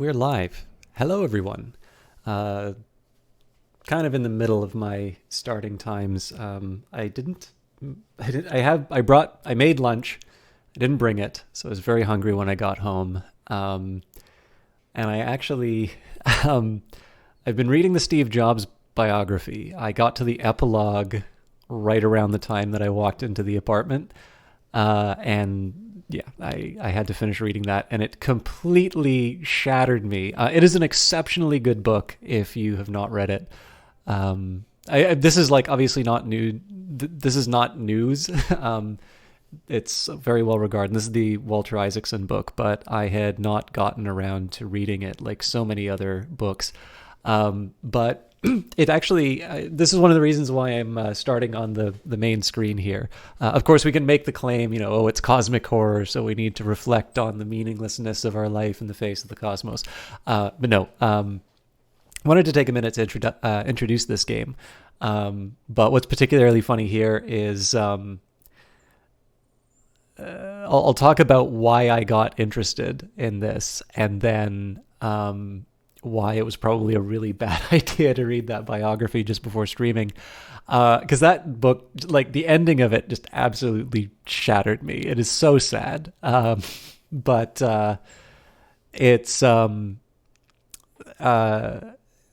We're live. Hello, everyone. Uh, Kind of in the middle of my starting times. I made lunch. I didn't bring it, so I was very hungry when I got home. And I actually, um, I've been reading the Steve Jobs biography. I got to the epilogue right around the time that I walked into the apartment. And yeah, I had to finish reading that, and it completely shattered me. It is an exceptionally good book if you have not read it. This is like obviously not new. This is not news. It's very well regarded. This is the Walter Isaacson book, but I had not gotten around to reading it like so many other books. But it actually, this is one of the reasons why I'm starting on the main screen here. Of course, we can make the claim, oh, it's cosmic horror, so we need to reflect on the meaninglessness of our life in the face of the cosmos. But no, wanted to take a minute to introduce this game. But what's particularly funny here is I'll talk about why I got interested in this, and then why it was probably a really bad idea to read that biography just before streaming. Because that book, like the ending of it, just absolutely shattered me. It is so sad. But it's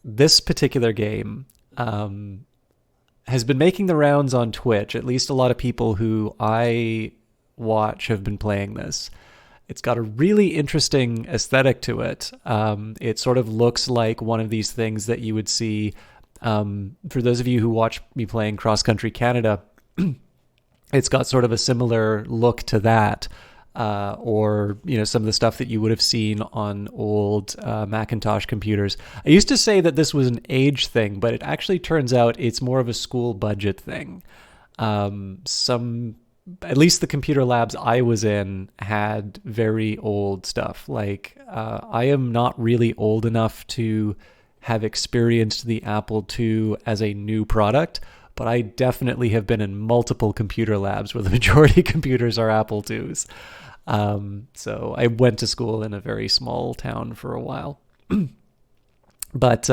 this particular game has been making the rounds on Twitch. At least a lot of people who I watch have been playing this. It's got a really interesting aesthetic to it. It sort of looks like one of these things that you would see. For those of you who watch me playing Crosscountry Canada, it's got sort of a similar look to that. Or some of the stuff that you would have seen on old Macintosh computers. I used to say that this was an age thing, but it actually turns out it's more of a school budget thing. At least the computer labs I was in had very old stuff. Like, I am not really old enough to have experienced the Apple II as a new product, but I definitely have been in multiple computer labs where the majority of computers are Apple IIs. So I went to school in a very small town for a while. But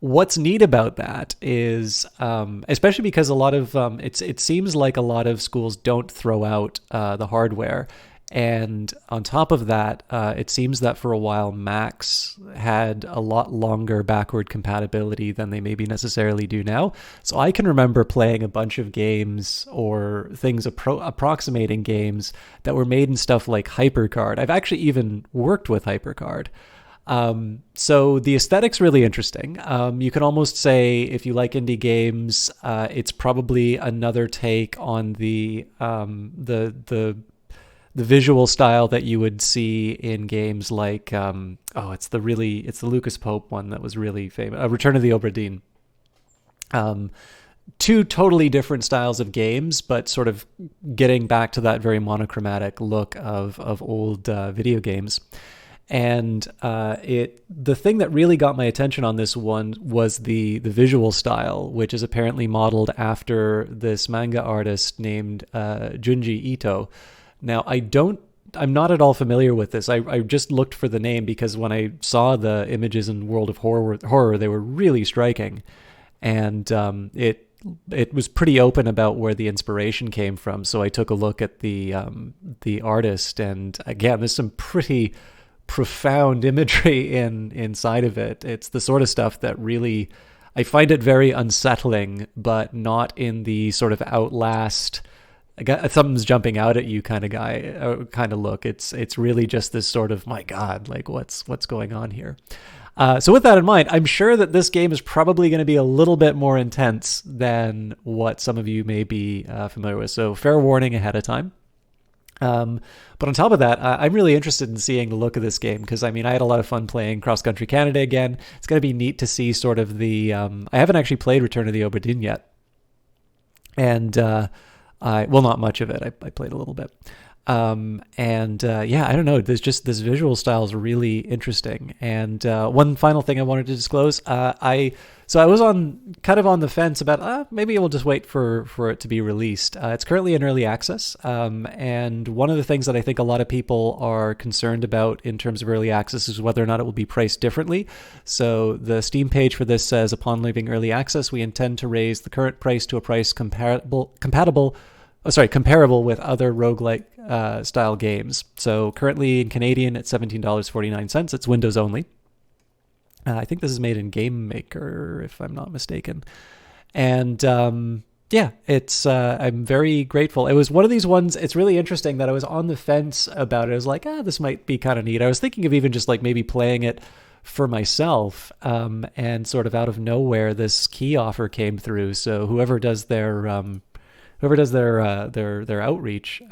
what's neat about that is, especially because a lot of it seems like a lot of schools don't throw out the hardware, and on top of that, it seems that for a while Macs had a lot longer backward compatibility than they maybe necessarily do now. So I can remember playing a bunch of games or things approximating games that were made in stuff like HyperCard. I've actually even worked with HyperCard. So the aesthetic's really interesting. You can almost say if you like indie games, it's probably another take on the visual style that you would see in games like it's the Lucas Pope one that was really famous, Return of the Obra Dinn. Two totally different styles of games, but sort of getting back to that very monochromatic look of old video games. And the thing that really got my attention on this one was the visual style, which is apparently modeled after this manga artist named Junji Ito. Now, I'm not at all familiar with this. I just looked for the name because when I saw the images in World of Horror, they were really striking. And it was pretty open about where the inspiration came from. So I took a look at the artist, and again, there's some pretty profound imagery inside of it. It's the sort of stuff that really, I find it very unsettling, but not in the sort of Outlast, something's jumping out at you kind of look. It's really just this sort of, my God, like what's going on here. So with that in mind, I'm sure that this game is probably going to be a little bit more intense than what some of you may be familiar with. So fair warning ahead of time. But on top of that, I'm really interested in seeing the look of this game because, I mean, I had a lot of fun playing Cross Country Canada again. It's going to be neat to see sort of the... I haven't actually played Return of the Obra Dinn yet. And... not much of it. I played a little bit. Yeah, I don't know. There's just this visual style is really interesting. And one final thing I wanted to disclose, I was on the fence about maybe we'll just wait for it to be released. It's currently in early access, and one of the things that I think a lot of people are concerned about in terms of early access is whether or not it will be priced differently. So the Steam page for this says, upon leaving early access, we intend to raise the current price to a price comparable with other roguelike style games. So currently in Canadian, it's $17.49. It's Windows only. I think this is made in Game Maker, if I'm not mistaken. And it's I'm very grateful. It was one of these ones. It's really interesting that I was on the fence about it. I was like, this might be kind of neat. I was thinking of even just like maybe playing it for myself, and sort of out of nowhere, this key offer came through. So whoever does their outreach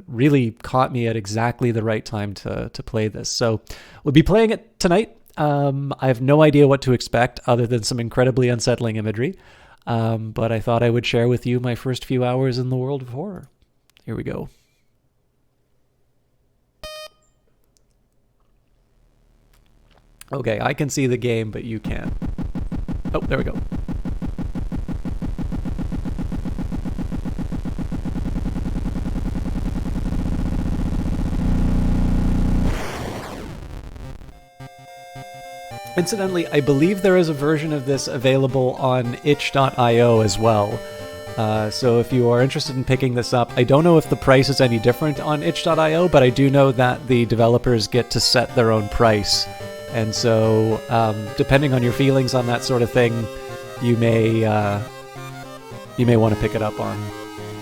really caught me at exactly the right time to play this. So we'll be playing it tonight. I have no idea what to expect other than some incredibly unsettling imagery. But I thought I would share with you my first few hours in the world of horror. Here we go. Okay, I can see the game, but you can't. Oh, there we go. Incidentally, I believe there is a version of this available on itch.io as well. So if you are interested in picking this up, I don't know if the price is any different on itch.io, but I do know that the developers get to set their own price. And so, depending on your feelings on that sort of thing, you may want to pick it up on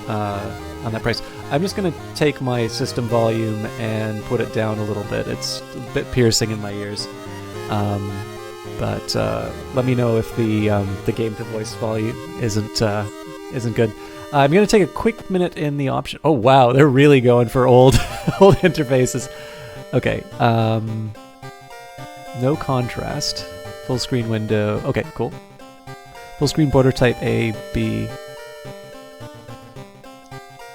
that price. I'm just going to take my system volume and put it down a little bit. It's a bit piercing in my ears. But let me know if the game to voice volume isn't good. I'm going to take a quick minute in the option. Oh wow, they're really going for old interfaces. Okay. No contrast. Full screen window. Okay, cool. Full screen border type A, B.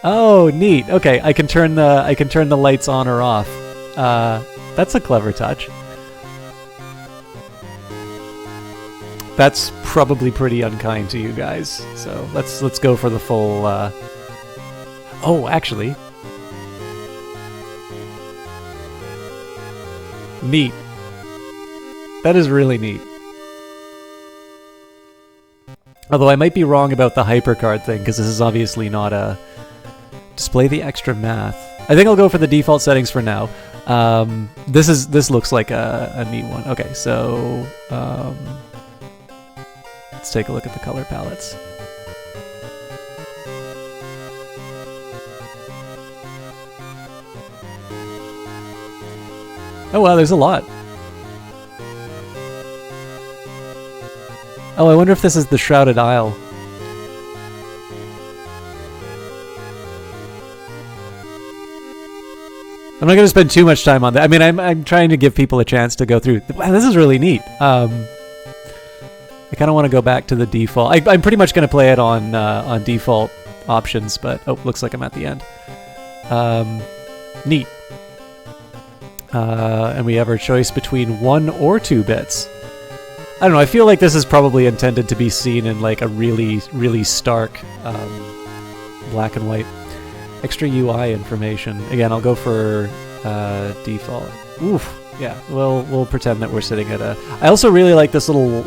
Oh, neat. Okay, I can turn the lights on or off. That's a clever touch. That's probably pretty unkind to you guys. So let's go for the full. Oh, actually, neat. That is really neat. Although I might be wrong about the hypercard thing, because this is obviously not a display the extra math. I think I'll go for the default settings for now. This looks like a neat one. Okay, so let's take a look at the color palettes. Oh wow, there's a lot. Oh, I wonder if this is the Shrouded Isle. I'm not going to spend too much time on that. I mean, I'm trying to give people a chance to go through. Wow, this is really neat. I kind of want to go back to the default. I'm pretty much going to play it on default options, but oh, looks like I'm at the end. Neat. And we have our choice between 1 or 2 bits. I don't know, I feel like this is probably intended to be seen in like a really, really stark black and white. Extra UI information. Again, I'll go for default. Oof. Yeah, we'll pretend that we're sitting at a... I also really like this little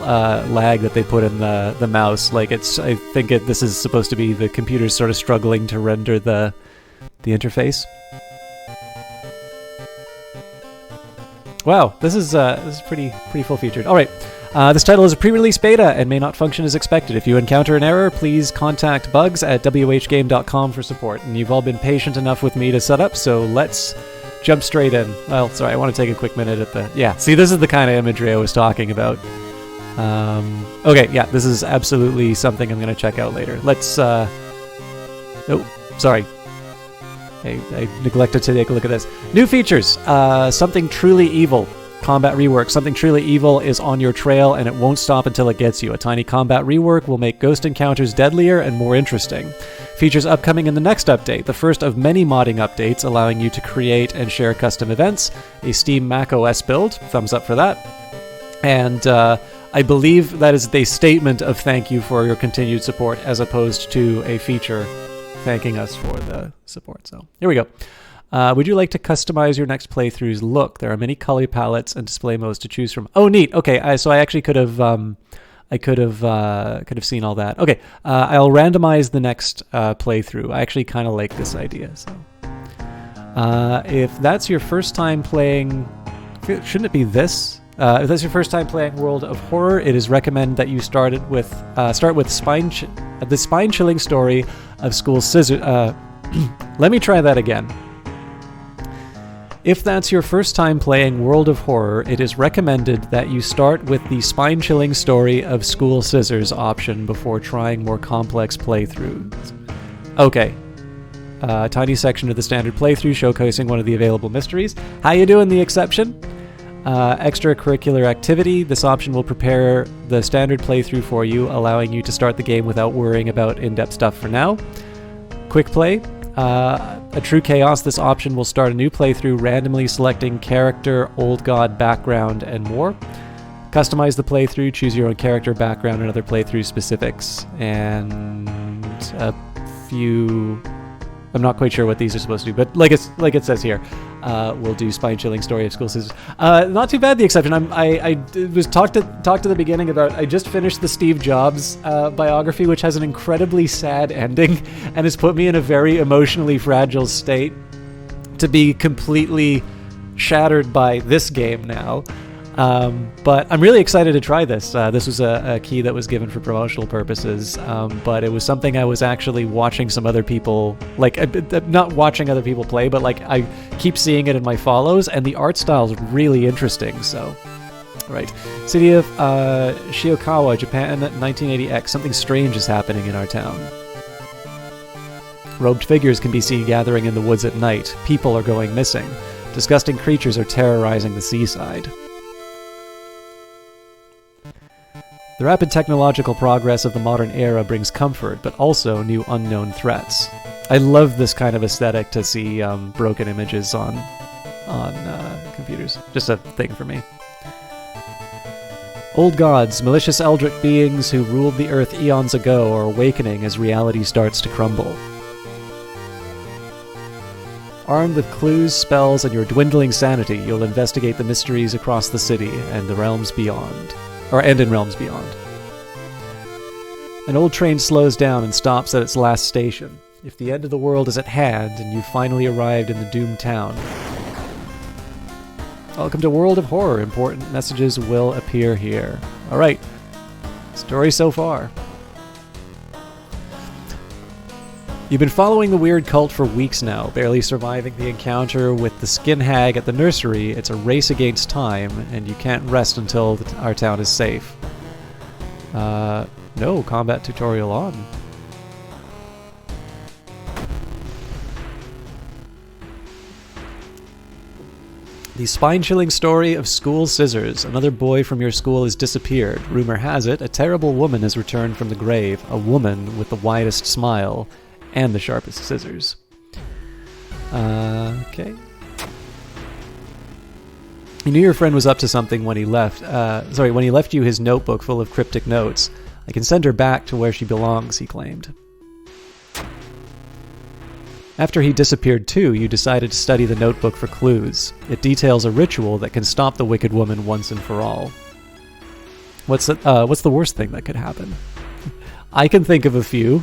lag that they put in the mouse. Like I think this is supposed to be the computer's sort of struggling to render the interface. Wow, this is pretty full featured. All right. This title is a pre-release beta and may not function as expected. If you encounter an error, please contact bugs@whgame.com for support. And you've all been patient enough with me to set up, so let's jump straight in. Well, sorry, I want to take a quick minute at the... Yeah, see, this is the kind of imagery I was talking about. Okay, yeah, this is absolutely something I'm going to check out later. Let's... Oh, sorry. I neglected to take a look at this. New features. Something truly evil. Combat rework. Something truly evil is on your trail and it won't stop until it gets you. A tiny combat rework will make ghost encounters deadlier and more interesting. Features upcoming in the next update, the first of many modding updates allowing you to create and share custom events, a Steam macOS build, thumbs up for that, and I believe that is a statement of thank you for your continued support as opposed to a feature thanking us for the support. So here we go. Would you like to customize your next playthrough's look? There are many color palettes and display modes to choose from. Oh, neat. Okay, so I actually could have seen all that. Okay, I'll randomize the next playthrough. I actually kind of like this idea. So, if that's your first time playing, shouldn't it be this? If that's your first time playing World of Horror, it is recommended that you start with the spine-chilling story of School Scissors. Let me try that again. If that's your first time playing World of Horror, it is recommended that you start with the spine-chilling story of School Scissors option before trying more complex playthroughs. Okay. A tiny section of the standard playthrough showcasing one of the available mysteries. How you doing, the exception? Extracurricular activity. This option will prepare the standard playthrough for you, allowing you to start the game without worrying about in-depth stuff for now. Quick play. A true chaos, this option will start a new playthrough randomly selecting character, old god, background, and more. Customize the playthrough, choose your own character, background, and other playthrough specifics. And a few... I'm not quite sure what these are supposed to do, but like it says here, we'll do spine-chilling story of School Scissors. Not too bad, the exception. I was talked to the beginning about. I just finished the Steve Jobs biography, which has an incredibly sad ending, and has put me in a very emotionally fragile state to be completely shattered by this game now. But I'm really excited to try this. This was a key that was given for promotional purposes, but it was something I was actually watching some other people, not watching other people play, but I keep seeing it in my follows, and the art style is really interesting, so... Right. City of Shiokawa, Japan, 1980X. Something strange is happening in our town. Robed figures can be seen gathering in the woods at night. People are going missing. Disgusting creatures are terrorizing the seaside. The rapid technological progress of the modern era brings comfort, but also new unknown threats. I love this kind of aesthetic to see broken images on computers. Just a thing for me. Old gods, malicious eldritch beings who ruled the earth eons ago, are awakening as reality starts to crumble. Armed with clues, spells, and your dwindling sanity, you'll investigate the mysteries across the city and the realms beyond. And in realms beyond. An old train slows down and stops at its last station. If the end of the world is at hand and you've finally arrived in the doomed town. Welcome to World of Horror. Important messages will appear here. Alright. Story so far. You've been following the weird cult for weeks now, barely surviving the encounter with the skin hag at the nursery. It's a race against time, and you can't rest until our town is safe. No combat tutorial on. The spine-chilling story of School Scissors. Another boy from your school has disappeared. Rumor has it, a terrible woman has returned from the grave. A woman with the widest smile. And the sharpest scissors. Okay. You knew your friend was up to something when he left. When he left you his notebook full of cryptic notes. I can send her back to where she belongs, he claimed. After he disappeared too, you decided to study the notebook for clues. It details a ritual that can stop the wicked woman once and for all. What's the worst thing that could happen? I can think of a few.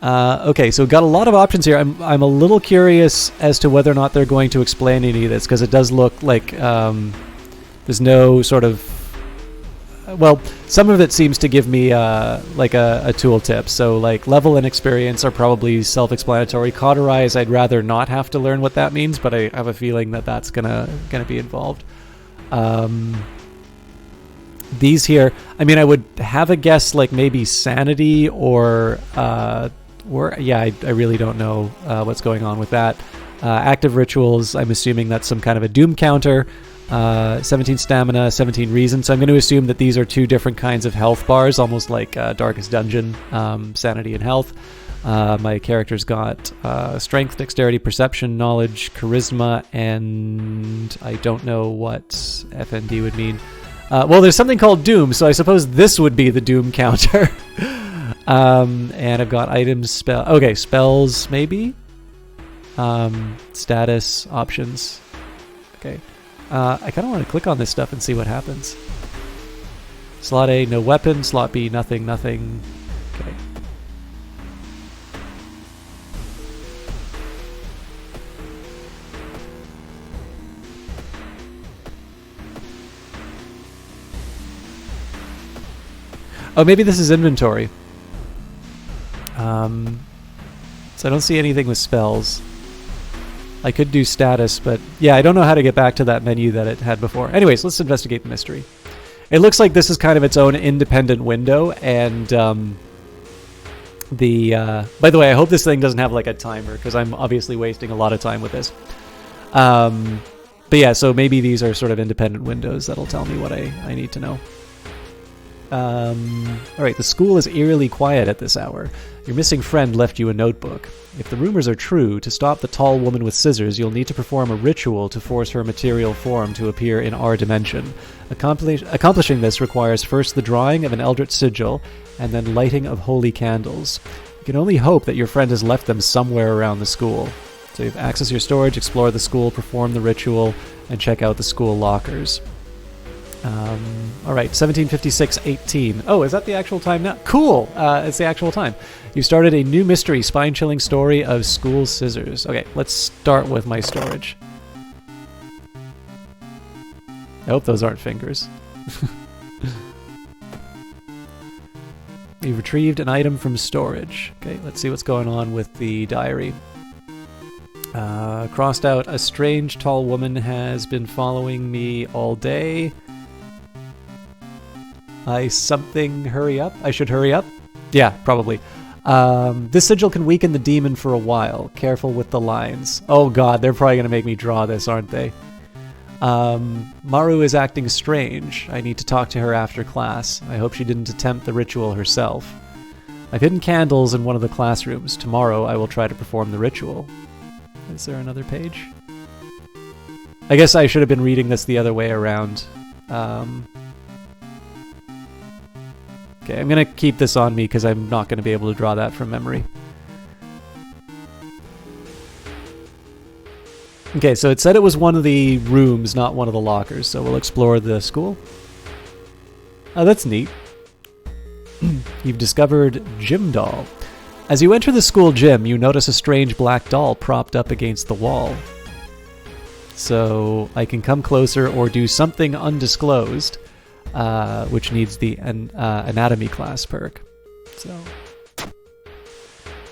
Okay, so got a lot of options here. I'm a little curious as to whether or not they're going to explain any of this, because it does look like there's no sort of... Well, some of it seems to give me a tooltip. So level and experience are probably self-explanatory. Cauterize, I'd rather not have to learn what that means, but I have a feeling that that's gonna be involved. These here, I mean, I would have a guess maybe sanity or I really don't know what's going on with that. Active rituals, I'm assuming that's some kind of a doom counter. 17 stamina, 17 reason. So I'm going to assume that these are two different kinds of health bars, almost like Darkest Dungeon, sanity and health. My character's got strength, dexterity, perception, knowledge, charisma, and I don't know what FND would mean. Well, there's something called Doom, so I suppose this would be the Doom counter. And I've got items, spells maybe? Status, options. Okay. I kind of want to click on this stuff and see what happens. Slot A, no weapon. Slot B, nothing, nothing. Okay. Oh, maybe this is inventory. So I don't see anything with spells. I could do status, but yeah, I don't know how to get back to that menu that it had before. Anyways, let's investigate the mystery. It looks like this is kind of its own independent window, and by the way, I hope this thing doesn't have like a timer, because I'm obviously wasting a lot of time with this. But yeah, so maybe these are sort of independent windows that'll tell me what I need to know. Alright, the school is eerily quiet at this hour. Your missing friend left you a notebook. If the rumors are true, to stop the tall woman with scissors, you'll need to perform a ritual to force her material form to appear in our dimension. Accomplishing this requires first the drawing of an eldritch sigil, and then lighting of holy candles. You can only hope that your friend has left them somewhere around the school. So you have access your storage, explore the school, perform the ritual, and check out the school lockers. Alright, 1756-18. Oh, is that the actual time now? Cool! It's the actual time. You started a new mystery, spine-chilling story of school scissors. Okay, let's start with my storage. I hope those aren't fingers. You've retrieved an item from storage. Okay, let's see what's going on with the diary. Crossed out, a strange tall woman has been following me all day. Hurry up? I should hurry up? Yeah, probably. This sigil can weaken the demon for a while. Careful with the lines. Oh god, they're probably going to make me draw this, aren't they? Maru is acting strange. I need to talk to her after class. I hope she didn't attempt the ritual herself. I've hidden candles in one of the classrooms. Tomorrow I will try to perform the ritual. Is there another page? I guess I should have been reading this the other way around. Okay, I'm going to keep this on me because I'm not going to be able to draw that from memory. Okay, so it said it was one of the rooms, not one of the lockers, so we'll explore the school. Oh, that's neat. You've discovered Gym Doll. As you enter the school gym, you notice a strange black doll propped up against the wall. So I can come closer or do something undisclosed, which needs the anatomy class perk. So,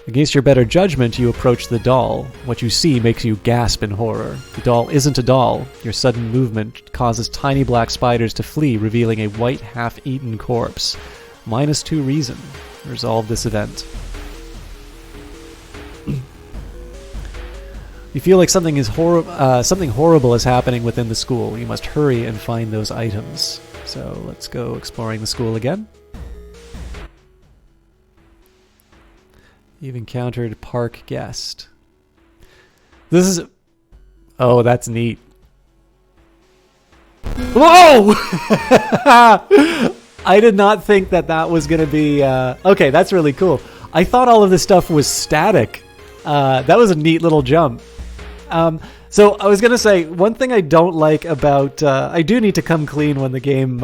against your better judgment, you approach the doll. What you see makes you gasp in horror. The doll isn't a doll. Your sudden movement causes tiny black spiders to flee, revealing a white, half-eaten corpse. -2 reason. Resolve this event. You feel like something horrible is happening within the school. You must hurry and find those items. So let's go exploring the school again. You've encountered park guest. This is... Oh, that's neat. Whoa! I did not think that was going to be... Okay, that's really cool. I thought all of this stuff was static. That was a neat little jump. So I was gonna say, one thing I don't like about I do need to come clean when the game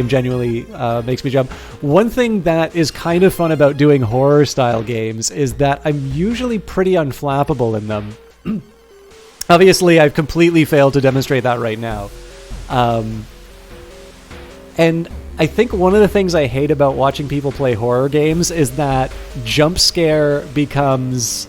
genuinely makes me jump. One thing that is kind of fun about doing horror style games is that I'm usually pretty unflappable in them. Obviously, I've completely failed to demonstrate that right now. And I think one of the things I hate about watching people play horror games is that jump scare becomes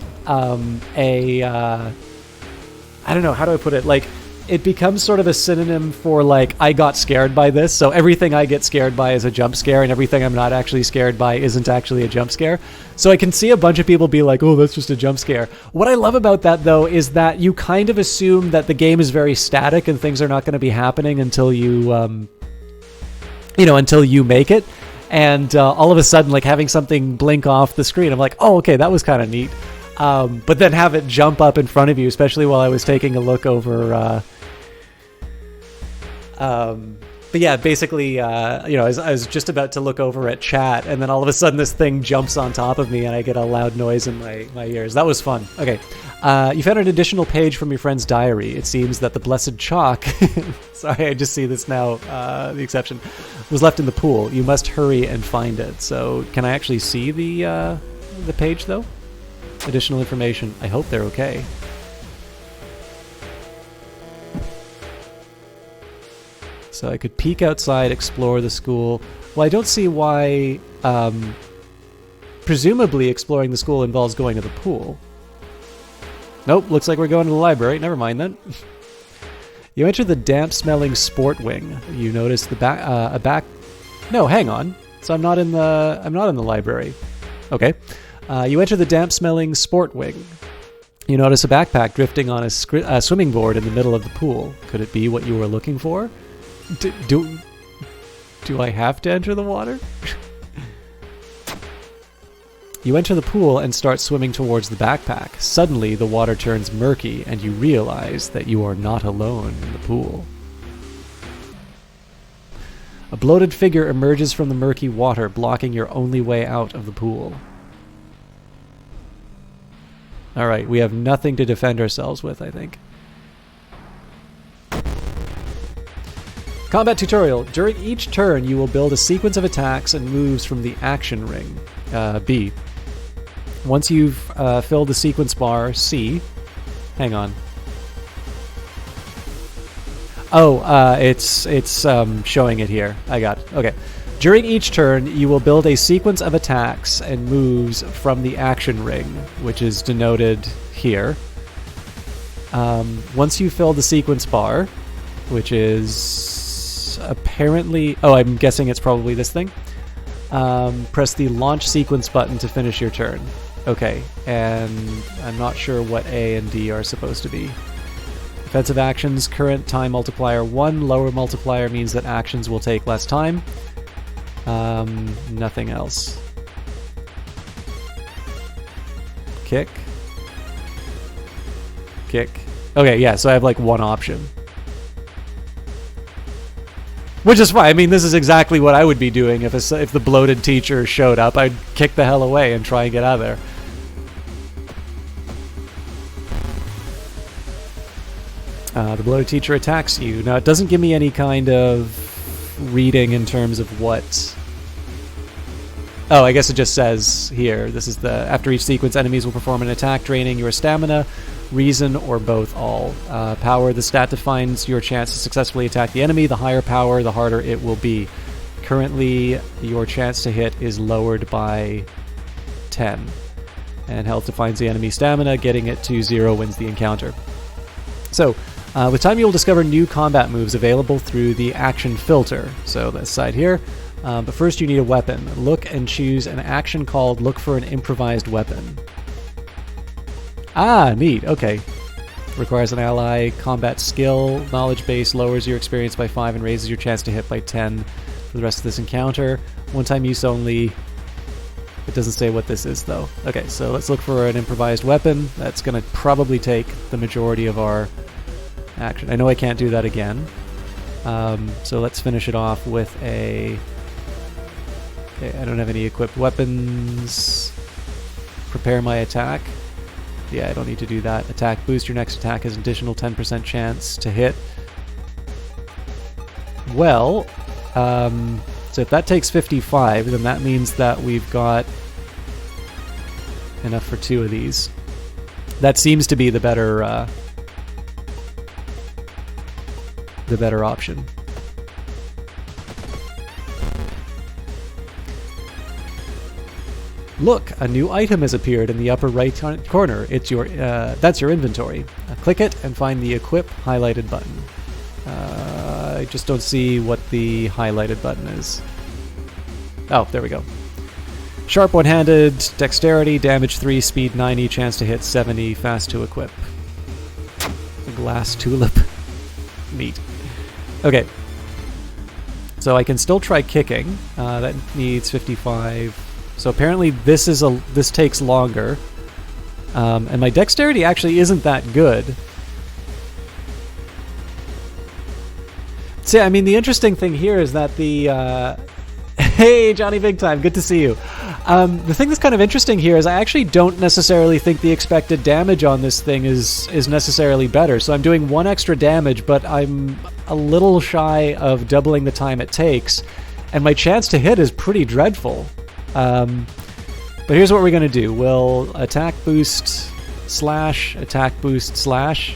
I don't know, how do I put it? Like, it becomes sort of a synonym for, like, I got scared by this, so everything I get scared by is a jump scare, and everything I'm not actually scared by isn't actually a jump scare. So I can see a bunch of people be like, oh, that's just a jump scare. What I love about that, though, is that you kind of assume that the game is very static and things are not going to be happening until you, until you make it. And all of a sudden, like having something blink off the screen, I'm like, oh, okay, that was kind of neat. But then have it jump up in front of you, especially while I was taking a look over. But yeah, basically, I was just about to look over at chat, and then all of a sudden this thing jumps on top of me, and I get a loud noise in my ears. That was fun. Okay. You found an additional page from your friend's diary. It seems that the blessed chalk, sorry, I just see this now, the exception, was left in the pool. You must hurry and find it. So can I actually see the page, though? Additional information. I hope they're okay. So I could peek outside, explore the school. Well, I don't see why... presumably exploring the school involves going to the pool. Nope, looks like we're going to the library. Never mind then. You enter the damp-smelling sport wing. You notice the back... No, hang on. So I'm not in the library. Okay. You enter the damp-smelling sport wing. You notice a backpack drifting on a swimming board in the middle of the pool. Could it be what you were looking for? Do I have to enter the water? You enter the pool and start swimming towards the backpack. Suddenly, the water turns murky, and you realize that you are not alone in the pool. A bloated figure emerges from the murky water, blocking your only way out of the pool. Alright, we have nothing to defend ourselves with, I think. Combat tutorial. During each turn, you will build a sequence of attacks and moves from the action ring. B. Once you've filled the sequence bar, C. Hang on. Oh, it's showing it here. I got it. Okay. During each turn, you will build a sequence of attacks and moves from the action ring, which is denoted here. Once you fill the sequence bar, which is apparently... Oh, I'm guessing it's probably this thing. Press the launch sequence button to finish your turn. Okay, and I'm not sure what A and D are supposed to be. Defensive actions, current time multiplier 1. Lower multiplier means that actions will take less time. Nothing else. Kick. Kick. Okay, yeah, so I have like one option. Which is fine. I mean, this is exactly what I would be doing if the bloated teacher showed up. I'd kick the hell away and try and get out of there. The bloated teacher attacks you. Now, it doesn't give me any kind of reading in terms of what... Oh, I guess it just says here, this is the... After each sequence, enemies will perform an attack draining your stamina, reason, or both all. Power, the stat defines your chance to successfully attack the enemy. The higher power, the harder it will be. Currently, your chance to hit is lowered by 10. And health defines the enemy stamina. Getting it to 0 wins the encounter. So, with time you will discover new combat moves available through the action filter. So, this side here. But first you need a weapon. Look and choose an action called Look for an Improvised Weapon. Ah, neat. Okay. Requires an ally. Combat skill. Knowledge base lowers your experience by 5 and raises your chance to hit by 10 for the rest of this encounter. One time use only. It doesn't say what this is, though. Okay, so let's look for an improvised weapon. That's going to probably take the majority of our action. I know I can't do that again. So let's finish it off with a... Okay, I don't have any equipped weapons. Prepare my attack. Yeah, I don't need to do that. Attack boost. Your next attack has an additional 10% chance to hit. Well, so if that takes 55, then that means that we've got enough for 2 of these. That seems to be the better option. Look, a new item has appeared in the upper right corner. It's your that's your inventory. Click it and find the equip highlighted button. I just don't see what the highlighted button is. Oh, there we go. Sharp one-handed, dexterity, damage 3, speed 90, chance to hit 70, fast to equip. A glass tulip. Neat. Okay. So I can still try kicking. That needs 55. So apparently this takes longer. And my dexterity actually isn't that good. See, I mean, the interesting thing here is that the... Hey, Johnny Big Time, good to see you. The thing that's kind of interesting here is I actually don't necessarily think the expected damage on this thing is necessarily better. So I'm doing 1 extra damage, but I'm a little shy of doubling the time it takes. And my chance to hit is pretty dreadful. But here's what we're going to do. We'll attack boost slash, attack boost slash.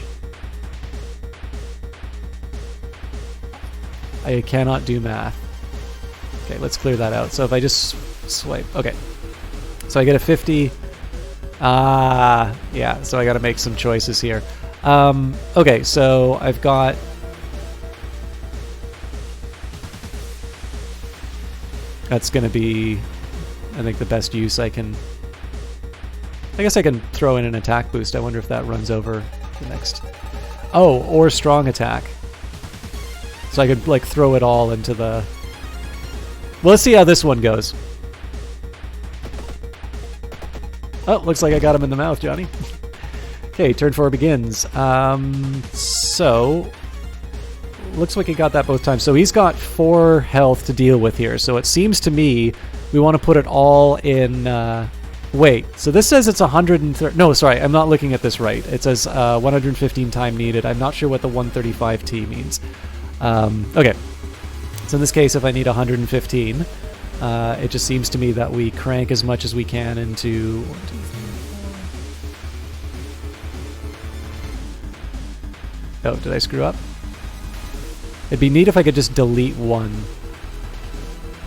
I cannot do math. Okay, let's clear that out. So if I just swipe, okay. So I get a 50. Yeah, so I got to make some choices here. Okay, so I've got... That's going to be, I think, the best use I can... I guess I can throw in an attack boost. I wonder if that runs over the next... Oh, or strong attack. So I could, like, throw it all into the... Well, let's see how this one goes. Oh, looks like I got him in the mouth, Johnny. Okay, turn 4 begins. So... Looks like he got that both times. So he's got 4 health to deal with here. So it seems to me we want to put it all in... Wait, so this says it's 130... No, sorry, I'm not looking at this right. It says 115 time needed. I'm not sure what the 135T means. Okay. So in this case, if I need 115, it just seems to me that we crank as much as we can into... 1, 2, 3, 4. Oh, did I screw up? It'd be neat if I could just delete 1.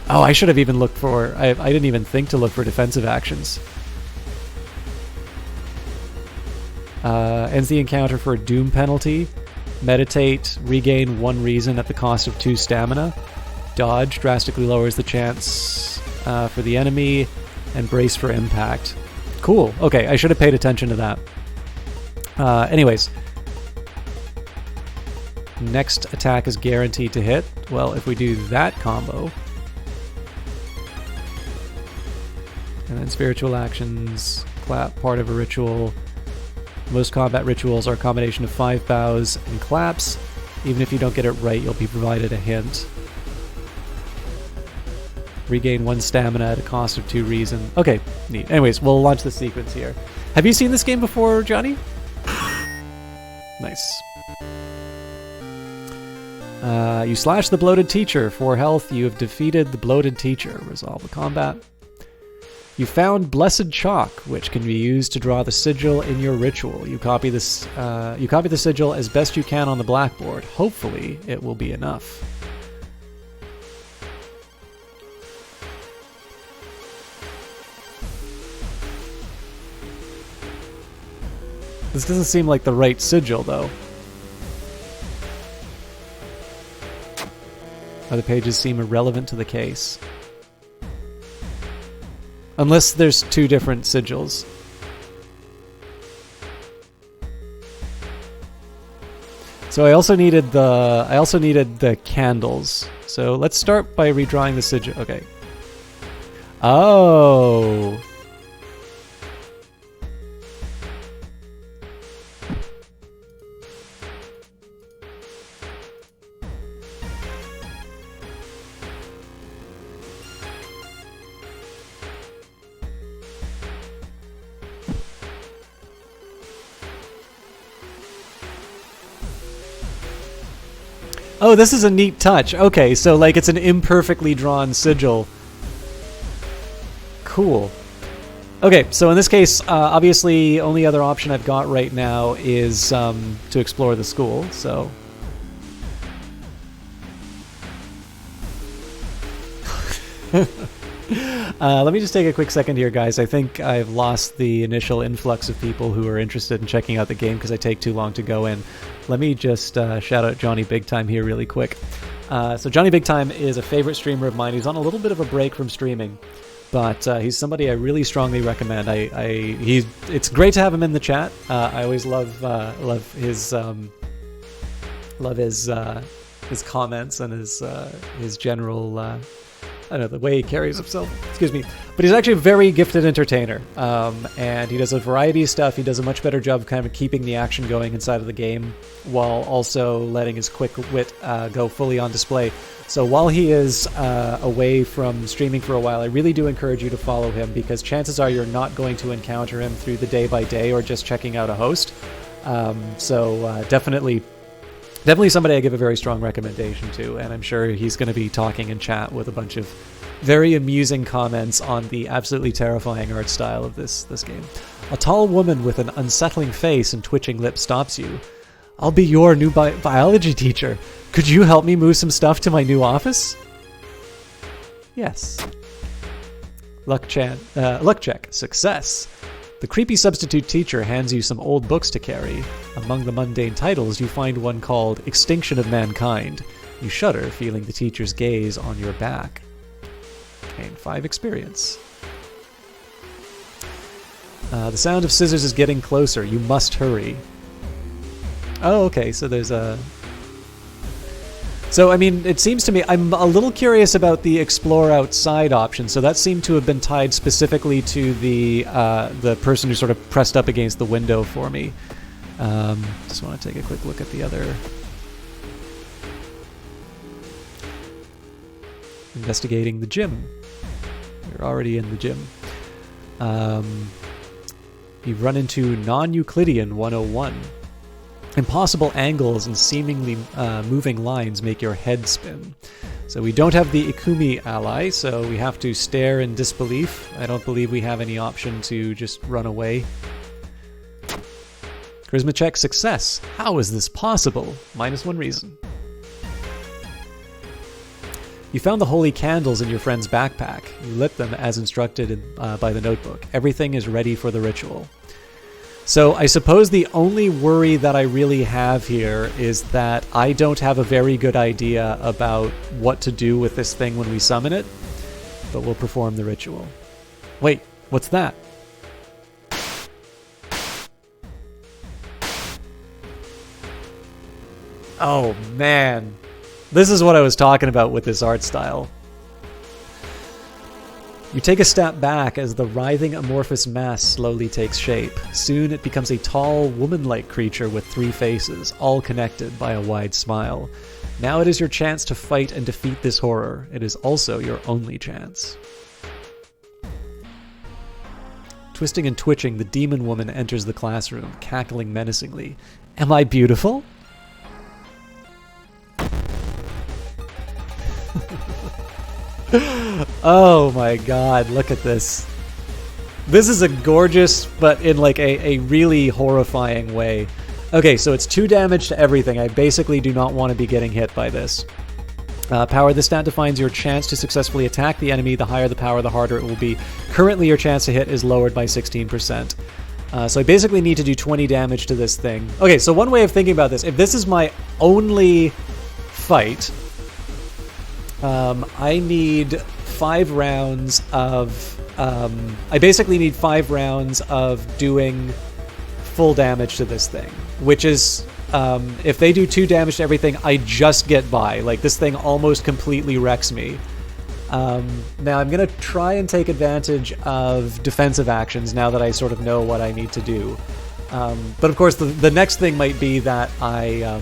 Oh, I should have even looked for... I didn't even think to look for defensive actions. Ends the encounter for a doom penalty. Meditate, regain 1 reason at the cost of 2 stamina. Dodge drastically lowers the chance for the enemy. And brace for impact. Cool. Okay, I should have paid attention to that. Anyways. Next attack is guaranteed to hit. Well, if we do that combo... And then spiritual actions, clap, part of a ritual. Most combat rituals are a combination of 5 bows and claps. Even if you don't get it right, you'll be provided a hint. Regain 1 stamina at a cost of 2 reason. Okay, neat. Anyways, we'll launch the sequence here. Have you seen this game before, Johnny? Nice. You slash the bloated teacher. For health, you have defeated the bloated teacher. Resolve the combat. You found blessed chalk, which can be used to draw the sigil in your ritual. You copy this. You copy the sigil as best you can on the blackboard. Hopefully, it will be enough. This doesn't seem like the right sigil, though. Other pages seem irrelevant to the case. Unless there's 2 different sigils. So I also needed the candles. So let's start by redrawing the sigil. Okay. Oh. Oh, this is a neat touch. Okay, so like it's an imperfectly drawn sigil. Cool. Okay, so in this case, obviously, only other option I've got right now is to explore the school, so... let me just take a quick second here, guys. I think I've lost the initial influx of people who are interested in checking out the game because I take too long to go in. Let me just shout out Johnny Big Time here really quick. So Johnny Big Time is a favorite streamer of mine. He's on a little bit of a break from streaming, but he's somebody I really strongly recommend. It's great to have him in the chat. I always love his his comments and his general I don't know, the way he carries himself. Excuse me. But he's actually a very gifted entertainer, and he does a variety of stuff. He does a much better job of kind of keeping the action going inside of the game while also letting his quick wit go fully on display. So while he is away from streaming for a while, I really do encourage you to follow him, because chances are you're not going to encounter him through the day by day or just checking out a host. So definitely somebody I give a very strong recommendation to, and I'm sure he's going to be talking in chat with a bunch of very amusing comments on the absolutely terrifying art style of this game. A tall woman with an unsettling face and twitching lips stops you. I'll be your new biology teacher. Could you help me move some stuff to my new office? Yes. Luck check. Success. The creepy substitute teacher hands you some old books to carry. Among the mundane titles, you find one called Extinction of Mankind. You shudder, feeling the teacher's gaze on your back. Gain 5 experience. The sound of scissors is getting closer. You must hurry. Oh, okay, so there's a... So, I mean, it seems to me, I'm a little curious about the explore outside option. So that seemed to have been tied specifically to the person who sort of pressed up against the window for me. Just want to take a quick look at the other. Investigating the gym. You're already in the gym. You've run into non-Euclidean 101. Impossible angles and seemingly moving lines make your head spin. So we don't have the Ikumi ally, so we have to stare in disbelief. I don't believe we have any option to just run away. Charisma check success. How is this possible? -1 reason. You found the holy candles in your friend's backpack. You lit them as instructed by the notebook. Everything is ready for the ritual. So I suppose the only worry that I really have here is that I don't have a very good idea about what to do with this thing when we summon it, but we'll perform the ritual. Wait, what's that? Oh man, this is what I was talking about with this art style. You take a step back as the writhing amorphous mass slowly takes shape. Soon it becomes a tall, woman-like creature with 3 faces, all connected by a wide smile. Now it is your chance to fight and defeat this horror. It is also your only chance. Twisting and twitching, the demon woman enters the classroom, cackling menacingly. Am I beautiful? Oh my god, look at this. This is a gorgeous, but in like a really horrifying way. Okay, so it's 2 damage to everything. I basically do not want to be getting hit by this. Power. This stat defines your chance to successfully attack the enemy. The higher the power, the harder it will be. Currently, your chance to hit is lowered by 16%. So I basically need to do 20 damage to this thing. Okay, so one way of thinking about this, if this is my only fight, I need 5 rounds of... I basically need 5 rounds of doing full damage to this thing, which is... if they do 2 damage to everything, I just get by. Like, this thing almost completely wrecks me. Now, I'm going to try and take advantage of defensive actions now that I sort of know what I need to do. But of course, the next thing might be that I...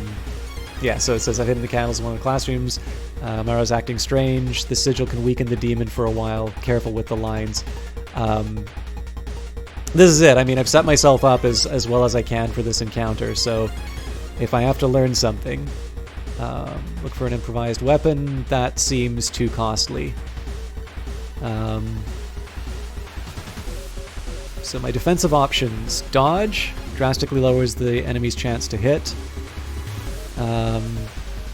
yeah, so it says I've hidden the candles in one of the classrooms. Maro's acting strange. The sigil can weaken the demon for a while. Careful with the lines. This is it. I mean, I've set myself up as well as I can for this encounter, so if I have to learn something, look for an improvised weapon. That seems too costly. So my defensive options: dodge, drastically lowers the enemy's chance to hit.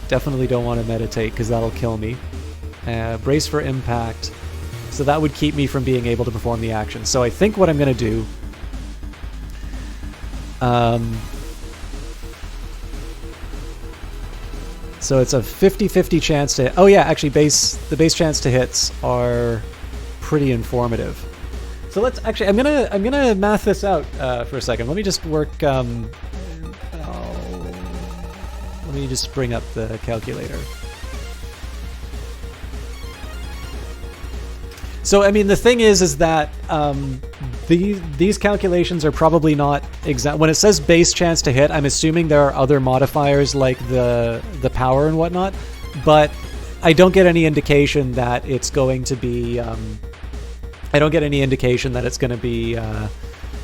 Definitely don't want to meditate because that'll kill me. Brace for impact. So that would keep me from being able to perform the action. So I think what I'm going to do... so it's a 50-50 chance to... Oh yeah, actually the base chance to hits are pretty informative. So let's actually... I'm gonna math this out for a second. Let me just work... let let me just bring up the calculator. So, I mean, the thing is that these calculations are probably not exact. When it says base chance to hit, I'm assuming there are other modifiers like the power and whatnot, but I don't get any indication that it's going to be. I don't get any indication that it's going to be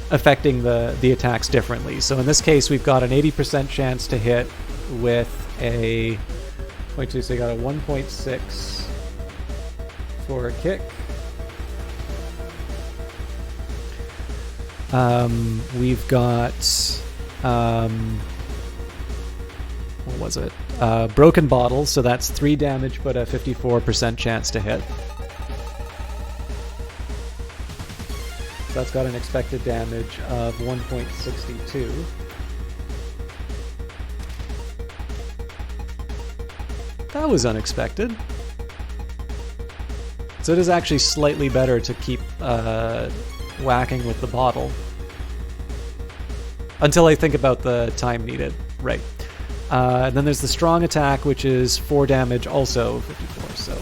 affecting the attacks differently. So in this case, we've got an 80% chance to hit with a 0.2. So you got a 1.6 for a kick. We've got, what was it? Broken bottle, so that's 3 damage, but a 54% chance to hit. So that's got an expected damage of 1.62. That was unexpected. So it is actually slightly better to keep, whacking with the bottle until I think about the time needed. Right. Then there's the strong attack, which is 4 damage, also 54. So,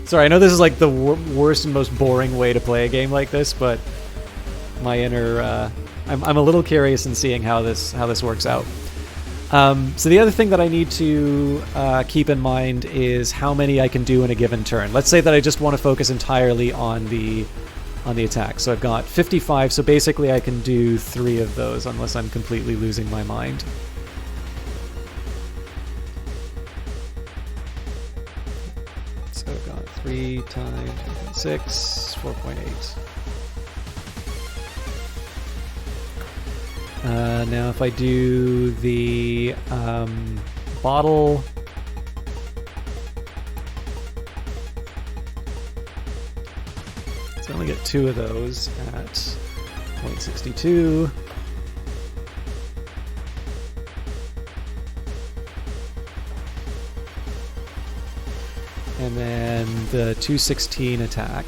sorry, I know this is like the worst and most boring way to play a game like this, but my inner, I'm a little curious in seeing how this works out. So the other thing that I need to keep in mind is how many I can do in a given turn. Let's say that I just want to focus entirely on the attack. So I've got 55, so basically I can do 3 of those unless I'm completely losing my mind. So I've got 3 times 6, 4.8. Now if I do the bottle, so I only get 2 of those at 0.62. And then the 216 attack.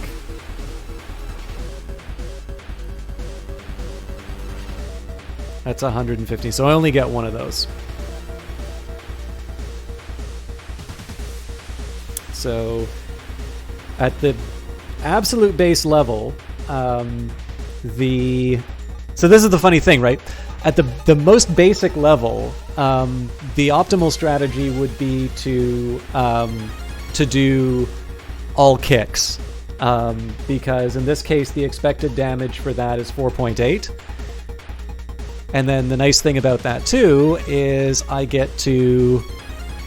That's 150, so I only get 1 of those. So at the absolute base level, so this is the funny thing, right? At the most basic level, the optimal strategy would be to do all kicks, because in this case the expected damage for that is 4.8. And then the nice thing about that too is I get to,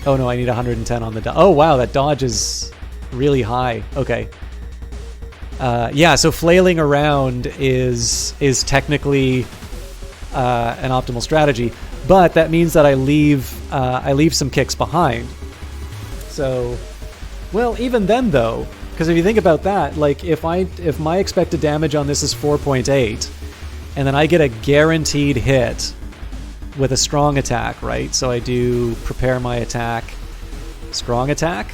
oh no, I need 110 on the dodge. Oh wow, that dodge is really high. Okay. Yeah, so flailing around is technically an optimal strategy, but that means that I leave some kicks behind. So, well, even then though, because if you think about that, like if my expected damage on this is 4.8, and then I get a guaranteed hit with a strong attack, right? So I do prepare my attack, strong attack.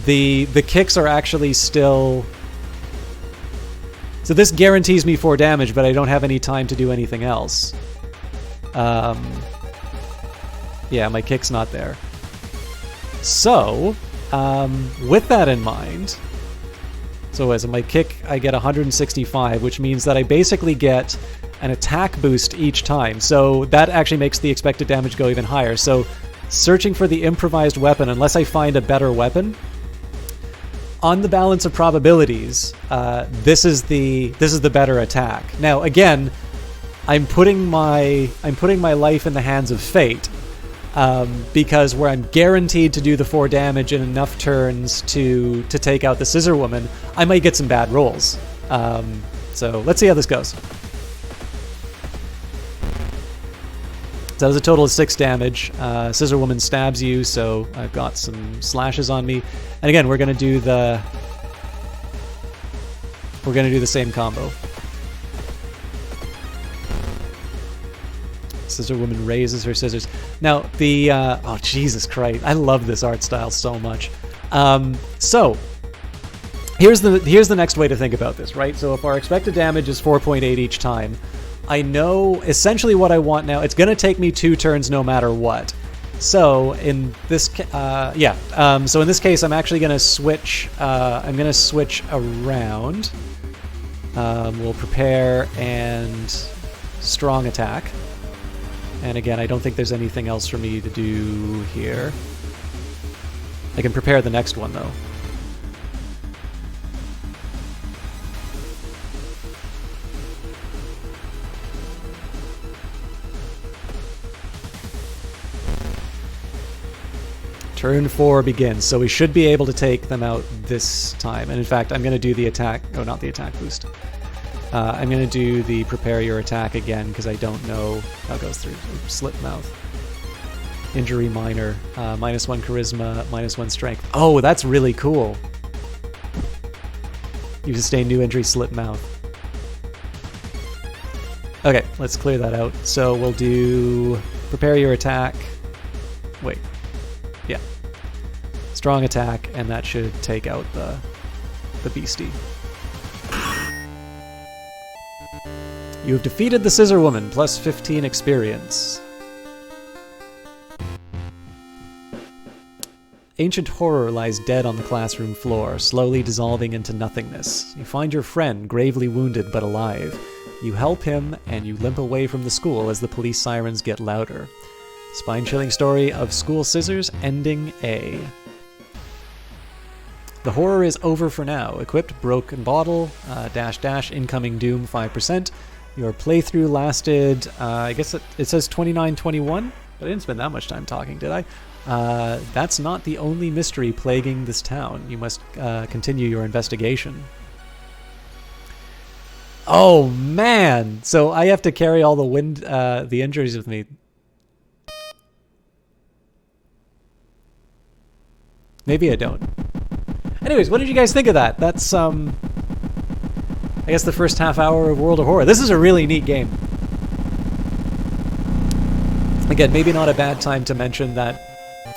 The kicks are actually still... So this guarantees me 4 damage, but I don't have any time to do anything else. Yeah, my kick's not there. So, with that in mind... So as my kick, I get 165, which means that I basically get an attack boost each time. So that actually makes the expected damage go even higher. So searching for the improvised weapon, unless I find a better weapon, on the balance of probabilities, this is the better attack. Now again, I'm putting my life in the hands of fate. Because where I'm guaranteed to do the 4 damage in enough turns to take out the Scissor Woman, I might get some bad rolls. So let's see how this goes. So that was a total of 6 damage. Scissor Woman stabs you, so I've got some slashes on me. And again, we're gonna do the same combo. Scissor Woman raises her scissors. Now, the... oh, Jesus Christ. I love this art style so much. So, here's the next way to think about this, right? So if our expected damage is 4.8 each time, I know essentially what I want now. It's going to take me 2 turns no matter what. So in this, so in this case, I'm actually going to switch. I'm going to switch around. We'll prepare and strong attack. And again, I don't think there's anything else for me to do here. I can prepare the next one though. Turn 4 begins, so we should be able to take them out this time. And in fact, I'm going to do the attack... Oh, not the attack boost. I'm going to do the prepare your attack again, because I don't know how it goes through. Slip mouth. Injury minor. -1 charisma, -1 strength. Oh, that's really cool. You sustain new injury, slip mouth. Okay, let's clear that out. So we'll do prepare your attack. Wait. Yeah. Strong attack, and that should take out the beastie. You have defeated the Scissor Woman, plus 15 experience. Ancient horror lies dead on the classroom floor, slowly dissolving into nothingness. You find your friend, gravely wounded but alive. You help him, and you limp away from the school as the police sirens get louder. Spine-chilling story of School Scissors, ending A. The horror is over for now. Equipped broken bottle, -- incoming doom 5%. Your playthrough lasted, I guess it says 29-21, but I didn't spend that much time talking, did I? That's not the only mystery plaguing this town. You must continue your investigation. Oh man! So I have to carry all the injuries with me. Maybe I don't. Anyways, what did you guys think of that? That's, I guess the first half hour of World of Horror. This is a really neat game. Again, maybe not a bad time to mention that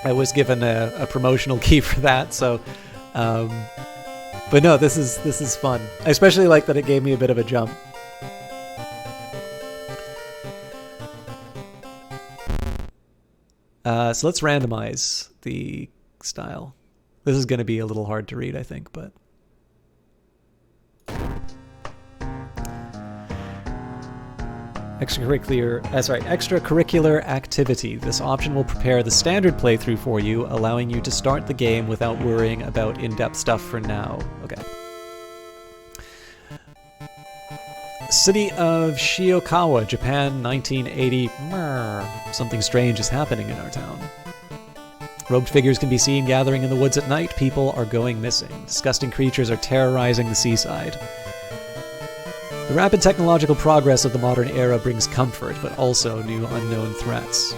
I was given a promotional key for that, so... but no, this is fun. I especially like that it gave me a bit of a jump. So let's randomize the style. This is going to be a little hard to read, I think, but... Extracurricular activity. This option will prepare the standard playthrough for you, allowing you to start the game without worrying about in-depth stuff for now. Okay. City of Shiokawa, Japan, 1980. Something strange is happening in our town. Robed figures can be seen gathering in the woods at night. People are going missing. Disgusting creatures are terrorizing the seaside. The rapid technological progress of the modern era brings comfort, but also new unknown threats.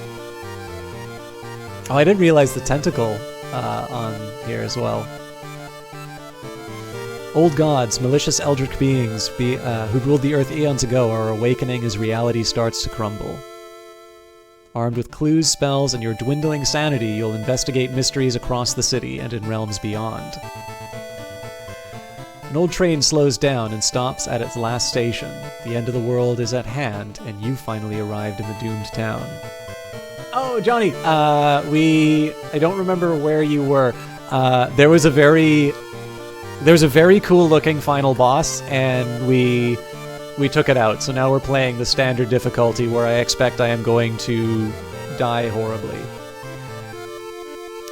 Oh, I didn't realize the tentacle on here as well. Old gods, malicious eldritch beings who ruled the earth eons ago are awakening as reality starts to crumble. Armed with clues, spells, and your dwindling sanity, you'll investigate mysteries across the city and in realms beyond. An old train slows down and stops at its last station. The end of the world is at hand, and you finally arrived in the doomed town. Oh, Johnny! I don't remember where you were. There was a very cool-looking final boss, and we took it out. So now we're playing the standard difficulty, where I expect I am going to die horribly.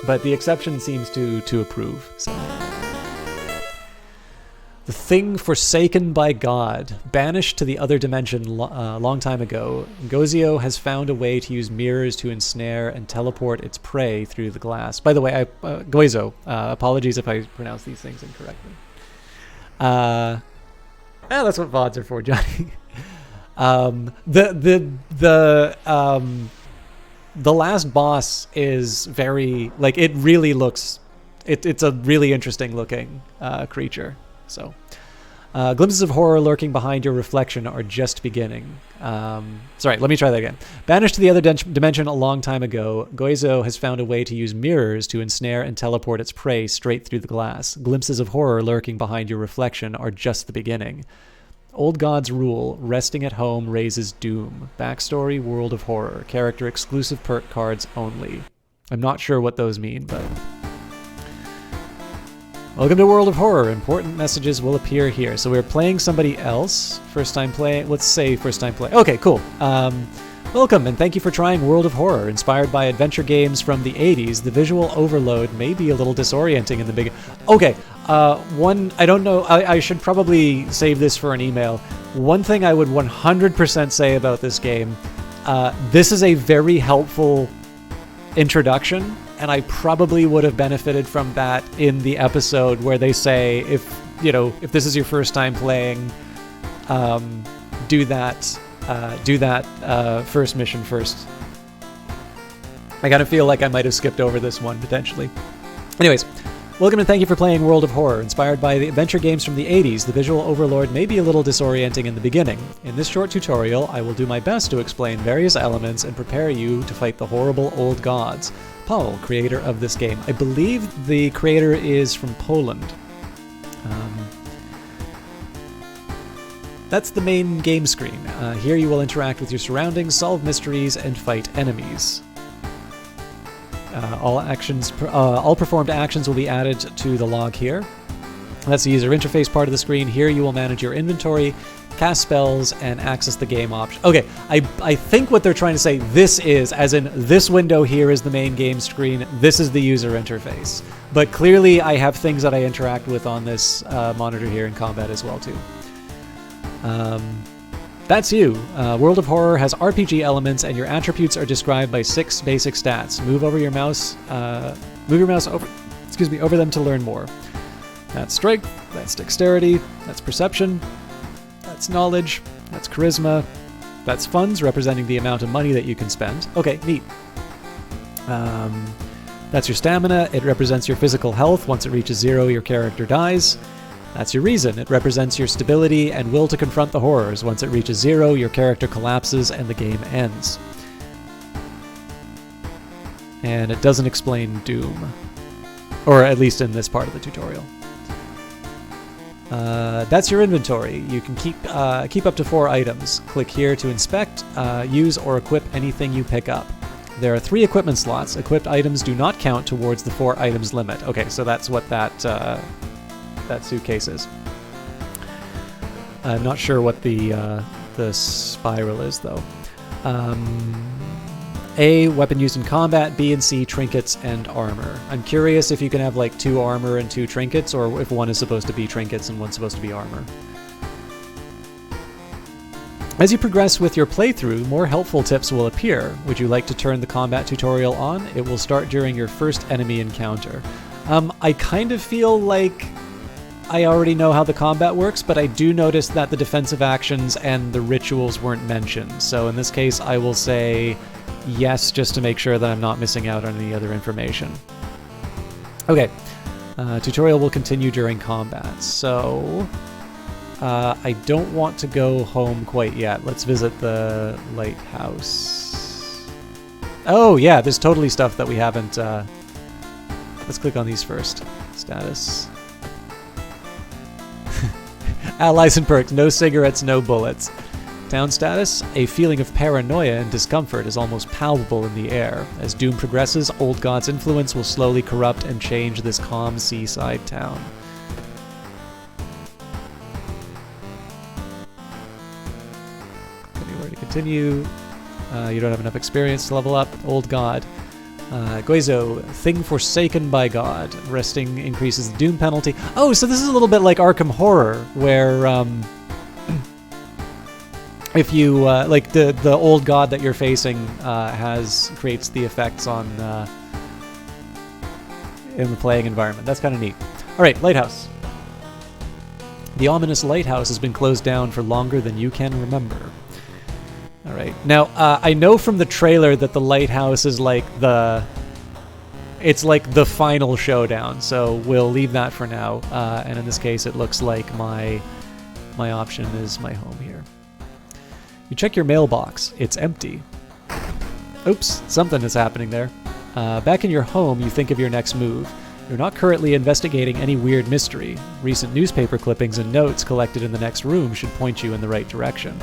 But the exception seems to approve. So. The thing forsaken by God, banished to the other dimension long time ago, Gozio has found a way to use mirrors to ensnare and teleport its prey through the glass. By the way, Goizo, apologies if I pronounce these things incorrectly. That's what VODs are for, Johnny. The last boss is very, like, it really looks, it's a really interesting looking creature. So, Glimpses of horror lurking behind your reflection are just beginning. Sorry, let me try that again. Banished to the other dimension a long time ago, Goizo has found a way to use mirrors to ensnare and teleport its prey straight through the glass. Glimpses of horror lurking behind your reflection are just the beginning. Old Gods rule. Resting at home raises doom. Backstory, World of Horror. Character exclusive perk cards only. I'm not sure what those mean, but... Welcome to World of Horror. Important messages will appear here. So we're playing somebody else. First time play. Let's say first time play. Okay, cool. Welcome and thank you for trying World of Horror. Inspired by adventure games from the 80s, the visual overload may be a little disorienting in the beginning. Okay, I don't know. I should probably save this for an email. One thing I would 100% say about this game, this is a very helpful introduction. And I probably would have benefited from that in the episode where they say, if this is your first time playing, do that first mission first. I kind of feel like I might have skipped over this one potentially. Anyways, welcome and thank you for playing World of Horror. Inspired by the adventure games from the 80s, the visual overload may be a little disorienting in the beginning. In this short tutorial, I will do my best to explain various elements and prepare you to fight the horrible old gods. Paul, creator of this game. I believe the creator is from Poland. That's the main game screen. Here you will interact with your surroundings, solve mysteries, and fight enemies. All performed actions will be added to the log here. That's the user interface part of the screen. Here you will manage your inventory, cast spells, and access the game options. Okay, I think what they're trying to say, this is, as in this window here is the main game screen, this is the user interface. But clearly I have things that I interact with on this monitor here in combat as well too. That's you. World of Horror has RPG elements and your attributes are described by 6 basic stats. Move your mouse over them to learn more. That's strength, that's dexterity, that's perception, that's knowledge, that's charisma, that's funds, representing the amount of money that you can spend. Okay, neat. That's your stamina. It represents your physical health. Once it reaches 0, your character dies. That's your reason. It represents your stability and will to confront the horrors. Once it reaches 0, your character collapses and the game ends. And it doesn't explain doom. Or at least in this part of the tutorial. That's your inventory. You can keep up to 4 items. Click here to inspect, use, or equip anything you pick up. There are 3 equipment slots. Equipped items do not count towards the 4 items limit. Okay, so that's what that suitcase is. I'm not sure what the spiral is though. A, weapon used in combat. B and C, trinkets and armor. I'm curious if you can have like 2 armor and 2 trinkets, or if one is supposed to be trinkets and one's supposed to be armor. As you progress with your playthrough, more helpful tips will appear. Would you like to turn the combat tutorial on? It will start during your first enemy encounter. I kind of feel like I already know how the combat works, but I do notice that the defensive actions and the rituals weren't mentioned. So in this case, I will say yes, just to make sure that I'm not missing out on any other information. Okay, tutorial will continue during combat. So I don't want to go home quite yet. Let's visit the lighthouse. Oh yeah, there's totally stuff that we haven't... let's click on these first. Status. Allies and perks. No cigarettes, no bullets. Town status. A feeling of paranoia and discomfort is almost palpable in the air. As Doom progresses, Old God's influence will slowly corrupt and change this calm seaside town. Anywhere to continue. You don't have enough experience to level up. Old God. Goizo, thing forsaken by God. Resting increases the doom penalty. Oh, so this is a little bit like Arkham Horror, where if you like the old god that you're facing creates the effects on in the playing environment. That's kind of neat. All right, lighthouse. The ominous lighthouse has been closed down for longer than you can remember. All right. Now, I know from the trailer that the lighthouse is like it's like the final showdown, so we'll leave that for now. And in this case, it looks like my my option is my home here. You check your mailbox. It's empty. Oops, something is happening there. Back in your home, you think of your next move. You're not currently investigating any weird mystery. Recent newspaper clippings and notes collected in the next room should point you in the right direction.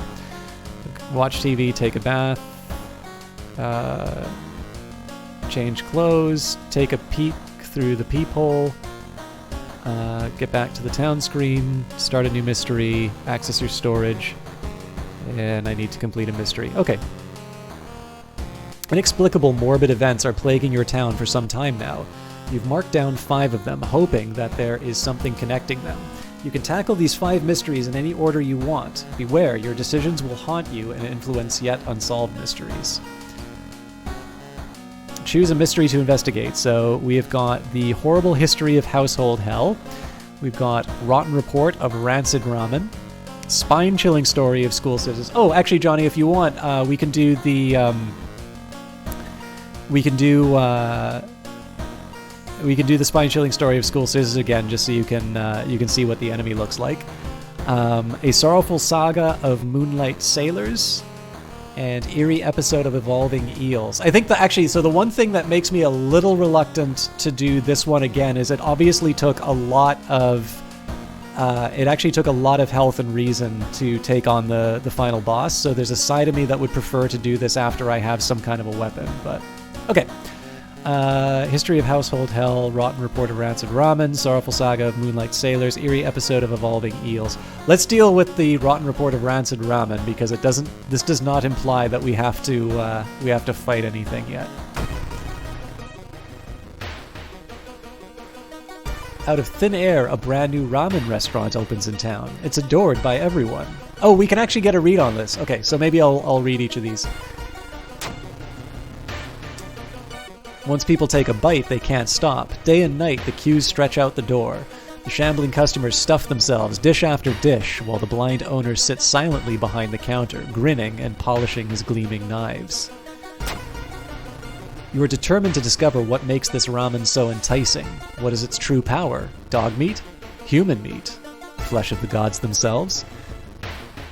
Watch TV, take a bath, change clothes, take a peek through the peephole, get back to the town screen, start a new mystery, access your storage, and I need to complete a mystery. Okay. Inexplicable morbid events are plaguing your town for some time now. You've marked down 5 of them, hoping that there is something connecting them. You can tackle these 5 mysteries in any order you want. Beware, your decisions will haunt you and influence yet unsolved mysteries. Choose a mystery to investigate. So we have got the horrible history of household hell. We've got rotten report of rancid ramen. Spine-chilling story of school scissors. Oh, actually, Johnny, if you want, we can do the... We can do the spine-chilling story of school scissors again, just so you can see what the enemy looks like. A sorrowful saga of moonlight sailors, and eerie episode of evolving eels. I think that actually, so the one thing that makes me a little reluctant to do this one again is it obviously took a lot of health and reason to take on the final boss. So there's a side of me that would prefer to do this after I have some kind of a weapon, but. Okay. History of household hell, rotten report of rancid ramen, sorrowful saga of moonlight sailors, eerie episode of evolving eels. Let's deal with the rotten report of rancid ramen because this does not imply that we have to fight anything yet. Out of thin air, a brand new ramen restaurant opens in town. It's adored by everyone. Oh, we can actually get a read on this. Okay, so maybe I'll read each of these. Once people take a bite, they can't stop. Day and night, the queues stretch out the door. The shambling customers stuff themselves, dish after dish, while the blind owner sits silently behind the counter, grinning and polishing his gleaming knives. You are determined to discover what makes this ramen so enticing. What is its true power? Dog meat? Human meat? Flesh of the gods themselves?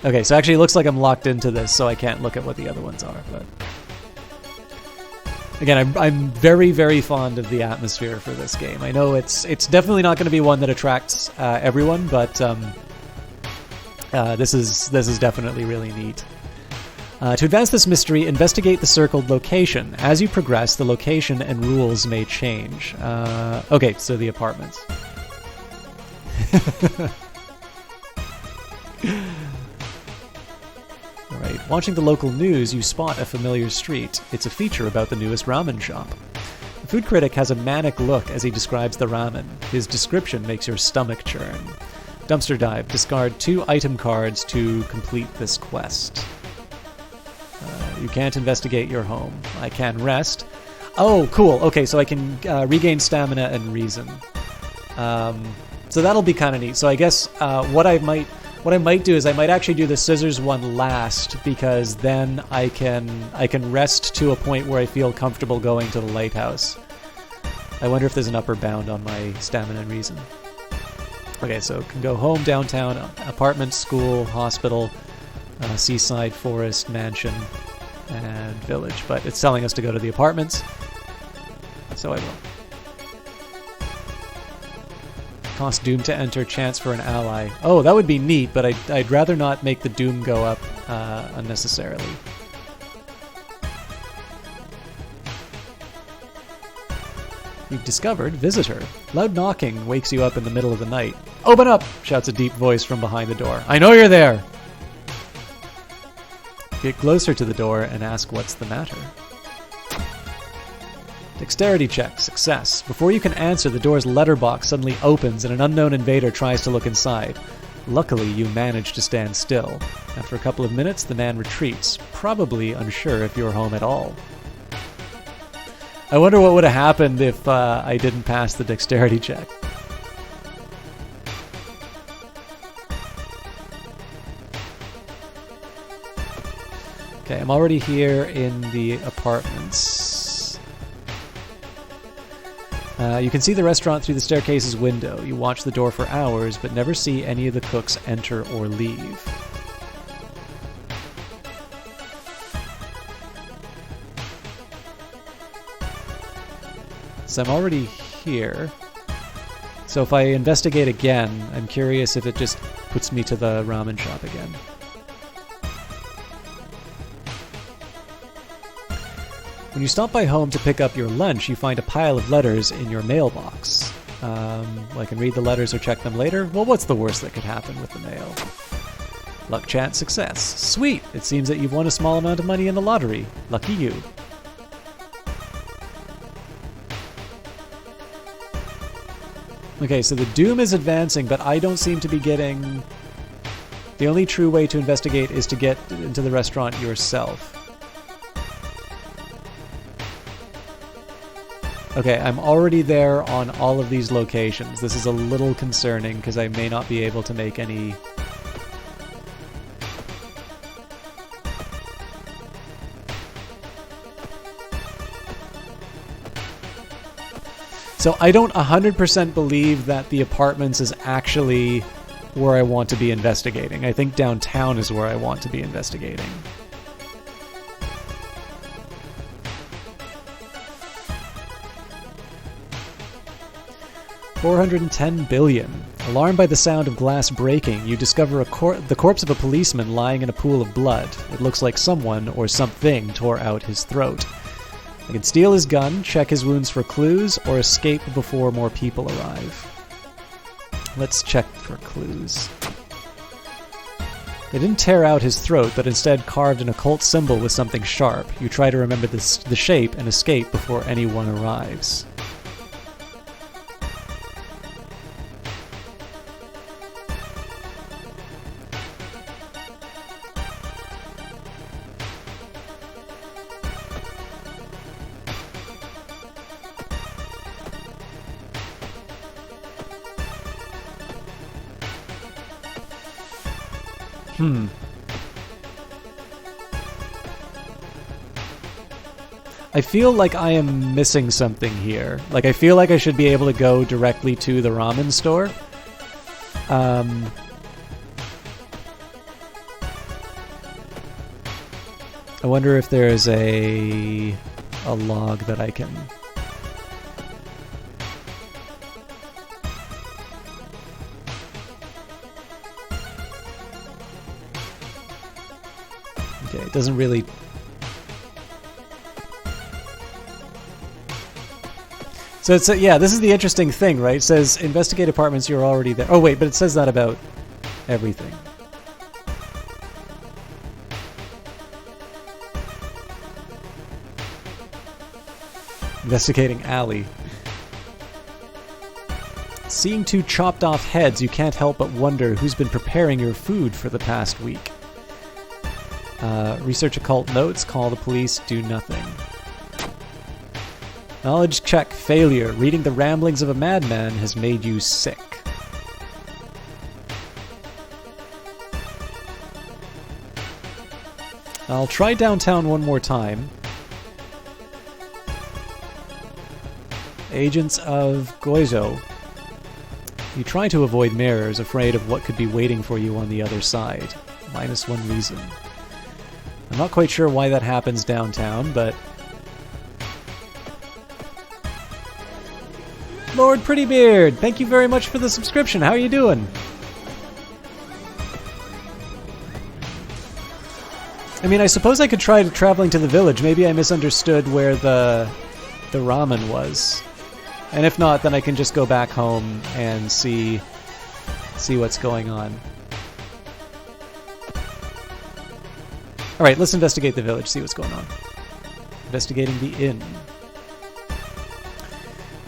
Okay, so actually it looks like I'm locked into this, so I can't look at what the other ones are, but... Again, I'm very, very fond of the atmosphere for this game. I know it's definitely not going to be one that attracts everyone, but this is definitely really neat. To advance this mystery, investigate the circled location. As you progress, the location and rules may change. Okay, so the apartments. Alright, watching the local news, you spot a familiar street. It's a feature about the newest ramen shop. The food critic has a manic look as he describes the ramen. His description makes your stomach churn. Dumpster dive. Discard 2 item cards to complete this quest. You can't investigate your home. I can rest. Oh, cool. Okay, so I can regain stamina and reason. So that'll be kind of neat. So I guess what I might do is I might actually do the scissors one last, because then I can rest to a point where I feel comfortable going to the lighthouse. I wonder if there's an upper bound on my stamina and reason. Okay, so can go home, downtown, apartment, school, hospital, seaside, forest, mansion, and village. But it's telling us to go to the apartments, so I will. Cost Doom to enter, chance for an ally. Oh, that would be neat, but I'd rather not make the Doom go up unnecessarily. You've discovered Visitor. Loud knocking wakes you up in the middle of the night. Open up! Shouts a deep voice from behind the door. I know you're there! Get closer to the door and ask what's the matter. Dexterity check. Success. Before you can answer, the door's letterbox suddenly opens and an unknown invader tries to look inside. Luckily, you manage to stand still. After a couple of minutes, the man retreats, probably unsure if you're home at all. I wonder what would have happened if I didn't pass the dexterity check. Okay, I'm already here in the apartments. You can see the restaurant through the staircase's window. You watch the door for hours, but never see any of the cooks enter or leave. So I'm already here. So if I investigate again, I'm curious if it just puts me to the ramen shop again. When you stop by home to pick up your lunch, you find a pile of letters in your mailbox. I can read the letters or check them later. Well, what's the worst that could happen with the mail? Luck, chance, success. Sweet! It seems that you've won a small amount of money in the lottery. Lucky you. Okay, so the doom is advancing, but I don't seem to be getting... The only true way to investigate is to get into the restaurant yourself. Okay, I'm already there on all of these locations. This is a little concerning because I may not be able to make any... So I don't 100% believe that the apartments is actually where I want to be investigating. I think downtown is where I want to be investigating. $410 billion. Alarmed by the sound of glass breaking, you discover the corpse of a policeman lying in a pool of blood. It looks like someone or something tore out his throat. I can steal his gun, check his wounds for clues, or escape before more people arrive. Let's check for clues. They didn't tear out his throat, but instead carved an occult symbol with something sharp. You try to remember the shape and escape before anyone arrives. I feel like I am missing something here. Like, I feel like I should be able to go directly to the ramen store. I wonder if there is a log that I can... Okay, it doesn't really... So it's yeah, this is the interesting thing, right? It says investigate apartments, you're already there. Oh wait, but it says that about everything. Investigating alley. Seeing two chopped off heads, you can't help but wonder who's been preparing your food for the past week. Research occult notes, call the police, do nothing. Knowledge check, failure. Reading the ramblings of a madman has made you sick. I'll try downtown one more time. Agents of Goizo. You try to avoid mirrors, afraid of what could be waiting for you on the other side. -1 reason. I'm not quite sure why that happens downtown, but... Lord Prettybeard, thank you very much for the subscription. How are you doing? I mean, I suppose I could try traveling to the village. Maybe I misunderstood where the ramen was. And if not, then I can just go back home and see what's going on. Alright, let's investigate the village, see what's going on. Investigating the inn.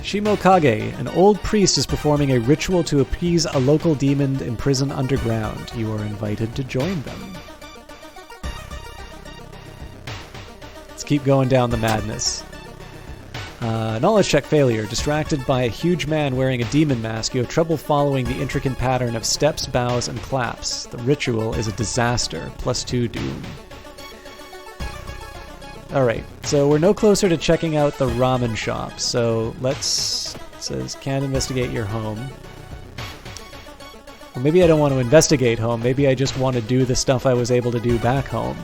Shimokage, an old priest is performing a ritual to appease a local demon imprisoned underground. You are invited to join them. Let's keep going down the madness. Knowledge check failure. Distracted by a huge man wearing a demon mask, you have trouble following the intricate pattern of steps, bows, and claps. The ritual is a disaster. +2 doom. All right, so we're no closer to checking out the ramen shop. So let's, it says, can't investigate your home. Well, maybe I don't want to investigate home. Maybe I just want to do the stuff I was able to do back home.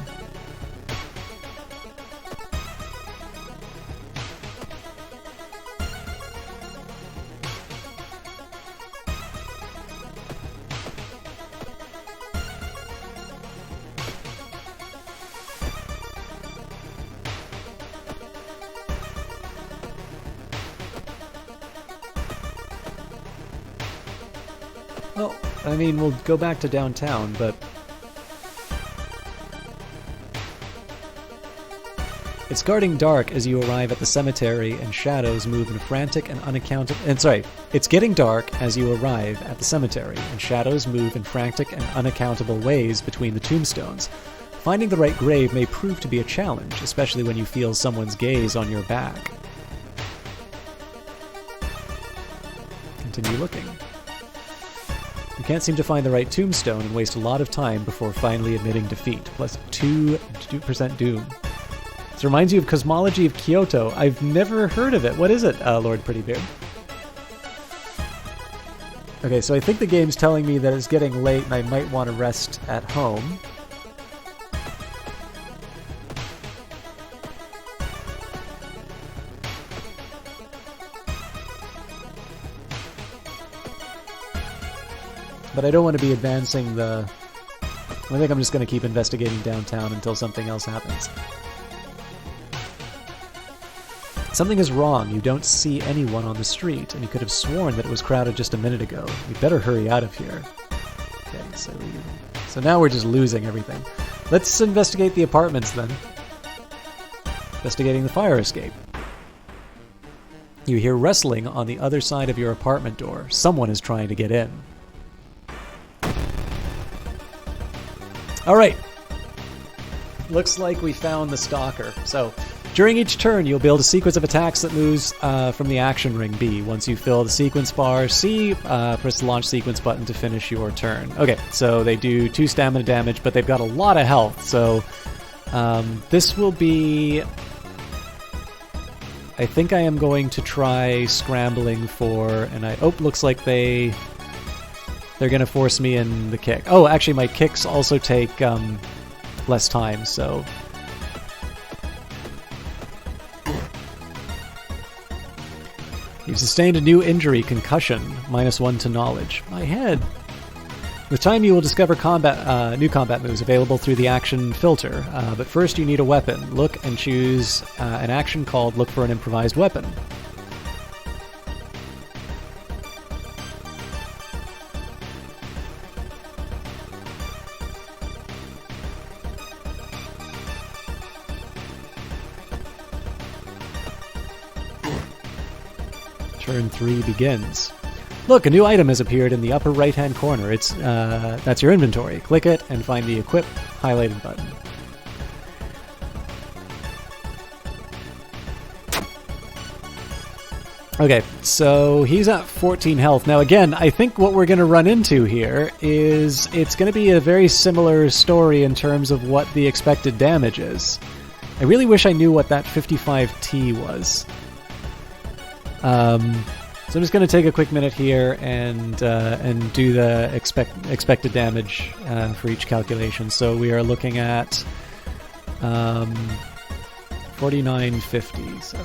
Well, I mean, we'll go back to downtown, but it's getting dark as you arrive at the cemetery, and shadows move in frantic and unaccountable. And sorry, it's getting dark as you arrive at the cemetery, and shadows move in frantic and unaccountable ways between the tombstones. Finding the right grave may prove to be a challenge, especially when you feel someone's gaze on your back. Continue looking. You can't seem to find the right tombstone and waste a lot of time before finally admitting defeat. Plus 2% doom. This reminds you of Cosmology of Kyoto. I've never heard of it. What is it, Lord Prettybeard? Okay, so I think the game's telling me that it's getting late and I might want to rest at home. But I don't want to be advancing the... I think I'm just going to keep investigating downtown until something else happens. Something is wrong. You don't see anyone on the street, and you could have sworn that it was crowded just a minute ago. We better hurry out of here. Okay, so now we're just losing everything. Let's investigate the apartments then. Investigating the fire escape. You hear wrestling on the other side of your apartment door. Someone is trying to get in. All right. Looks like we found the stalker. So, during each turn, you'll build a sequence of attacks that moves from the action ring B. Once you fill the sequence bar C, press the launch sequence button to finish your turn. Okay, so they do 2 stamina damage, but they've got a lot of health. So, this will be... I think I am going to try scrambling for... And looks like they're going to force me in the kick. Oh, actually, my kicks also take less time, so... You've sustained a new injury, concussion, -1 to knowledge. My head. With time, you will discover new combat moves available through the action filter. But first, you need a weapon. Look and choose an action called Look for an Improvised Weapon. Turn 3 begins. Look, a new item has appeared in the upper right-hand corner. It's that's your inventory. Click it and find the Equip highlighted button. Okay, so he's at 14 health. Now again, I think what we're going to run into here is it's going to be a very similar story in terms of what the expected damage is. I really wish I knew what that 55T was. So I'm just going to take a quick minute here and do the expected damage for each calculation. So we are looking at 4950. So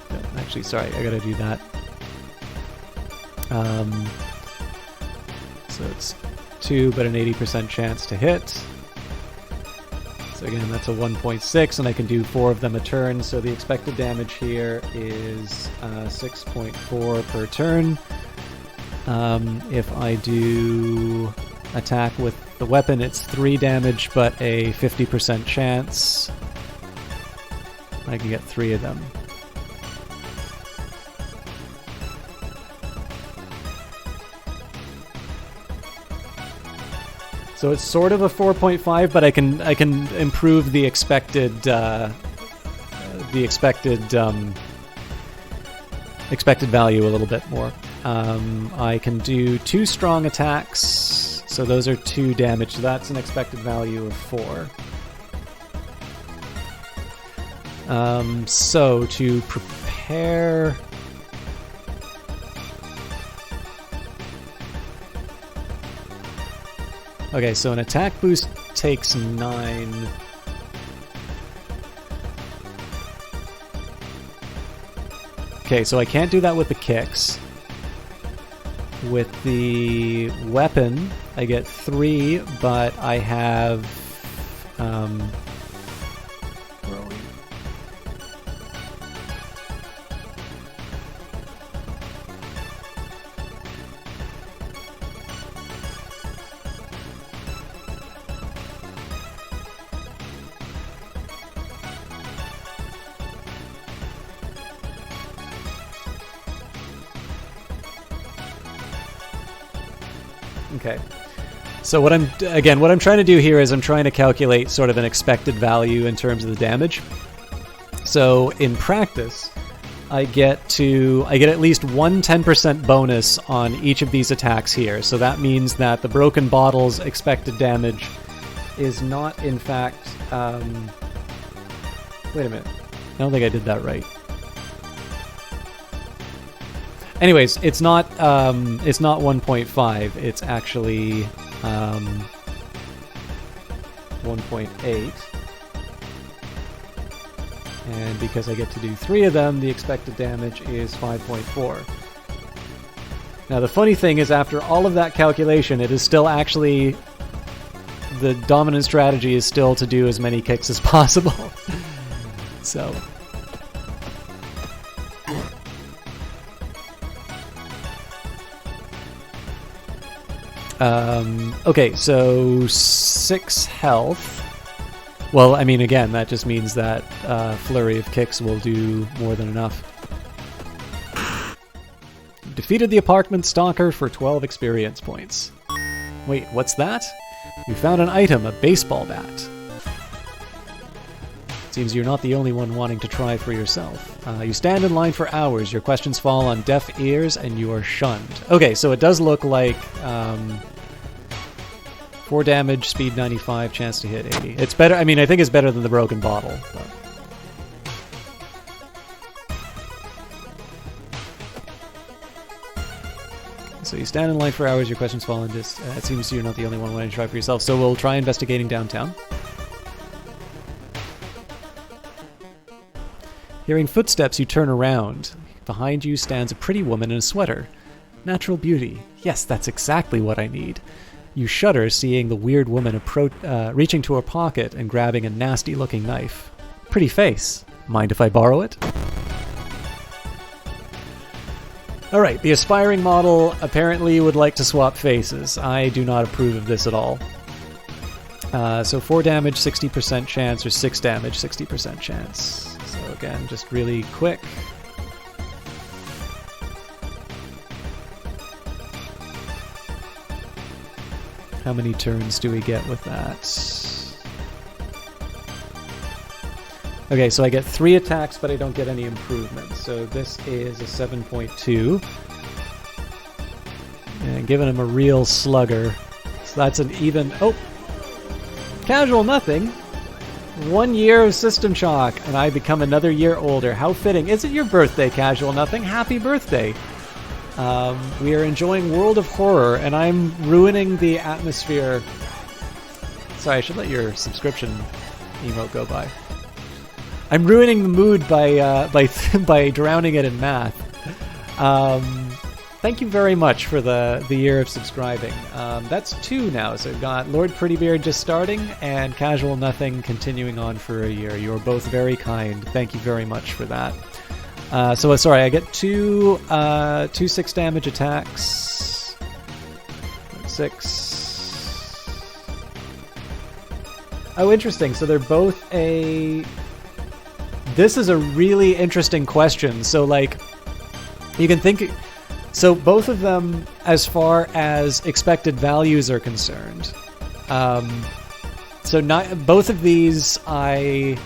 no, actually, sorry, I got to do that. So it's 2, but an 80% chance to hit. So again, that's a 1.6, and I can do 4 of them a turn, so the expected damage here is 6.4 per turn. If I do attack with the weapon, it's 3 damage, but a 50% chance. I can get 3 of them. So it's sort of a 4.5, but I can improve the expected expected value a little bit more. I can do 2 strong attacks So those are 2 damage. So that's an expected value of 4. So to prepare... Okay, so an attack boost takes 9. Okay, so I can't do that with the kicks. With the weapon, I get 3, but I have... where are we? Okay. So what I'm trying to do here is I'm trying to calculate sort of an expected value in terms of the damage. So in practice, I get at least one 10% bonus on each of these attacks here. So that means that the broken bottle's expected damage is not in fact wait a minute. I don't think I did that right. Anyways, it's not 1.5. It's actually 1.8. And because I get to do 3 of them, the expected damage is 5.4. Now the funny thing is, after all of that calculation, it is still actually... the dominant strategy is still to do as many kicks as possible. So... okay, so 6 health. Well, I mean, again, that just means that flurry of kicks will do more than enough. Defeated the apartment stalker for 12 experience points. Wait, what's that? You found an item, a baseball bat. Seems you're not the only one wanting to try for yourself. You stand in line for hours, your questions fall on deaf ears, and you are shunned. Okay, so it does look like 4 damage, speed 95, chance to hit 80. It's better, I mean, I think it's better than the broken bottle. But. So you stand in line for hours, your questions fall on this. It seems you're not the only one wanting to try for yourself, so we'll try investigating downtown. Hearing footsteps, you turn around. Behind you stands a pretty woman in a sweater. Natural beauty. Yes, that's exactly what I need. You shudder seeing the weird woman reaching to her pocket and grabbing a nasty-looking knife. Pretty face. Mind if I borrow it? Alright, the aspiring model apparently would like to swap faces. I do not approve of this at all. So 4 damage, 60% chance, or 6 damage, 60% chance. So again, just really quick. How many turns do we get with that? Okay, so I get 3 attacks, but I don't get any improvements. So this is a 7.2. And giving him a real slugger. So that's an even... Oh! Casual nothing. 1 year of system shock, and I become another year older. How fitting. Is it your birthday, Casual Nothing? Happy birthday. We are enjoying World of Horror, and I'm ruining the atmosphere. Sorry, I should let your subscription emote go by. I'm ruining the mood by drowning it in math. Thank you very much for the year of subscribing. That's 2 now, so we've got Lord Prettybeard just starting, and Casual Nothing continuing on for a year. You're both very kind. Thank you very much for that. So sorry, I get 2 6 damage attacks. 6. Oh, interesting. So they're both a... This is a really interesting question. So, like, you can think... So both of them, as far as expected values are concerned, so not both of these I...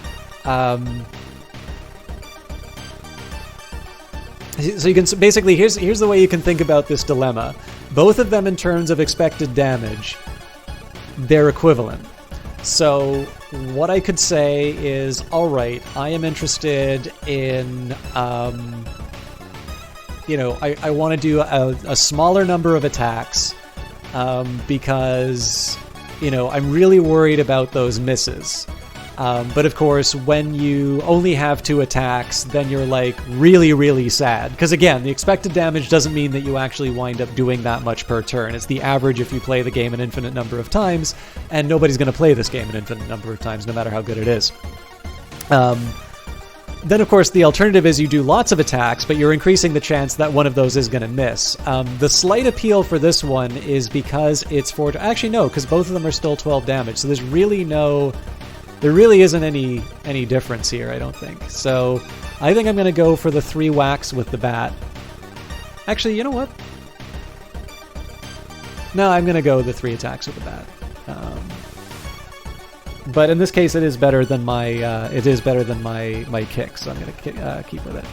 So you can basically here's the way you can think about this dilemma. both of them in terms of expected damage, they're equivalent. So what I could say is, all right, I am interested in, you know, I want to do a smaller number of attacks because, you know, I'm really worried about those misses. But of course, when you only have 2 attacks, then you're like really, really sad. Because again, the expected damage doesn't mean that you actually wind up doing that much per turn. It's the average if you play the game an infinite number of times, and nobody's going to play this game an infinite number of times, no matter how good it is. Then, of course, the alternative is you do lots of attacks, but you're increasing the chance that one of those is going to miss. The slight appeal for this one is because it's for... Actually, no, because both of them are still 12 damage, so there's really no... There really isn't any difference here, I don't think. So I think I'm going to go for the 3 whacks with the bat. Actually, you know what? No, I'm going to go with the 3 attacks with the bat. But in this case, it is better than my my kick, so I'm going to keep with it.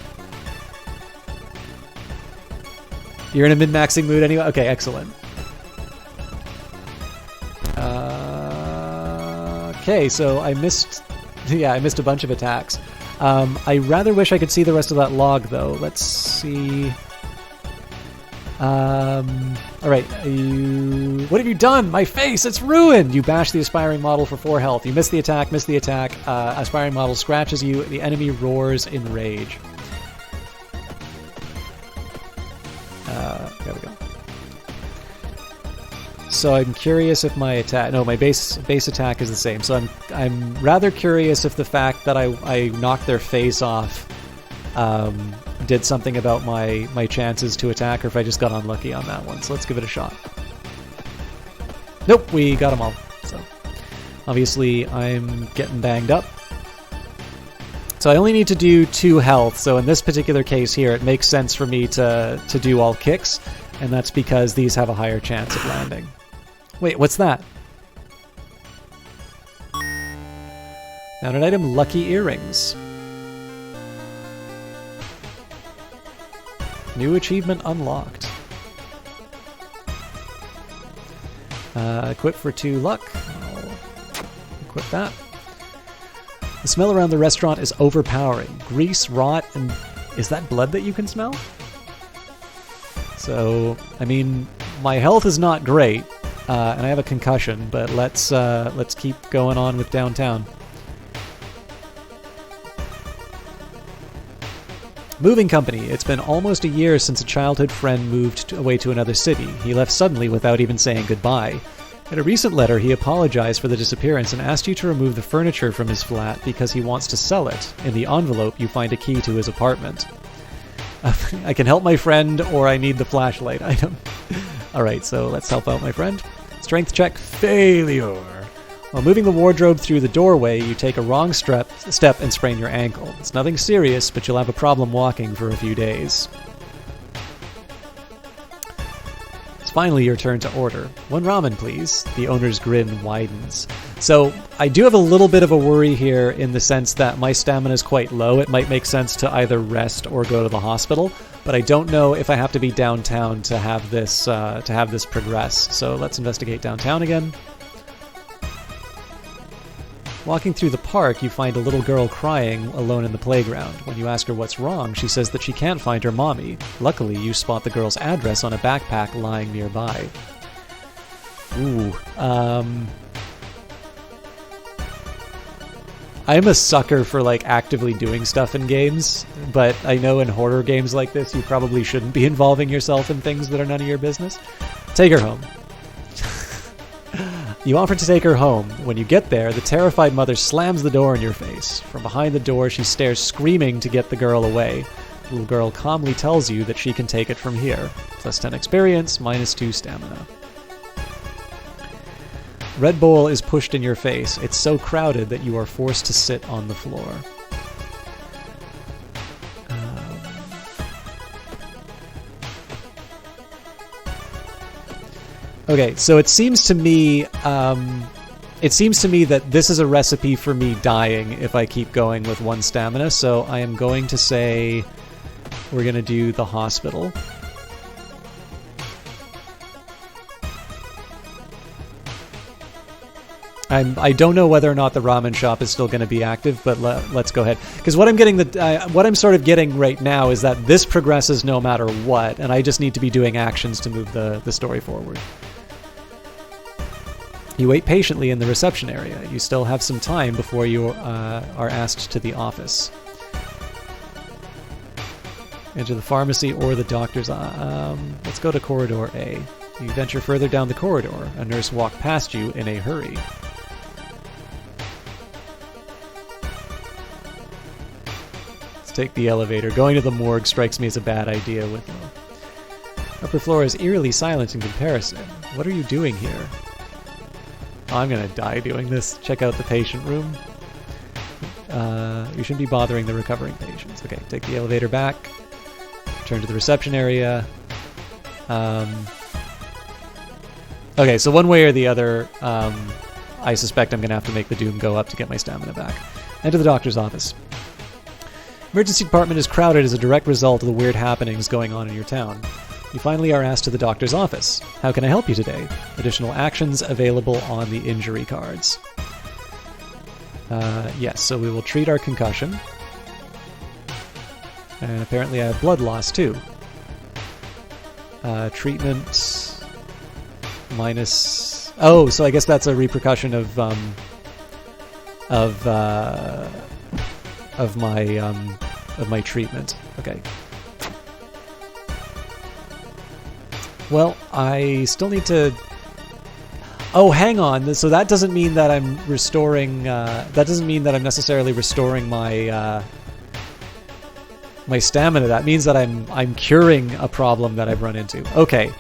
You're in a min-maxing mood anyway? Okay, excellent. Okay, so I missed a bunch of attacks. I rather wish I could see the rest of that log, though. Let's see. All right, what have you done? My face, it's ruined! You bash the aspiring model for 4 health. You miss the attack. Aspiring model scratches you. The enemy roars in rage. There we go. So I'm curious if my attack... No, my base attack is the same. So I'm rather curious if the fact that I knocked their face off did something about my chances to attack, or if I just got unlucky on that one. So let's give it a shot. Nope, we got them all. So obviously I'm getting banged up. So I only need to do 2 health. So in this particular case here, it makes sense for me to do all kicks, and that's because these have a higher chance of landing. Wait, what's that? Found an item, lucky earrings. New achievement unlocked. Equip for 2 luck. I'll equip that. The smell around the restaurant is overpowering. Grease, rot, and is that blood that you can smell? So, I mean, my health is not great, and I have a concussion, but let's keep going on with downtown. Moving company. It's been almost a year since a childhood friend moved away to another city. He left suddenly without even saying goodbye. In a recent letter, he apologized for the disappearance and asked you to remove the furniture from his flat because he wants to sell it. In the envelope, you find a key to his apartment. I can help my friend, or I need the flashlight item. Alright, so let's help out my friend. Strength check, failure. While moving the wardrobe through the doorway, you take a wrong step and sprain your ankle. It's nothing serious, but you'll have a problem walking for a few days. It's finally your turn to order. 1 ramen, please. The owner's grin widens. So, I do have a little bit of a worry here in the sense that my stamina is quite low. It might make sense to either rest or go to the hospital, but I don't know if I have to be downtown to have this progress. So let's investigate downtown again. Walking through the park, you find a little girl crying alone in the playground. When you ask her what's wrong, she says that she can't find her mommy. Luckily, you spot the girl's address on a backpack lying nearby. Ooh. I'm a sucker for, like, actively doing stuff in games, but I know in horror games like this, you probably shouldn't be involving yourself in things that are none of your business. Take her home. You offer to take her home. When you get there, the terrified mother slams the door in your face. From behind the door, she stares screaming to get the girl away. The little girl calmly tells you that she can take it from here. Plus 10 experience, -2 stamina. Red Bowl is pushed in your face. It's so crowded that you are forced to sit on the floor. Okay, so it seems to me that this is a recipe for me dying if I keep going with 1 stamina, so I am going to say we're going to do the hospital. I don't know whether or not the ramen shop is still going to be active, but let's go ahead. Because what I'm sort of getting right now is that this progresses no matter what, and I just need to be doing actions to move the story forward. You wait patiently in the reception area. You still have some time before you are asked to the office. Enter the pharmacy or the doctor's. Let's go to corridor A. You venture further down the corridor. A nurse walked past you in a hurry. Let's take the elevator. Going to the morgue strikes me as a bad idea, Whitlow. Upper floor is eerily silent in comparison. What are you doing here? Oh, I'm gonna die doing this. Check out the patient room. You shouldn't be bothering the recovering patients. Okay, take the elevator back. Return to the reception area. Okay, so one way or the other, I suspect I'm gonna have to make the doom go up to get my stamina back. Enter the doctor's office. Emergency department is crowded as a direct result of the weird happenings going on in your town. You finally are asked to the doctor's office. How can I help you today? Additional actions available on the injury cards. Yes, so we will treat our concussion. And apparently I have blood loss too. Treatment minus... Oh, so I guess that's a repercussion of my treatment. Okay. Well, I still need to... Oh, hang on. So that doesn't mean that I'm restoring... that doesn't mean that I'm necessarily restoring my my stamina. That means that I'm curing a problem that I've run into. Okay.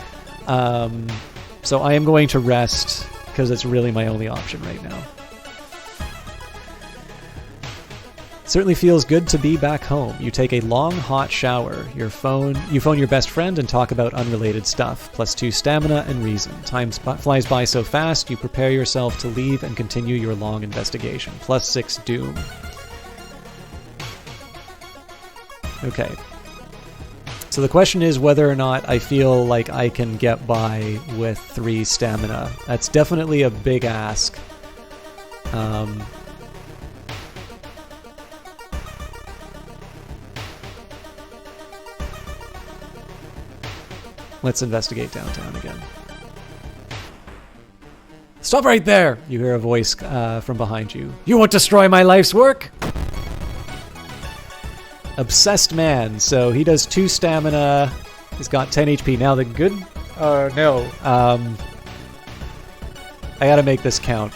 So I am going to rest because it's really my only option right now. Certainly feels good to be back home. You take a long, hot shower. You phone your best friend and talk about unrelated stuff. +2 stamina and reason. Time flies by so fast, you prepare yourself to leave and continue your long investigation. +6 doom. Okay. So the question is whether or not I feel like I can get by with 3 stamina. That's definitely a big ask. Let's investigate downtown again. Stop right there! You hear a voice from behind you. You won't destroy my life's work? Obsessed man. So he does 2 stamina. He's got 10 HP. Now the good... no. I gotta make this count.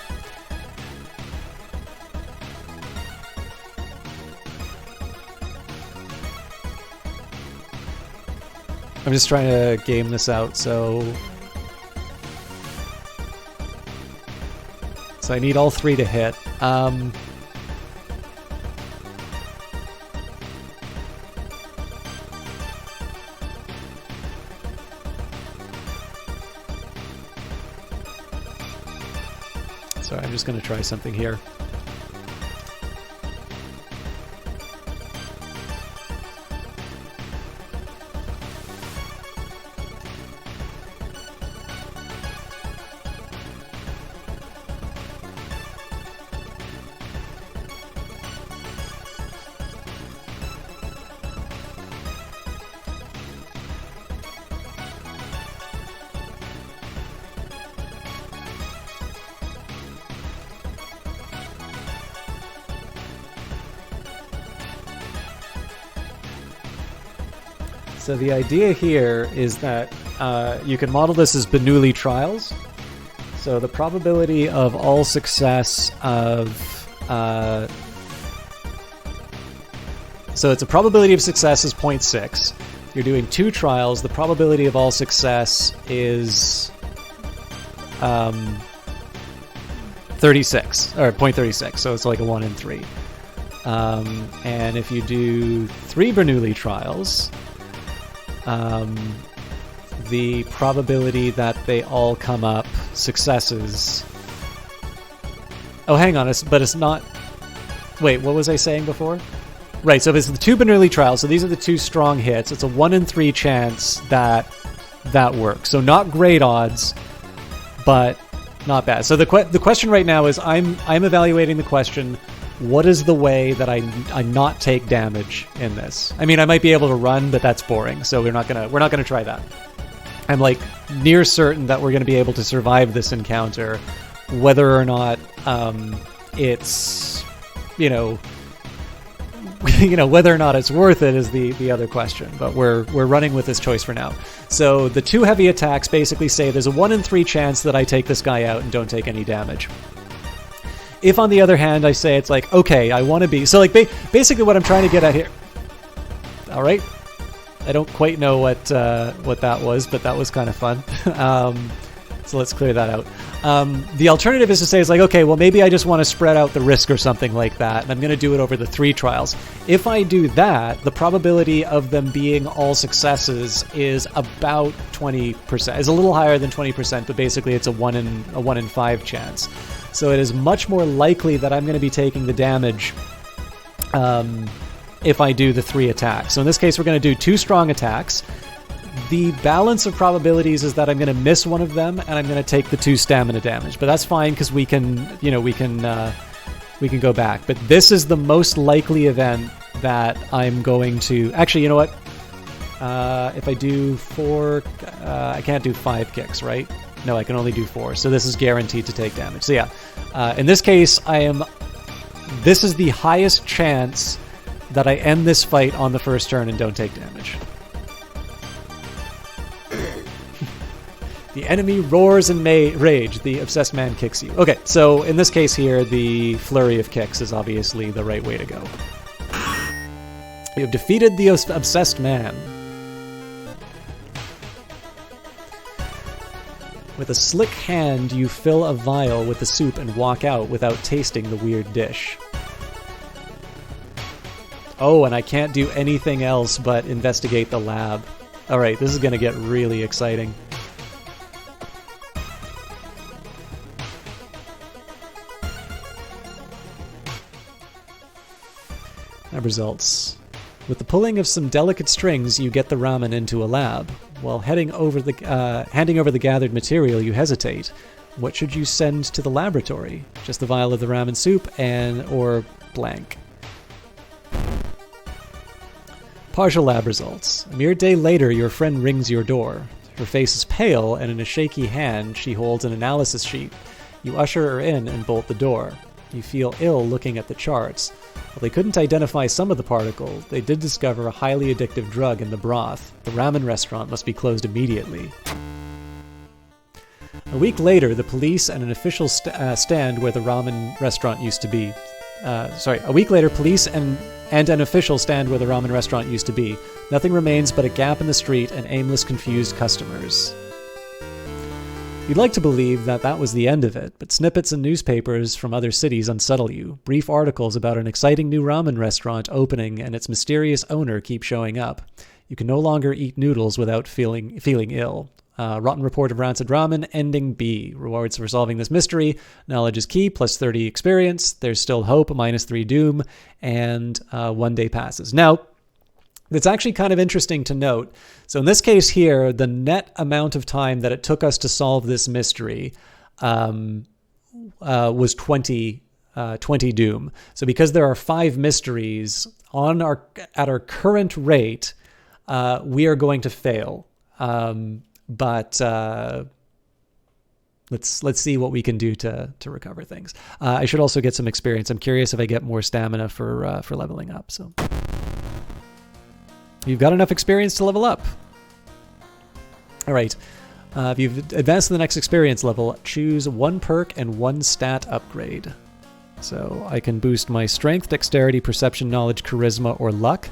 I'm just trying to game this out, so I need all 3 to hit. Sorry, I'm just going to try something here. So the idea here is that you can model this as Bernoulli trials. So the probability of all success of... so it's a probability of success is 0.6. You're doing 2 trials. The probability of all success is 36, or 0.36. So it's like a 1 in 3. And if you do 3 Bernoulli trials... the probability that they all come up successes... Oh, hang on, but it's not... Wait, what was I saying before? Right, so if it's the 2 Bernoulli trials, so these are the 2 strong hits, it's a 1 in 3 chance that that works. So not great odds, but Not bad. So the question right now is I'm evaluating the question. What is the way that I not take damage in this? I mean, I might be able to run, but that's boring. So we're not gonna try that. I'm like near certain that we're gonna be able to survive this encounter, whether or not it's whether or not it's worth it is the other question. But we're running with this choice for now. So the 2 heavy attacks basically say there's a 1 in 3 chance that I take this guy out and don't take any damage. If, on the other hand, I say it's like, okay, I want to be... So, like, basically what I'm trying to get at here... All right. I don't quite know what that was, but that was kind of fun. So let's clear that out. The alternative is to say, it's like, okay, well, maybe I just want to spread out the risk or something like that, and I'm going to do it over the 3 trials. If I do that, the probability of them being all successes is about 20%. It's a little higher than 20%, but basically it's a 1 in 5 chance. So it is much more likely that I'm going to be taking the damage if I do the 3 attacks. So in this case, we're going to do 2 strong attacks. The balance of probabilities is that I'm going to miss one of them, and I'm going to take the 2 stamina damage. But that's fine because we can go back. But this is the most likely event that I'm going to... Actually, you know what? If I do 4... I can't do 5 kicks, right? No, I can only do 4. So this is guaranteed to take damage. So yeah, in this case, this is the highest chance that I end this fight on the first turn and don't take damage. The enemy roars in rage. The obsessed man kicks you. Okay, so in this case here, the flurry of kicks is obviously the right way to go. You have defeated the obsessed man. With a slick hand, you fill a vial with the soup and walk out without tasting the weird dish. Oh, and I can't do anything else but investigate the lab. Alright, this is going to get really exciting. Lab results. With the pulling of some delicate strings, you get the ramen into a lab. While handing over the gathered material, you hesitate. What should you send to the laboratory? Just the vial of the ramen soup or blank? Partial lab results. A mere day later, your friend rings your door. Her face is pale, and in a shaky hand, she holds an analysis sheet. You usher her in and bolt the door. You feel ill looking at the charts. While they couldn't identify some of the particles, they did discover a highly addictive drug in the broth. The ramen restaurant must be closed immediately. A week later, the police and an official stand where the ramen restaurant used to be. A week later, police and an official stand where the ramen restaurant used to be. Nothing remains but a gap in the street and aimless, confused customers. You'd like to believe that was the end of it, but snippets in newspapers from other cities unsettle you. Brief articles about an exciting new ramen restaurant opening and its mysterious owner keep showing up. You can no longer eat noodles without feeling ill. Rotten report of rancid ramen, ending B. Rewards for solving this mystery. Knowledge is key, plus 30 experience. There's still hope, minus 3 doom, and 1 day passes. Now, it's actually kind of interesting to note. So in this case here, the net amount of time that it took us to solve this mystery was 20 doom. So because there are 5 mysteries at our current rate, we are going to fail. But let's see what we can do to recover things. I should also get some experience. I'm curious if I get more stamina for leveling up. So you've got enough experience to level up. All right. If you've advanced to the next experience level, choose 1 perk and 1 stat upgrade. So I can boost my strength, dexterity, perception, knowledge, charisma, or luck.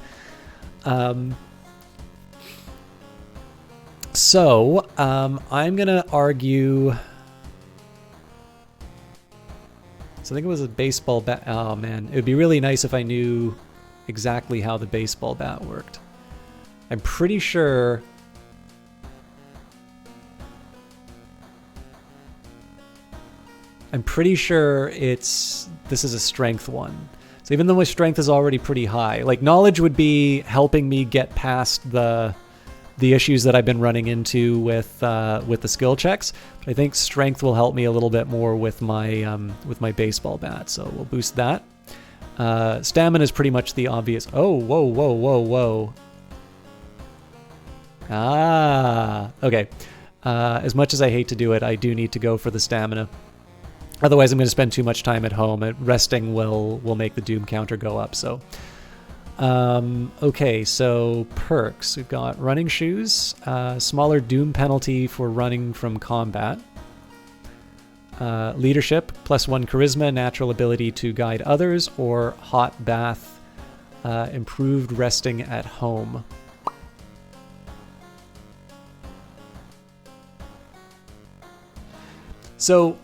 So I'm going to argue... So I think it was a baseball bat. Oh, man. It would be really nice if I knew exactly how the baseball bat worked. I'm pretty sure... this is a strength one. So even though my strength is already pretty high, like knowledge would be helping me get past the the issues that I've been running into with the skill checks. But I think strength will help me a little bit more with my baseball bat. So we'll boost that. Stamina is pretty much the obvious. Oh, whoa, whoa, whoa, whoa. Ah, okay. As much as I hate to do it, I do need to go for the stamina. Otherwise, I'm going to spend too much time at home. Resting will make the Doom counter go up. So, okay. So perks. We've got running shoes, smaller Doom penalty for running from combat, leadership, +1 charisma, natural ability to guide others, or hot bath, improved resting at home. So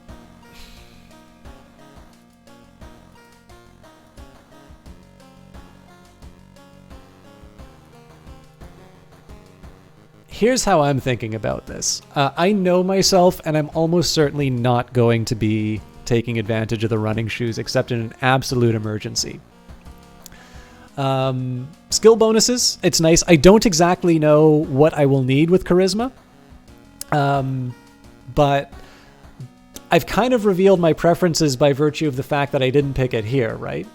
here's how I'm thinking about this. I know myself, and I'm almost certainly not going to be taking advantage of the running shoes except in an absolute emergency. Skill bonuses, it's nice. I don't exactly know what I will need with charisma, but I've kind of revealed my preferences by virtue of the fact that I didn't pick it here, right?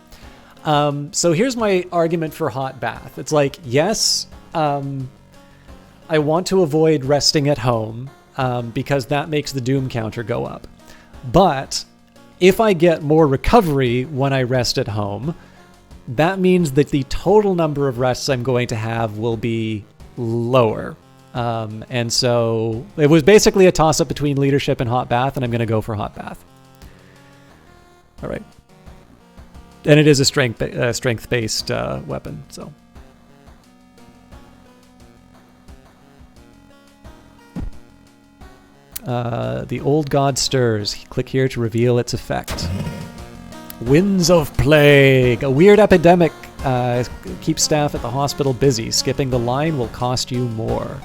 So here's my argument for hot bath. It's like, yes, I want to avoid resting at home because that makes the Doom counter go up. But if I get more recovery when I rest at home, that means that the total number of rests I'm going to have will be lower. And so it was basically a toss-up between leadership and hot bath, and I'm going to go for hot bath. All right. And it is a strength-based weapon, so. The old god stirs. Click here to reveal its effect. Winds of Plague. A weird epidemic keeps staff at the hospital busy. Skipping the line will cost you more.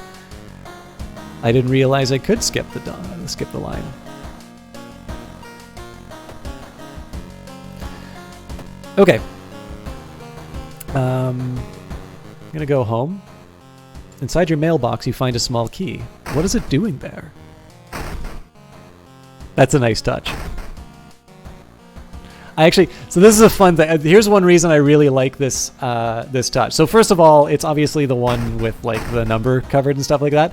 I didn't realize I could skip the line. Okay. I'm gonna go home. Inside your mailbox, you find a small key. What is it doing there? That's a nice touch. So this is a fun thing. Here's one reason I really like this this touch. So first of all, it's obviously the one with like the number covered and stuff like that.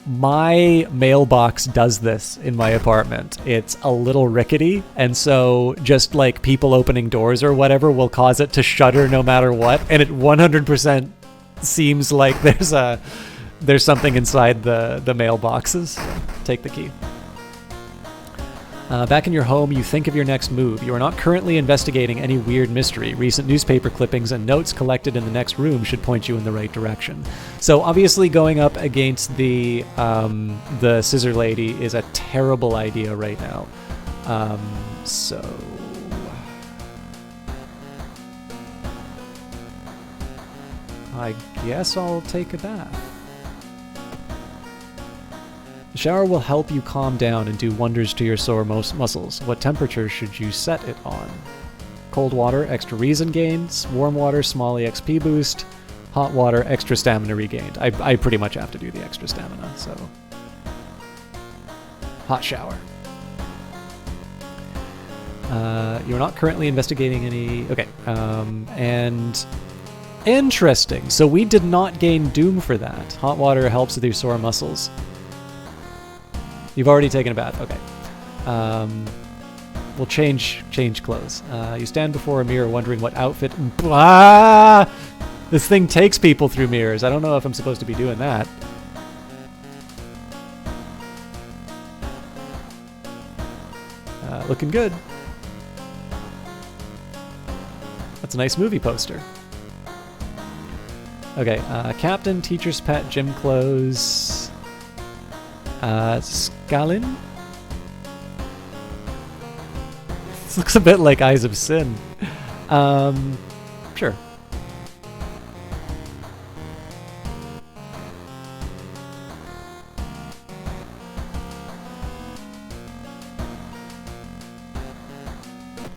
My mailbox does this in my apartment. It's a little rickety, and so just like people opening doors or whatever will cause it to shudder no matter what, and it 100% seems like there's something inside the mailboxes. So take the key. Back in your home, you think of your next move. You are not currently investigating any weird mystery. Recent newspaper clippings and notes collected in the next room should point you in the right direction. So obviously going up against the scissor lady is a terrible idea right now. So I guess I'll take a bath. The shower will help you calm down and do wonders to your sore muscles. What temperature should you set it on? Cold water, extra reason gains. Warm water, small EXP boost. Hot water, extra stamina regained. I pretty much have to do the extra stamina, so. Hot shower. You're not currently investigating any... Okay, and... Interesting. So we did not gain Doom for that. Hot water helps with your sore muscles. You've already taken a bath. Okay. We'll change clothes. You stand before a mirror wondering what outfit... Ah! This thing takes people through mirrors. I don't know if I'm supposed to be doing that. Looking good. That's a nice movie poster. Okay, captain, teacher's pet, gym clothes... Skalin? This looks a bit like Eyes of Sin. Sure.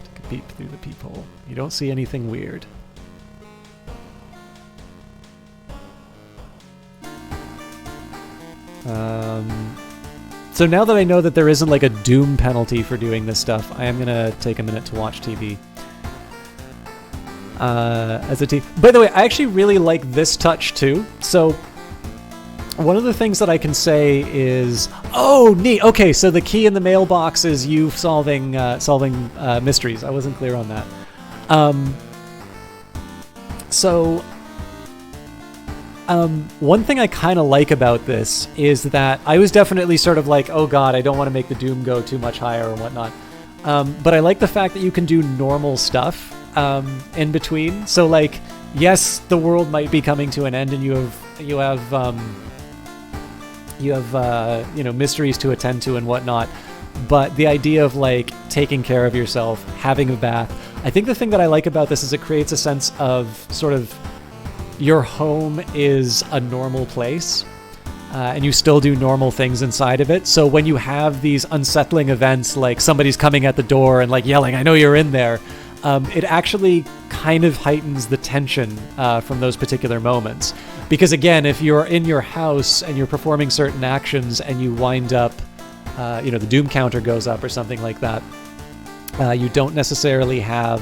Take a peep through the peephole. You don't see anything weird. So now that I know that there isn't like a doom penalty for doing this stuff, I am gonna take a minute to watch TV. By the way, I actually really like this touch too. So one of the things that I can say is, oh, neat. Okay, so the key in the mailbox is you solving mysteries. I wasn't clear on that. One thing I kind of like about this is that I was definitely sort of like, oh god, I don't want to make the doom go too much higher or whatnot. But I like the fact that you can do normal stuff in between. So like, yes, the world might be coming to an end, and you have mysteries to attend to and whatnot. But the idea of like taking care of yourself, having a bath. I think the thing that I like about this is it creates a sense of sort of your home is a normal place, and you still do normal things inside of it. So when you have these unsettling events, like somebody's coming at the door and like yelling, "I know you're in there," it actually kind of heightens the tension from those particular moments. Because again, if you're in your house and you're performing certain actions and you wind up, the doom counter goes up or something like that, you don't necessarily have,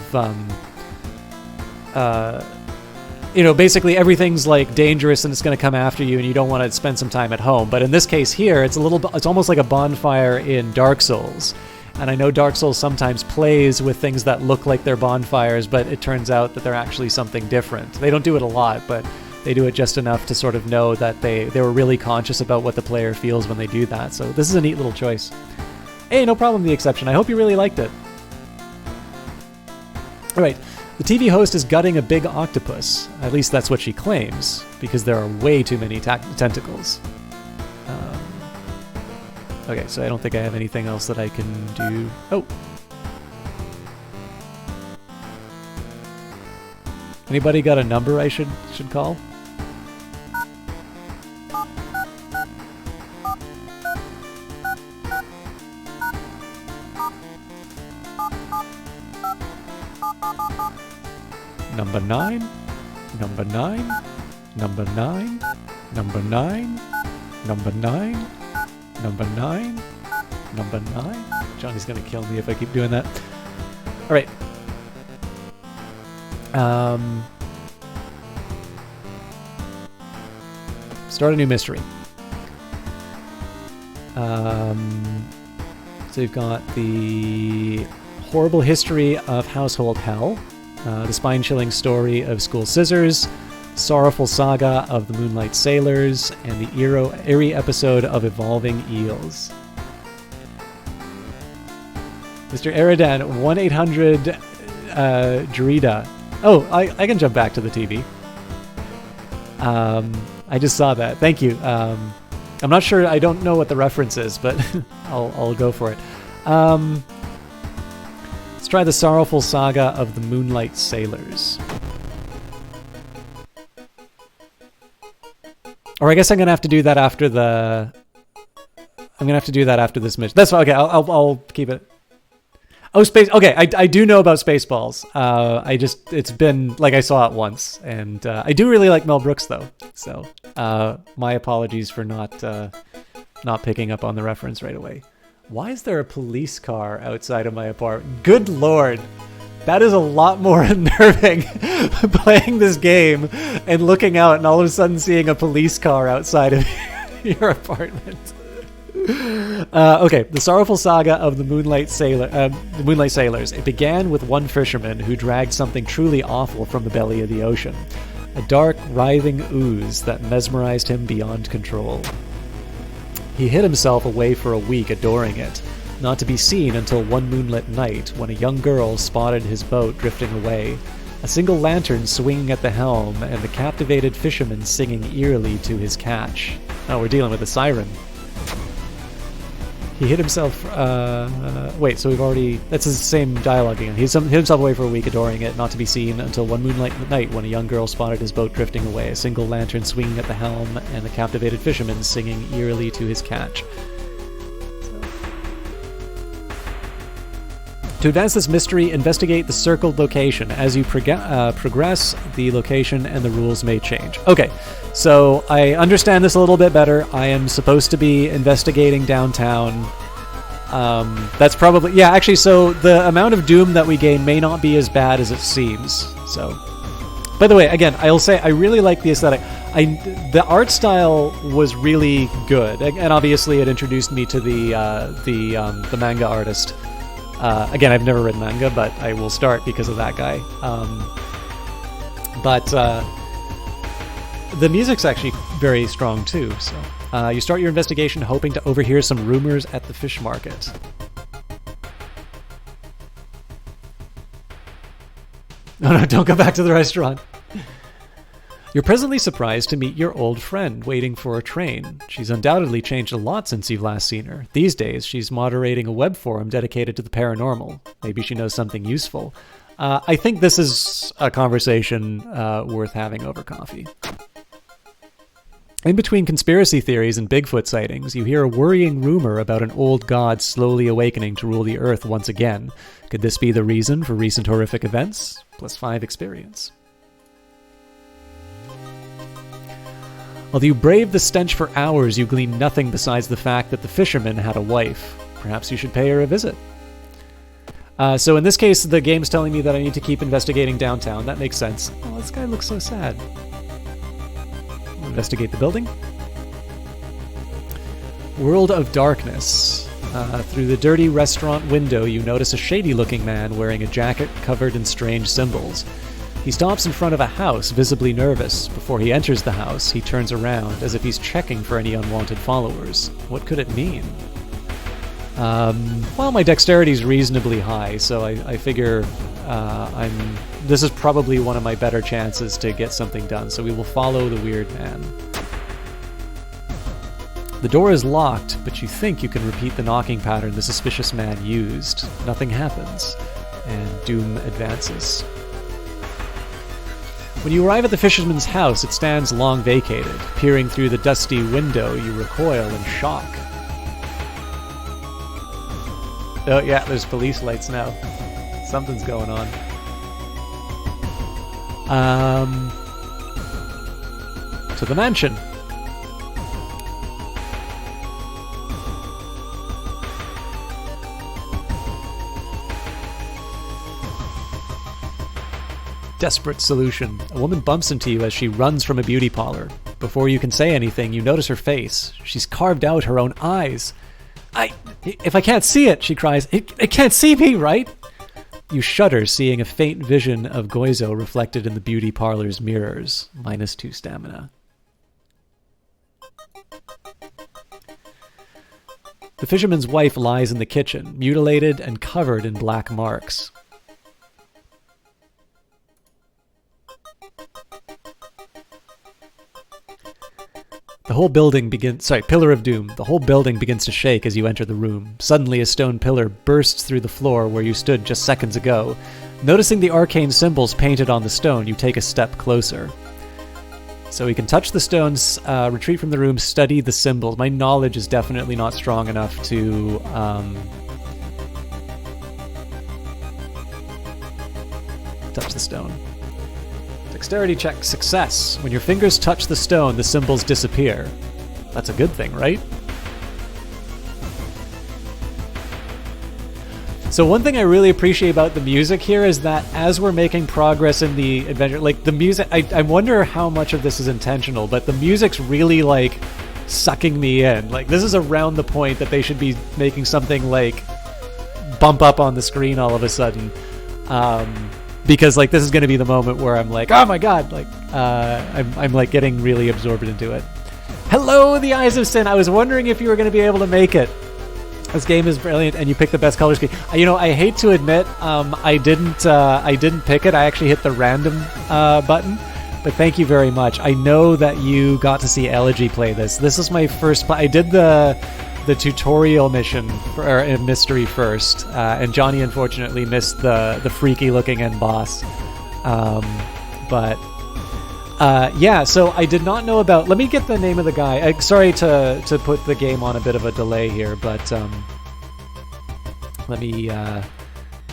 basically everything's like dangerous and it's going to come after you, and you don't want to spend some time at home. But in this case here, it's almost like a bonfire in Dark Souls. And I know Dark Souls sometimes plays with things that look like they're bonfires, but it turns out that they're actually something different. They don't do it a lot, but they do it just enough to sort of know that they were really conscious about what the player feels when they do that. So this is a neat little choice. Hey, no problem, The Exception. I hope you really liked it. All right. The TV host is gutting a big octopus. At least that's what she claims, because there are way too many tentacles. Okay, so I don't think I have anything else that I can do. Oh. Anybody got a number I should call? Number 9, number 9, number 9, number 9, number 9, number 9, number 9. Johnny's gonna kill me if I keep doing that. All right. Start a new mystery. So you've got the horrible history of household hell. The spine-chilling story of school scissors, sorrowful saga of the Moonlight Sailors, and the eerie episode of evolving eels. Mr. Eridan, 1-800 Jarida. Oh, I can jump back to the TV. I just saw that. Thank you. I'm not sure. I don't know what the reference is, but I'll go for it. Let's try the sorrowful saga of the Moonlight Sailors. Or I guess I'm gonna have to do that after the. I'm gonna have to do that after this mission. That's okay. I'll keep it. Oh, space. Okay, I do know about Spaceballs. It's been like I saw it once, and I do really like Mel Brooks though. So my apologies for not picking up on the reference right away. Why is there a police car outside of my apartment? Good lord. That is a lot more unnerving, playing this game and looking out and all of a sudden seeing a police car outside of your apartment. Okay, the sorrowful saga of the Moonlight Sailors. It began with one fisherman who dragged something truly awful from the belly of the ocean. A dark, writhing ooze that mesmerized him beyond control. He hid himself away for a week adoring it, not to be seen until one moonlit night when a young girl spotted his boat drifting away, a single lantern swinging at the helm, and the captivated fisherman singing eerily to his catch. Oh, we're dealing with a siren. He hid himself, wait, so we've already, that's the same dialogue again. He hid himself away for a week adoring it, not to be seen until one moonlight night when a young girl spotted his boat drifting away, a single lantern swinging at the helm, and the captivated fisherman singing eerily to his catch. To advance this mystery, investigate the circled location. As you progress, the location and the rules may change. Okay, so I understand this a little bit better. I am supposed to be investigating downtown. That's probably... Yeah, actually, so the amount of doom that we gain may not be as bad as it seems. So, by the way, again, I'll say I really like the aesthetic. The art style was really good, and obviously it introduced me to the manga artist. Again, I've never read manga, but I will start because of that guy. But the music's actually very strong too. So you start your investigation hoping to overhear some rumors at the fish market. No, don't go back to the restaurant. You're presently surprised to meet your old friend waiting for a train. She's undoubtedly changed a lot since you've last seen her. These days, she's moderating a web forum dedicated to the paranormal. Maybe she knows something useful. I think this is a conversation worth having over coffee. In between conspiracy theories and Bigfoot sightings, you hear a worrying rumor about an old god slowly awakening to rule the earth once again. Could this be the reason for recent horrific events? +5 experience. Although you braved the stench for hours, you gleaned nothing besides the fact that the fisherman had a wife. Perhaps you should pay her a visit. So in this case, the game's telling me that I need to keep investigating downtown. That makes sense. Oh, this guy looks so sad. Investigate the building. World of Darkness. Through the dirty restaurant window, you notice a shady-looking man wearing a jacket covered in strange symbols. He stops in front of a house, visibly nervous. Before he enters the house, he turns around as if he's checking for any unwanted followers. What could it mean? Well, my dexterity's reasonably high, so I figure this is probably one of my better chances to get something done, so we will follow the weird man. The door is locked, but you think you can repeat the knocking pattern the suspicious man used. Nothing happens, and doom advances. When you arrive at the fisherman's house, it stands long vacated. Peering through the dusty window, you recoil in shock. Oh yeah, there's police lights now. Something's going on. To the mansion. Desperate solution. A woman bumps into you as she runs from a beauty parlor. Before you can say anything, you notice her face. She's carved out her own eyes. If I can't see it, she cries, it can't see me, right? You shudder, seeing a faint vision of Goizo reflected in the beauty parlor's mirrors. -2 stamina. The fisherman's wife lies in the kitchen, mutilated and covered in black marks. The whole building Pillar of Doom. The whole building begins to shake as you enter the room. Suddenly, a stone pillar bursts through the floor where you stood just seconds ago. Noticing the arcane symbols painted on the stone, you take a step closer. So we can touch the stones, retreat from the room, study the symbols. My knowledge is definitely not strong enough to... touch the stone. Dexterity check success. When your fingers touch the stone, the symbols disappear. That's a good thing, right? So one thing I really appreciate about the music here is that as we're making progress in the adventure, like the music, I wonder how much of this is intentional, but the music's really like sucking me in. Like this is around the point that they should be making something like bump up on the screen all of a sudden. Because like this is going to be the moment where I'm like, oh my god, like I'm like getting really absorbed into it. Hello, the Eyes of Sin. I was wondering if you were going to be able to make it. This game is brilliant, and you picked the best color scheme. You know, I hate to admit, I didn't pick it. I actually hit the random button, but thank you very much. I know that you got to see Elegy play this. This is my first play. I did the tutorial mission or mystery first, and Johnny unfortunately missed the freaky looking end boss. Yeah, so I did not know about... Let me get the name of the guy. Sorry to put the game on a bit of a delay here, but let me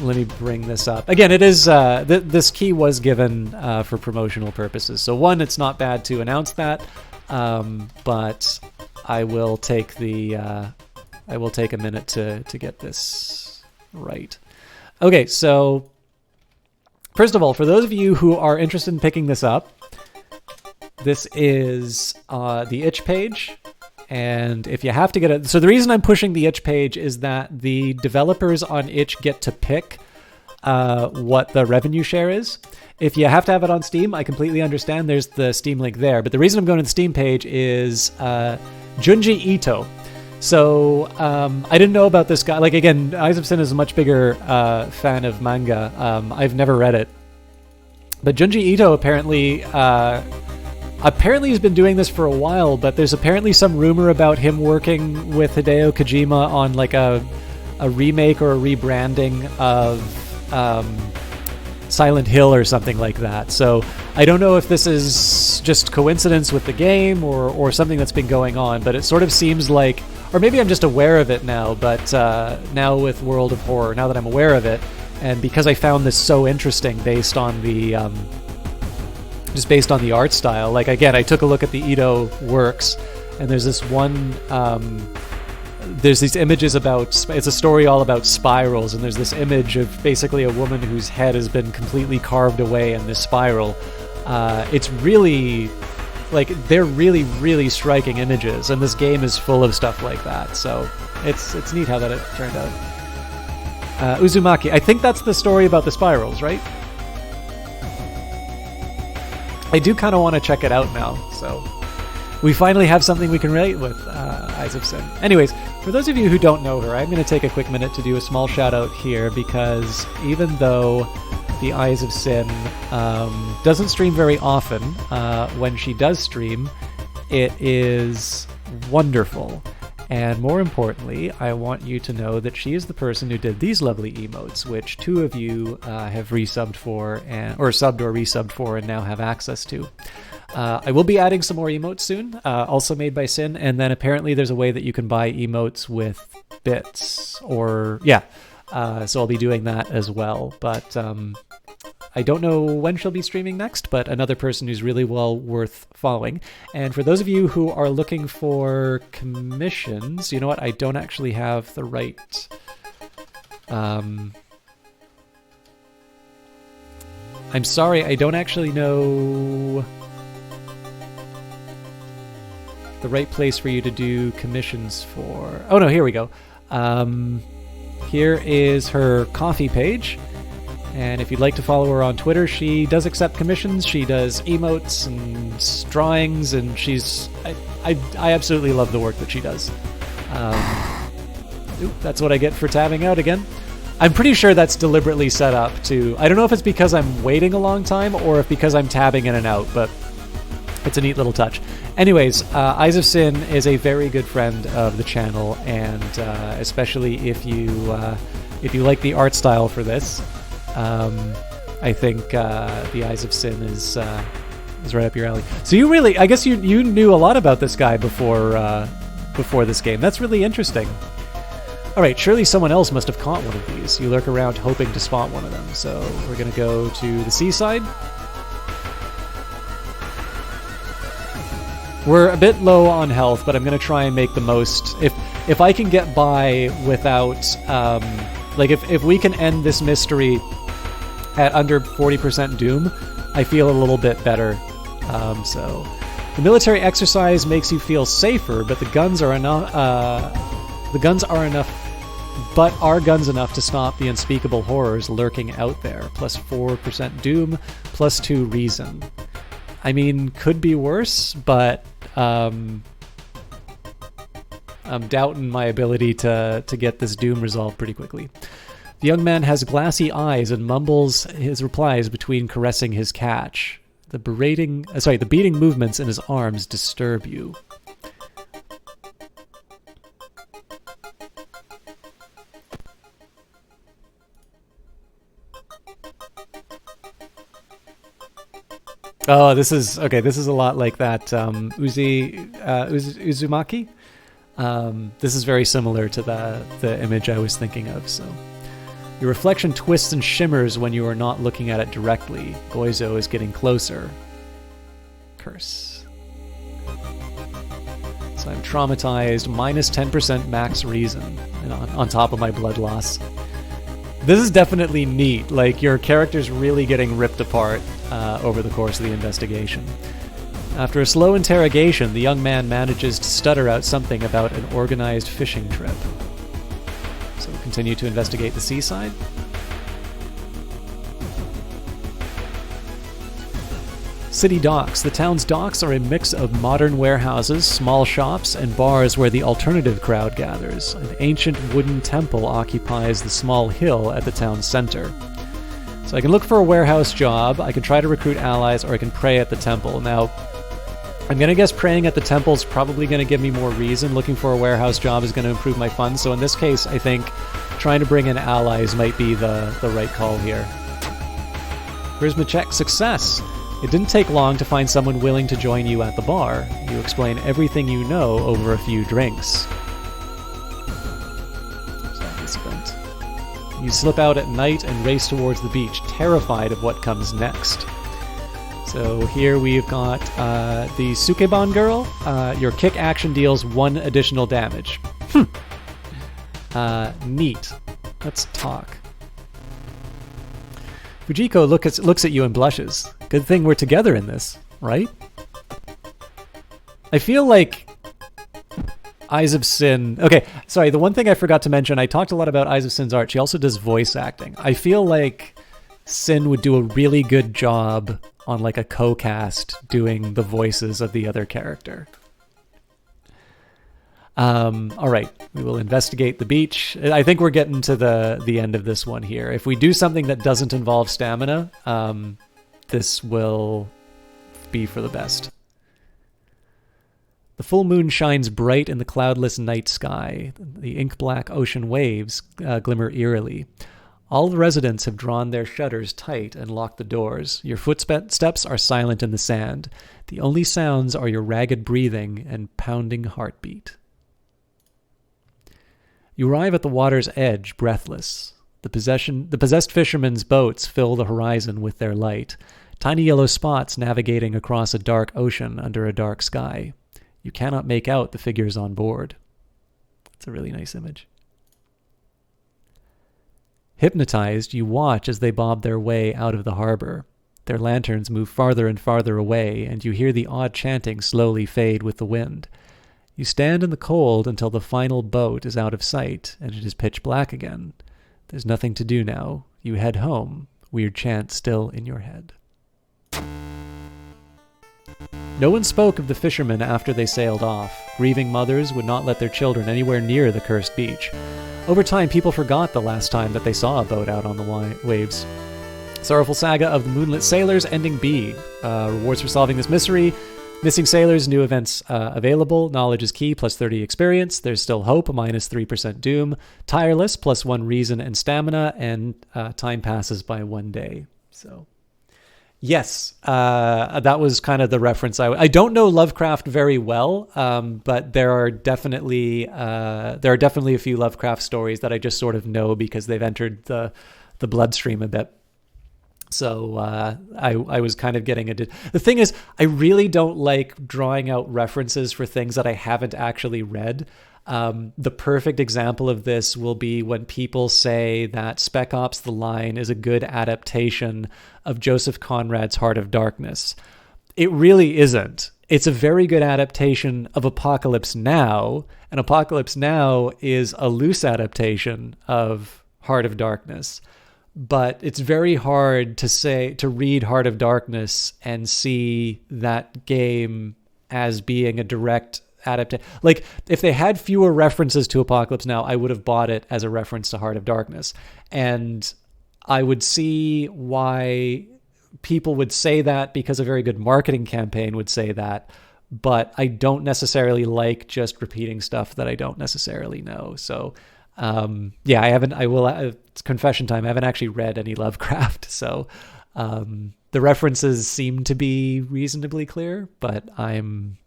let me bring this up again. It is this key was given for promotional purposes. So one, it's not bad to announce that, but I will take a minute to get this right. Okay, so first of all, for those of you who are interested in picking this up, this is the itch page. And if you have to get it, so the reason I'm pushing the itch page is that the developers on itch get to pick what the revenue share is. If you have to have it on Steam, I completely understand. There's the Steam link there. But the reason I'm going to the Steam page is Junji Ito. So I didn't know about this guy. Like, again, Eyes of Sin is a much bigger fan of manga. I've never read it. But Junji Ito apparently he's been doing this for a while, but there's apparently some rumor about him working with Hideo Kojima on like a remake or a rebranding of Silent Hill or something like that. So I don't know if this is just coincidence with the game or something that's been going on, but it sort of seems like, or maybe I'm just aware of it now, but now with World of Horror, now that I'm aware of it, and because I found this so interesting based on the art style. Like, again, I took a look at the Ito works, and there's this one, there's these images about, it's a story all about spirals, and there's this image of basically a woman whose head has been completely carved away in this spiral. It's really, like, they're really, really striking images, and this game is full of stuff like that, so it's neat how that it turned out. Uzumaki, I think that's the story about the spirals, right? I do kind of want to check it out now, so we finally have something we can relate with, Eyes of Sin. Anyways, for those of you who don't know her, I'm going to take a quick minute to do a small shout out here, because even though the Eyes of Sin doesn't stream very often, when she does stream, it is wonderful. And more importantly, I want you to know that she is the person who did these lovely emotes, which two of you have resubbed for, or subbed or resubbed for, and now have access to. I will be adding some more emotes soon, also made by Sin, and then apparently there's a way that you can buy emotes with bits, or yeah. So I'll be doing that as well, but I don't know when she'll be streaming next, but another person who's really well worth following. And for those of you who are looking for commissions, you know what? I don't actually have the right... I'm sorry, I don't actually know the right place for you to do commissions for... Oh no, here we go. Here is her coffee page. And if you'd like to follow her on Twitter, she does accept commissions. She does emotes and drawings, and she's... I absolutely love the work that she does. That's what I get for tabbing out again. I'm pretty sure that's deliberately set up to... I don't know if it's because I'm waiting a long time or if because I'm tabbing in and out, but it's a neat little touch. Anyways, Eyes of Sin is a very good friend of the channel, and especially if you like the art style for this, I think the Eyes of Sin is right up your alley. So you really, I guess you knew a lot about this guy before this game. That's really interesting. All right, surely someone else must have caught one of these. You lurk around hoping to spot one of them. So we're gonna go to the seaside. We're a bit low on health, but I'm gonna try and make the most. If I can get by without, like if we can end this mystery at under 40% doom, I feel a little bit better. So the military exercise makes you feel safer, but the guns are enough. But are guns enough to stop the unspeakable horrors lurking out there? Plus 4% doom, plus 2 reason. I mean, could be worse, but I'm doubting my ability to get this doom resolved pretty quickly. The young man has glassy eyes and mumbles his replies between caressing his catch. The beating movements in his arms disturb you. Oh, this is a lot like that Uzumaki. This is very similar to the image I was thinking of. So, Your reflection twists and shimmers when you are not looking at it directly. Goizo is getting closer. Curse. So I'm traumatized, minus 10% max reason, and on top of my blood loss. This is definitely neat. Like, your character's really getting ripped apart over the course of the investigation. After a slow interrogation, the young man manages to stutter out something about an organized fishing trip. So we'll continue to investigate the seaside. City docks. The town's docks are a mix of modern warehouses, small shops, and bars where the alternative crowd gathers. An ancient wooden temple occupies the small hill at the town's center. So I can look for a warehouse job, I can try to recruit allies, or I can pray at the temple. Now, I'm going to guess praying at the temple is probably going to give me more reason. Looking for a warehouse job is going to improve my funds. So in this case, I think trying to bring in allies might be the right call here. Charisma check success. It didn't take long to find someone willing to join you at the bar. You explain everything you know over a few drinks. You slip out at night and race towards the beach, terrified of what comes next. So here we've got the Sukeban girl. Your kick action deals 1 additional damage. Neat. Let's talk. Fujiko looks at you and blushes. Good thing we're together in this, right? I feel like Eyes of Sin... Okay, sorry, the one thing I forgot to mention, I talked a lot about Eyes of Sin's art. She also does voice acting. I feel like Sin would do a really good job on like a co-cast doing the voices of the other character. All right, we will investigate the beach. I think we're getting to the end of this one here. If we do something that doesn't involve stamina, this will be for the best. The full moon shines bright in the cloudless night sky. The ink-black ocean waves glimmer eerily. All the residents have drawn their shutters tight and locked the doors. Your footsteps are silent in the sand. The only sounds are your ragged breathing and pounding heartbeat. You arrive at the water's edge, breathless. The possessed fishermen's boats fill the horizon with their light. Tiny yellow spots navigating across a dark ocean under a dark sky. You cannot make out the figures on board. It's a really nice image. Hypnotized, you watch as they bob their way out of the harbor. Their lanterns move farther and farther away, and you hear the odd chanting slowly fade with the wind. You stand in the cold until the final boat is out of sight, and it is pitch black again. There's nothing to do now. You head home, weird chant still in your head. No one spoke of the fishermen after they sailed off. Grieving mothers would not let their children anywhere near the cursed beach. Over time, people forgot the last time that they saw a boat out on the waves. Sorrowful Saga of the Moonlit Sailors, Ending B. Rewards for solving this mystery. Missing sailors, new events available. Knowledge is key, plus 30 experience. There's still hope, minus 3% doom. Tireless, plus 1 reason and stamina. And time passes by 1 day. So... yes, that was kind of the reference. I don't know Lovecraft very well, but there are definitely a few Lovecraft stories that I just sort of know because they've entered the bloodstream a bit. So I was kind of getting the thing is, I really don't like drawing out references for things that I haven't actually read. The perfect example of this will be when people say that Spec Ops: The Line is a good adaptation of Joseph Conrad's Heart of Darkness. It really isn't. It's a very good adaptation of Apocalypse Now, and Apocalypse Now is a loose adaptation of Heart of Darkness. But it's very hard to read Heart of Darkness and see that game as being a direct adaptation. Like, if they had fewer references to Apocalypse Now, I would have bought it as a reference to Heart of Darkness. And I would see why people would say that, because a very good marketing campaign would say that. But I don't necessarily like just repeating stuff that I don't necessarily know. So, it's confession time. I haven't actually read any Lovecraft. So, the references seem to be reasonably clear, but I'm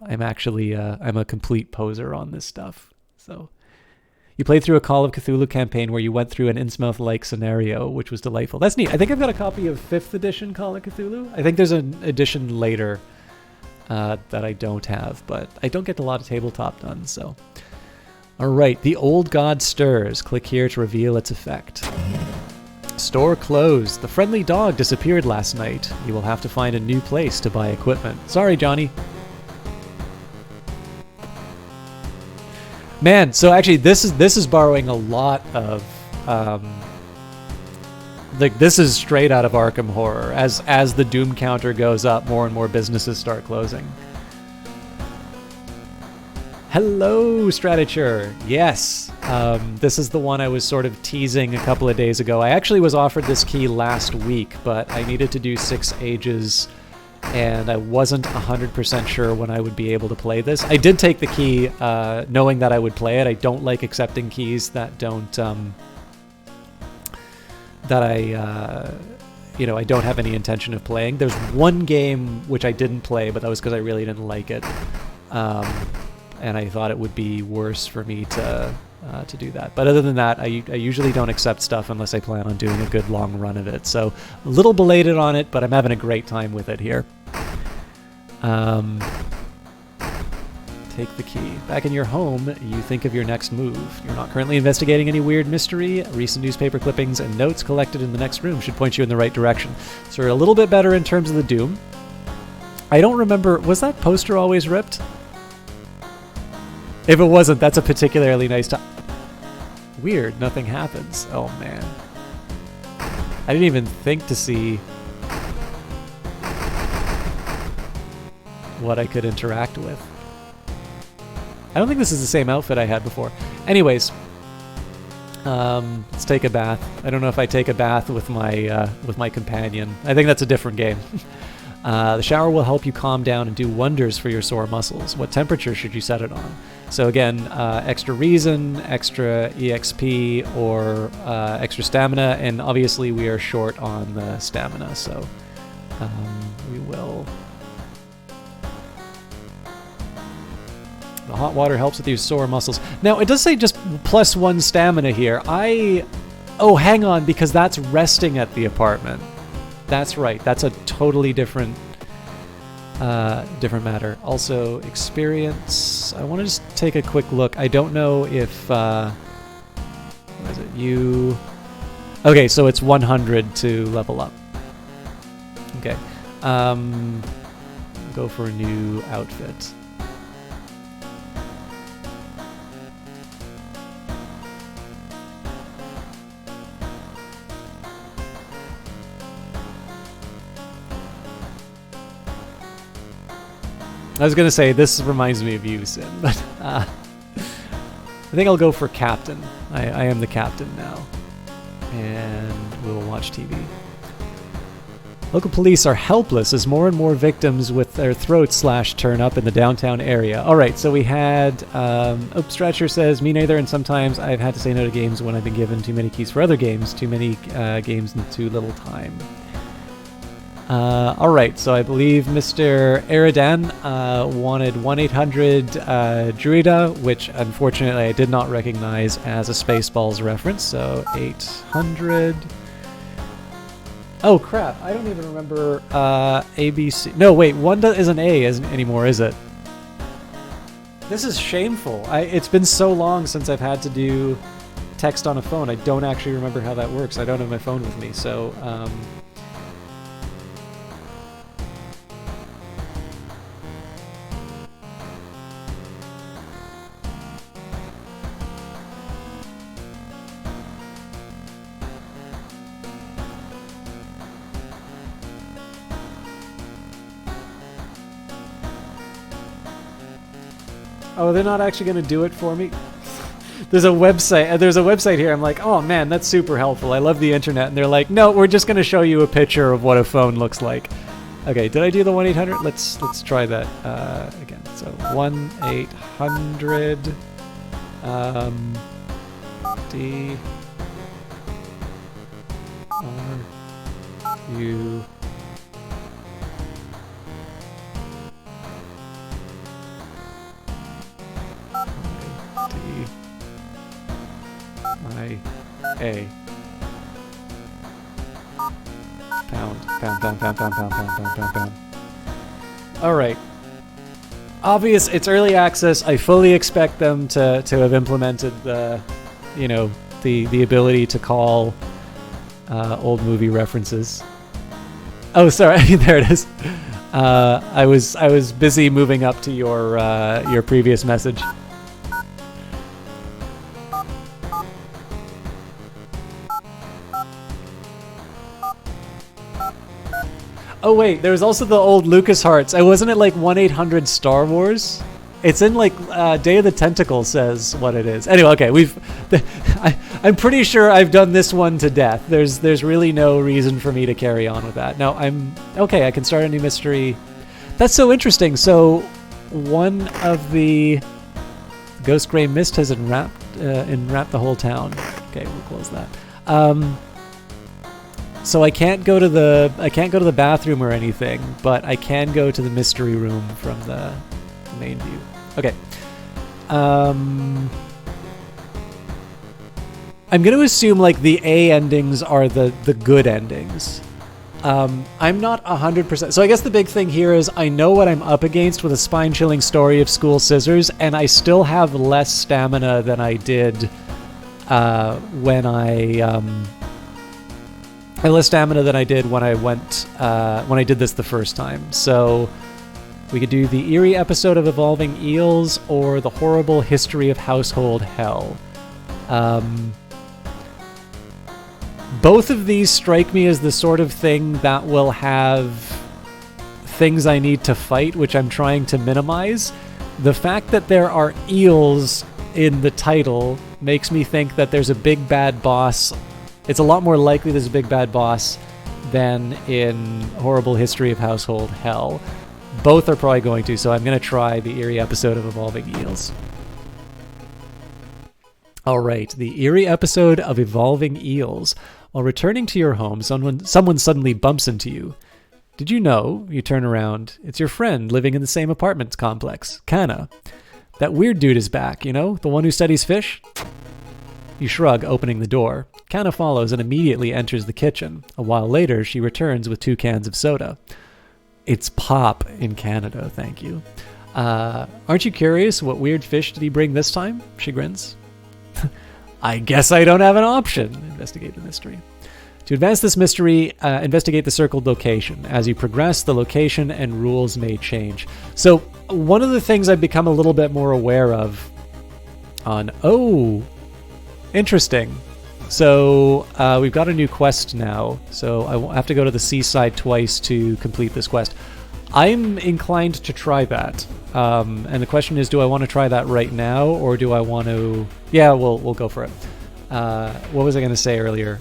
actually I'm a complete poser on this stuff. So You played through a Call of Cthulhu campaign where you went through an Innsmouth-like scenario, which was delightful. That's neat. I think I've got a copy of 5th edition Call of Cthulhu. I think there's an edition later that I don't have, but I don't get a lot of tabletop done, so. All right, the old god stirs. Click here to reveal its effect. Store closed. The friendly dog disappeared last night. You will have to find a new place to buy equipment. Sorry, Johnny. Man, so actually this is borrowing a lot of like this is straight out of Arkham Horror. As the doom counter goes up, more and more businesses start closing. Hello, Stratature. Yes. This is the one I was sort of teasing a couple of days ago. I actually was offered this key last week, but I needed to do 6 ages, and I wasn't 100% sure when I would be able to play this. I did take the key knowing that I would play it. I don't like accepting keys that don't... that I don't have any intention of playing. There's one game which I didn't play, but that was because I really didn't like it. And I thought it would be worse for me to do that. But other than that, I usually don't accept stuff unless I plan on doing a good long run of it. So a little belated on it, but I'm having a great time with it here. Take the key. Back in your home, you think of your next move. You're not currently investigating any weird mystery. Recent newspaper clippings and notes collected in the next room should point you in the right direction. So we're a little bit better in terms of the doom. I don't remember, was that poster always ripped? If it wasn't, that's a particularly nice time. Weird, nothing happens. Oh man. I didn't even think to see what I could interact with. I don't think this is the same outfit I had before. Anyways, let's take a bath. I don't know if I take a bath with my companion. I think that's a different game. The shower will help you calm down and do wonders for your sore muscles. What temperature should you set it on? So again, extra reason, extra EXP, or extra stamina, and obviously we are short on the stamina, so we will... The hot water helps with your sore muscles. Now, it does say just +1 stamina here. Oh, hang on, because that's resting at the apartment. That's right. That's a totally different matter. Also, experience. I want to just take a quick look. I don't know if... what is it? You... Okay, so it's 100 to level up. Okay. Go for a new outfit. I was going to say, this reminds me of you, Sin, but I think I'll go for Captain. I am the Captain now. And we'll watch TV. Local police are helpless as more and more victims with their throats slashed turn up in the downtown area. All right, so we had... Stretcher says, me neither, and sometimes I've had to say no to games when I've been given too many keys for other games. Too many games in too little time. All right, so I believe Mr. Eridan wanted 1-800 Druida, which unfortunately I did not recognize as a Spaceballs reference, so 800... Oh crap, I don't even remember ABC... No, wait, 1 isn't A anymore, is it? This is shameful. It's been so long since I've had to do text on a phone, I don't actually remember how that works. I don't have my phone with me, so... Oh, they're not actually going to do it for me? There's a website here. I'm like, oh man, that's super helpful. I love the internet. And they're like, no, we're just going to show you a picture of what a phone looks like. Okay, did I do the 1-800? Let's try that again. So 1-800 D R U CIA. Pound, pound, pound, pound, pound, pound, pound, pound, pound, pound. All right. Obvious, it's early access. I fully expect them to have implemented the, the ability to call old movie references. Oh, sorry, there it is. I was busy moving up to your previous message. Oh wait, there was also the old LucasArts. Wasn't it like 1-800-Star Wars? It's in like Day of the Tentacle says what it is. Anyway, okay, I'm pretty sure I've done this one to death. There's really no reason for me to carry on with that. No, I'm okay. I can start a new mystery. That's so interesting. So one of the Ghost Gray Mist has enwrapped the whole town. Okay, we'll close that. So I can't go to the bathroom or anything, but I can go to the mystery room from the main view. Okay. I'm going to assume like the A endings are the good endings. I'm not 100%. So I guess the big thing here is I know what I'm up against with a spine-chilling story of school scissors, and I still have less stamina than I did when I less stamina than I did when I did this the first time. So we could do the eerie episode of Evolving Eels or the horrible history of household hell. Both of these strike me as the sort of thing that will have things I need to fight, which I'm trying to minimize. The fact that there are eels in the title makes me think that there's a big bad boss. It's a lot more likely there's a big bad boss than in Horrible History of Household Hell. Both are probably going to, so I'm going to try the eerie episode of Evolving Eels. All right, the eerie episode of Evolving Eels. While returning to your home, someone suddenly bumps into you. Did you know? You turn around. It's your friend living in the same apartment complex, Kana. That weird dude is back, the one who studies fish? You shrug, opening the door. Kana follows and immediately enters the kitchen. A while later, she returns with 2 cans of soda. It's pop in Canada, thank you. Aren't you curious? What weird fish did he bring this time? She grins. I guess I don't have an option. Investigate the mystery. To advance this mystery, investigate the circled location. As you progress, the location and rules may change. So one of the things I've become a little bit more aware of interesting. So we've got a new quest now. So I have to go to the seaside twice to complete this quest. I'm inclined to try that. And the question is, do I want to try that right now, or do I want to... Yeah, we'll go for it. What was I going to say earlier?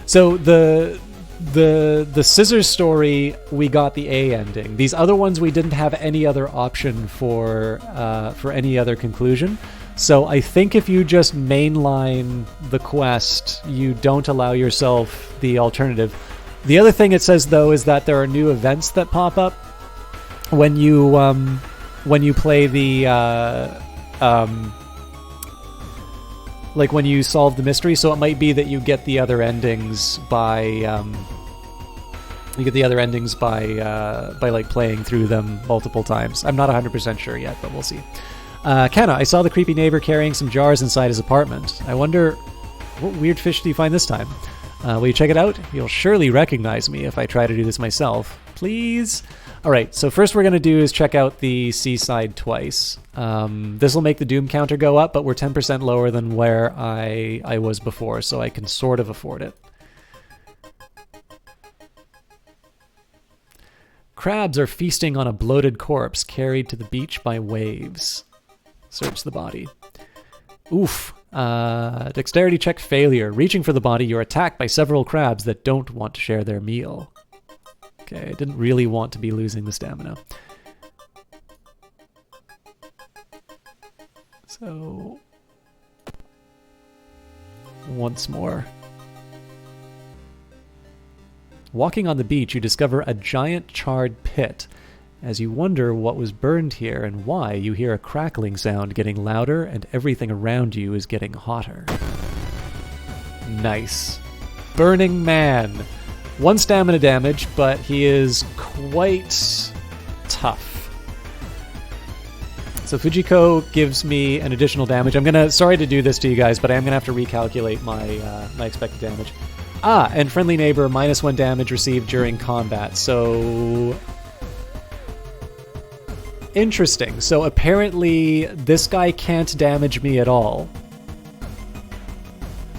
So the scissors story, we got the A ending. These other ones, we didn't have any other option for any other conclusion. So I think if you just mainline the quest, you don't allow yourself the alternative. The other thing it says, though, is that there are new events that pop up when you play the like when you solve the mystery. So it might be that you get the other endings by like playing through them multiple times. I'm not 100% sure yet, but we'll see. Kana, I saw the creepy neighbor carrying some jars inside his apartment. I wonder, what weird fish do you find this time? Will you check it out? You'll surely recognize me if I try to do this myself. Please? Alright, so first we're going to do is check out the seaside twice. This will make the doom counter go up, but we're 10% lower than where I was before, so I can sort of afford it. Crabs are feasting on a bloated corpse carried to the beach by waves. Search the body. Oof. Dexterity check failure. Reaching for the body, you're attacked by several crabs that don't want to share their meal. Okay, I didn't really want to be losing the stamina. So, once more. Walking on the beach, you discover a giant charred pit. As you wonder what was burned here and why, you hear a crackling sound getting louder and everything around you is getting hotter. Nice. Burning Man. 1 stamina damage, but he is quite tough. So Fujiko gives me an additional damage. Sorry to do this to you guys, but I am gonna have to recalculate my my expected damage. And Friendly Neighbor, -1 damage received during combat. So interesting. So apparently this guy can't damage me at all.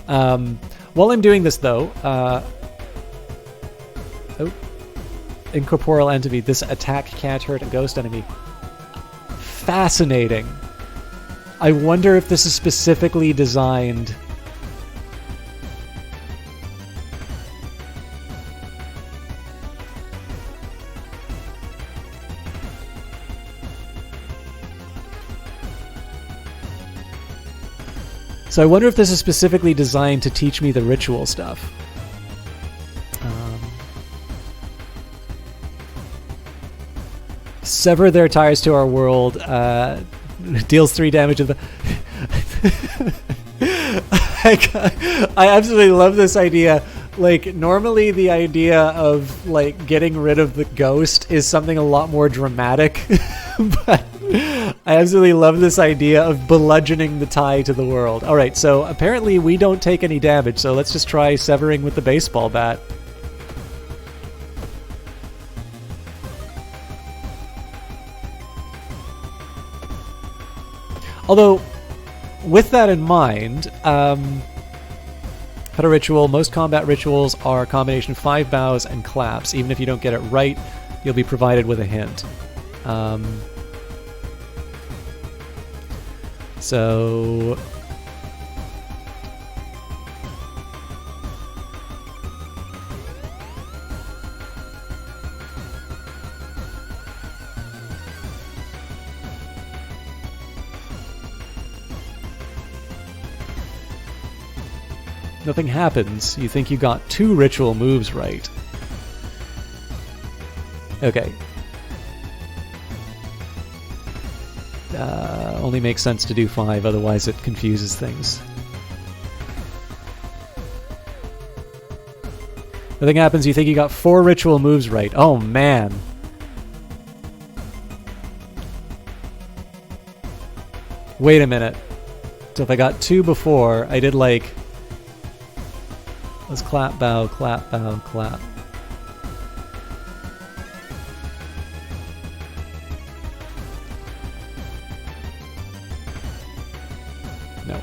While I'm doing this though, incorporeal entity. This attack can't hurt a ghost enemy. Fascinating. I wonder if this is specifically designed. So I wonder if this is specifically designed to teach me the ritual stuff. Sever their ties to our world. Deals 3 damage to the... I absolutely love this idea. Like, normally the idea of, like, getting rid of the ghost is something a lot more dramatic. But I absolutely love this idea of bludgeoning the tie to the world. Alright, so apparently we don't take any damage, so let's just try severing with the baseball bat. Although, with that in mind, Peta Ritual, most combat rituals are a combination of 5 bows and claps. Even if you don't get it right, you'll be provided with a hint. So... Nothing happens. You think you got 2 ritual moves right. Okay. Only makes sense to do 5, otherwise it confuses things. Nothing happens. You think you got 4 ritual moves right. Oh, man. Wait a minute. So if I got 2 before, I did like... Let's clap, bow, clap, bow, clap. No.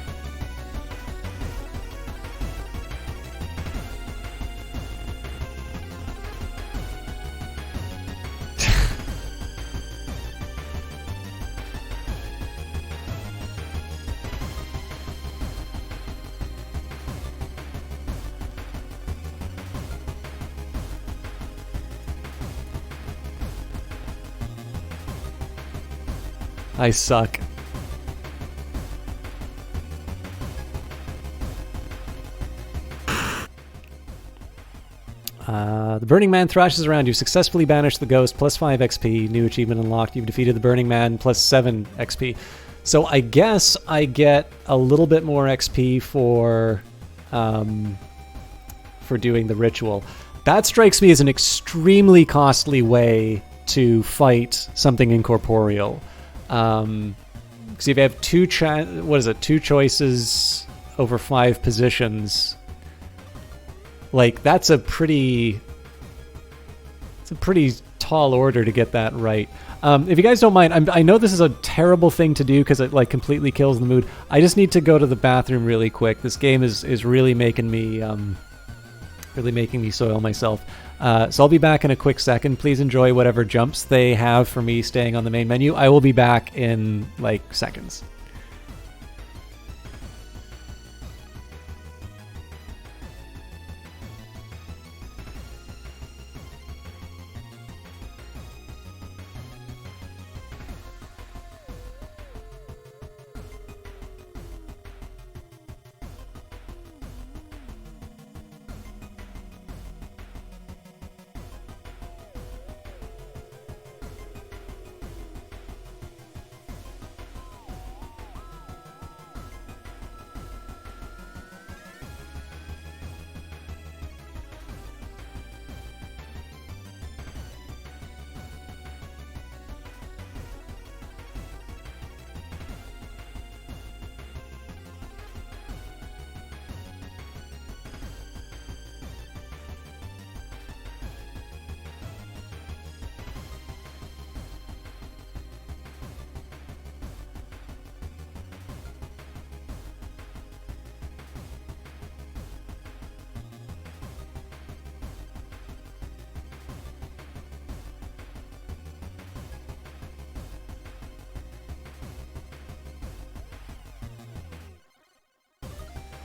I suck. The Burning Man thrashes around you. Successfully banished the ghost. Plus 5 XP. New achievement unlocked. You've defeated the Burning Man. Plus 7 XP. So I guess I get a little bit more XP for doing the ritual. That strikes me as an extremely costly way to fight something incorporeal. Because if you have 2 choices over 5 positions, like that's a pretty tall order to get that right. If you guys don't mind, I know this is a terrible thing to do because it like completely kills the mood. I just need to go to the bathroom really quick. This game is really making me soil myself. So I'll be back in a quick second. Please enjoy whatever jumps they have for me staying on the main menu. I will be back in like seconds.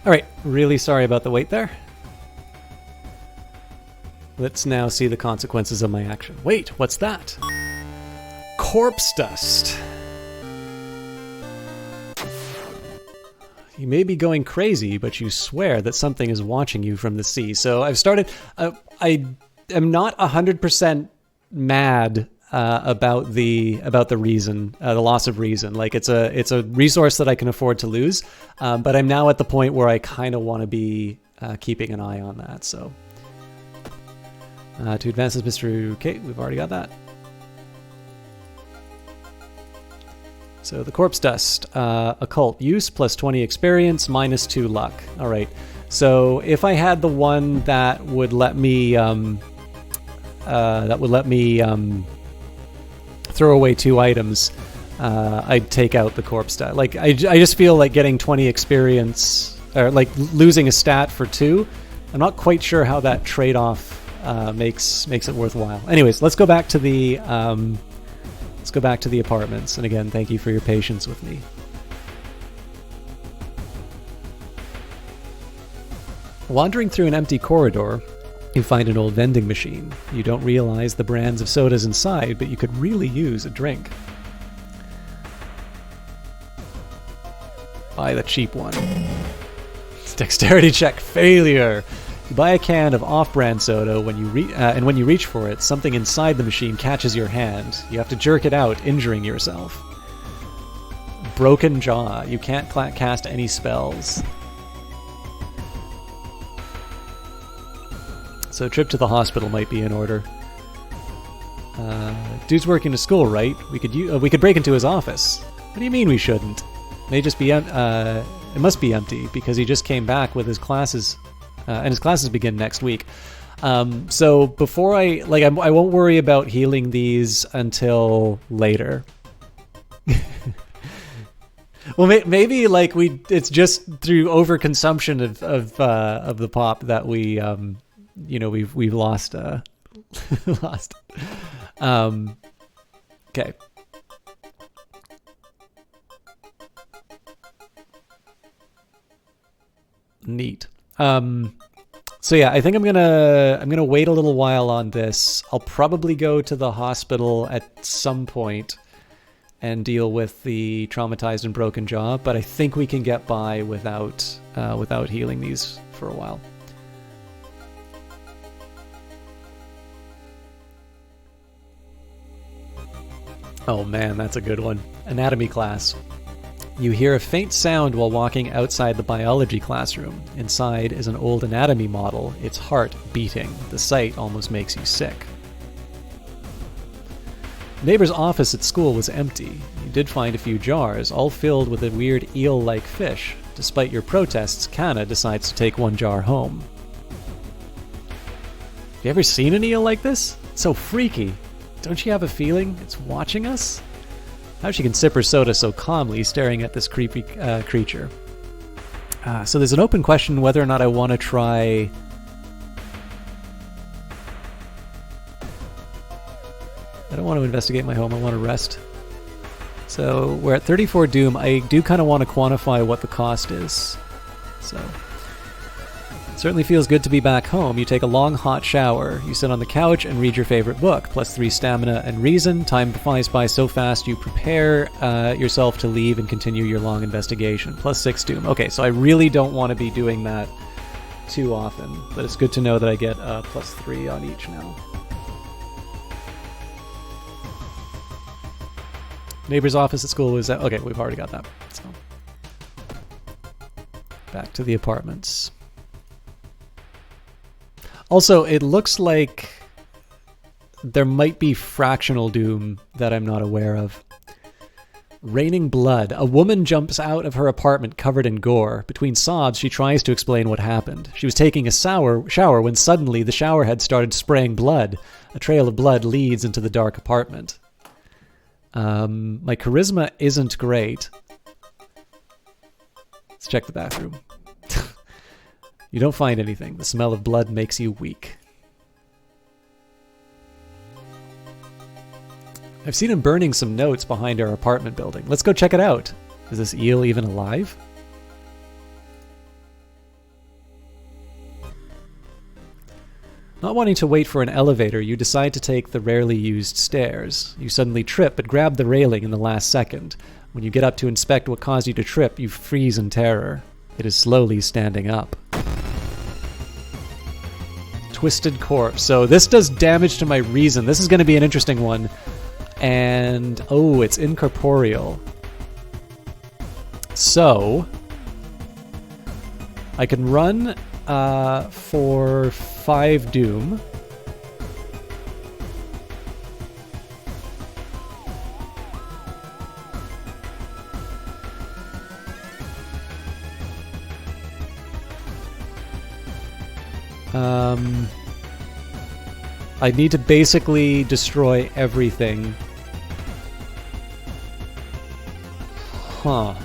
All right, really sorry about the wait there. Let's now see the consequences of my action. Wait, what's that? Corpse dust. You may be going crazy, but you swear that something is watching you from the sea. So I've started... I am not 100% mad about the reason, the loss of reason. Like it's a resource that I can afford to lose, but I'm now at the point where I kind of want to be keeping an eye on that. So to advance this mystery, okay, we've already got that. So the corpse dust, occult use plus 20 experience, minus 2 luck. All right. So if I had the one that would let me throw away 2 items, I'd take out the corpse dust. Like I just feel like getting 20 experience, or like losing a stat for 2. I'm not quite sure how that trade-off makes it worthwhile. Anyways, let's go back to the apartments. And again, thank you for your patience with me. Wandering through an empty corridor, you find an old vending machine. You don't realize the brands of sodas inside, but you could really use a drink. Buy the cheap one. Dexterity check failure. You buy a can of off-brand soda. And when you reach for it, something inside the machine catches your hand. You have to jerk it out, injuring yourself. Broken jaw. You can't cast any spells. So a trip to the hospital might be in order. Dude's working to school, right? We could break into his office. What do you mean we shouldn't? May just be it must be empty because he just came back with his classes, and his classes begin next week. So before I won't worry about healing these until later. Well, maybe it's just through overconsumption of the pop that we we've lost lost. Okay. Neat. So yeah, I think I'm gonna wait a little while on this. I'll probably go to the hospital at some point and deal with the traumatized and broken jaw, but I think we can get by without healing these for a while. Oh man, that's a good one. Anatomy class. You hear a faint sound while walking outside the biology classroom. Inside is an old anatomy model, its heart beating. The sight almost makes you sick. Neighbor's office at school was empty. You did find a few jars, all filled with a weird eel-like fish. Despite your protests, Kana decides to take one jar home. Have you ever seen an eel like this? It's so freaky. Don't you have a feeling it's watching us? How she can sip her soda so calmly, staring at this creepy creature. So there's an open question whether or not I want to try... I don't want to investigate my home, I want to rest. So we're at 34 Doom. I do kind of want to quantify what the cost is. So... It certainly feels good to be back home. You take a long, hot shower. You sit on the couch and read your favorite book. +3 stamina and reason. Time flies by so fast you prepare yourself to leave and continue your long investigation. +6 doom. Okay, so I really don't want to be doing that too often, but it's good to know that I get +3 on each now. Neighbor's office at school was... Okay, we've already got that. So back to the apartments. Also, it looks like there might be fractional doom that I'm not aware of. Raining blood. A woman jumps out of her apartment covered in gore. Between sobs, she tries to explain what happened. She was taking a shower when suddenly the shower head started spraying blood. A trail of blood leads into the dark apartment. My charisma isn't great. Let's check the bathroom. You don't find anything. The smell of blood makes you weak. I've seen him burning some notes behind our apartment building. Let's go check it out. Is this eel even alive? Not wanting to wait for an elevator, you decide to take the rarely used stairs. You suddenly trip, but grab the railing in the last second. When you get up to inspect what caused you to trip, you freeze in terror. It is slowly standing up. Twisted corpse. So this does damage to my reason. This is going to be an interesting one. And, oh, it's incorporeal. So, I can run for 5 doom. I need to basically destroy everything. Huh.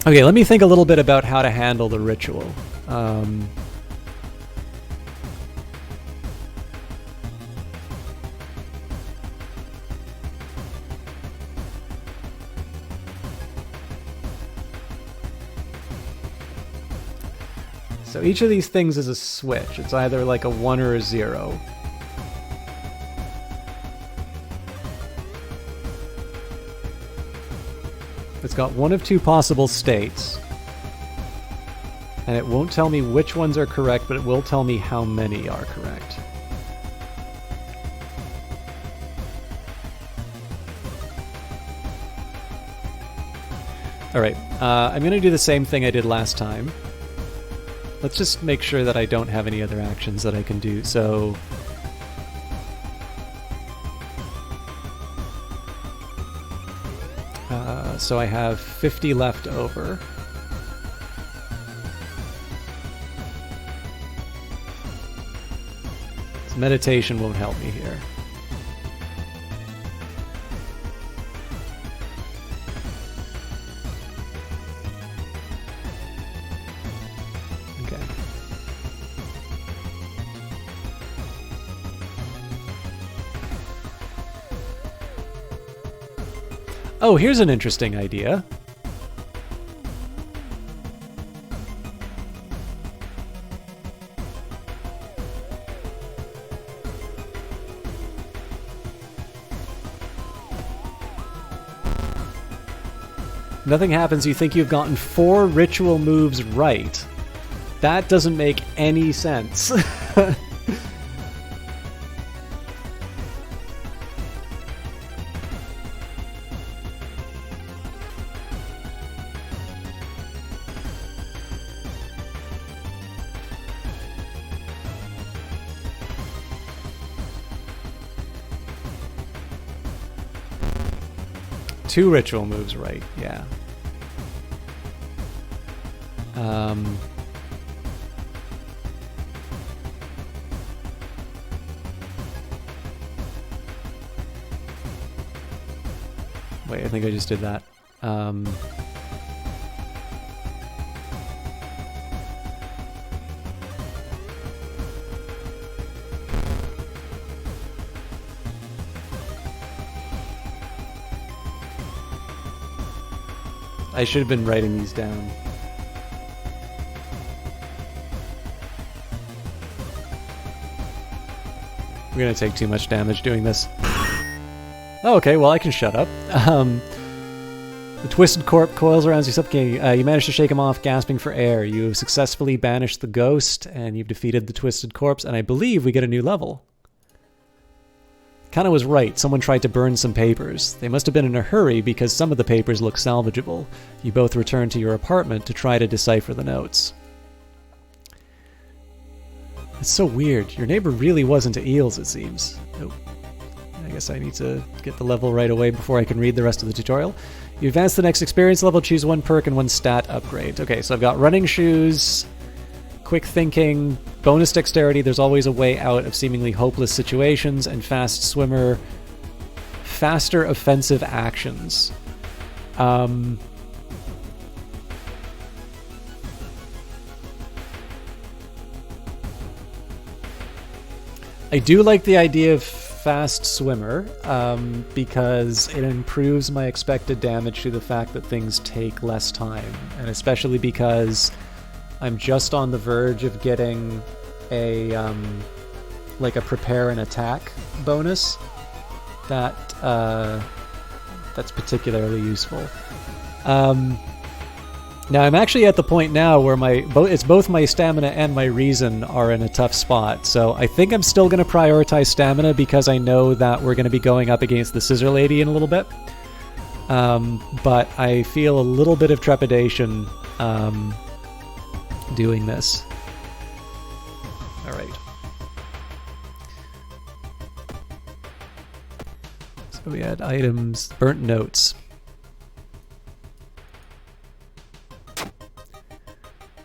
Okay, let me think a little bit about how to handle the ritual. So each of these things is a switch. It's either like a 1 or a 0. It's got one of 2 possible states. And it won't tell me which ones are correct, but it will tell me how many are correct. Alright, I'm going to do the same thing I did last time. Let's just make sure that I don't have any other actions that I can do. So I have 50 left over. So meditation won't help me here. Oh, here's an interesting idea. Nothing happens. You think you've gotten 4 ritual moves right. That doesn't make any sense. Two ritual moves right, yeah. Wait, I think I just did that. I should have been writing these down. We're gonna take too much damage doing this. Oh, okay, well I can shut up. The twisted corpse coils around you suffocating. You manage to shake him off, gasping for air. You have successfully banished the ghost, and you've defeated the twisted corpse, and I believe we get a new level. Kana was right. Someone tried to burn some papers. They must have been in a hurry because some of the papers look salvageable. You both return to your apartment to try to decipher the notes. It's so weird. Your neighbor really was into eels, it seems. Nope. I guess I need to get the level right away before I can read the rest of the tutorial. You advance to the next experience level, choose 1 perk and 1 stat upgrade. Okay, so I've got running shoes, quick thinking, bonus dexterity, there's always a way out of seemingly hopeless situations, and fast swimmer, faster offensive actions. I do like the idea of fast swimmer because it improves my expected damage through the fact that things take less time, and especially because I'm just on the verge of getting a like a prepare and attack bonus that's particularly useful. Now I'm actually at the point now where it's both my stamina and my reason are in a tough spot. So I think I'm still going to prioritize stamina because I know that we're going to be going up against the Scissor Lady in a little bit. But I feel a little bit of trepidation doing this. All right. So we had items, burnt notes.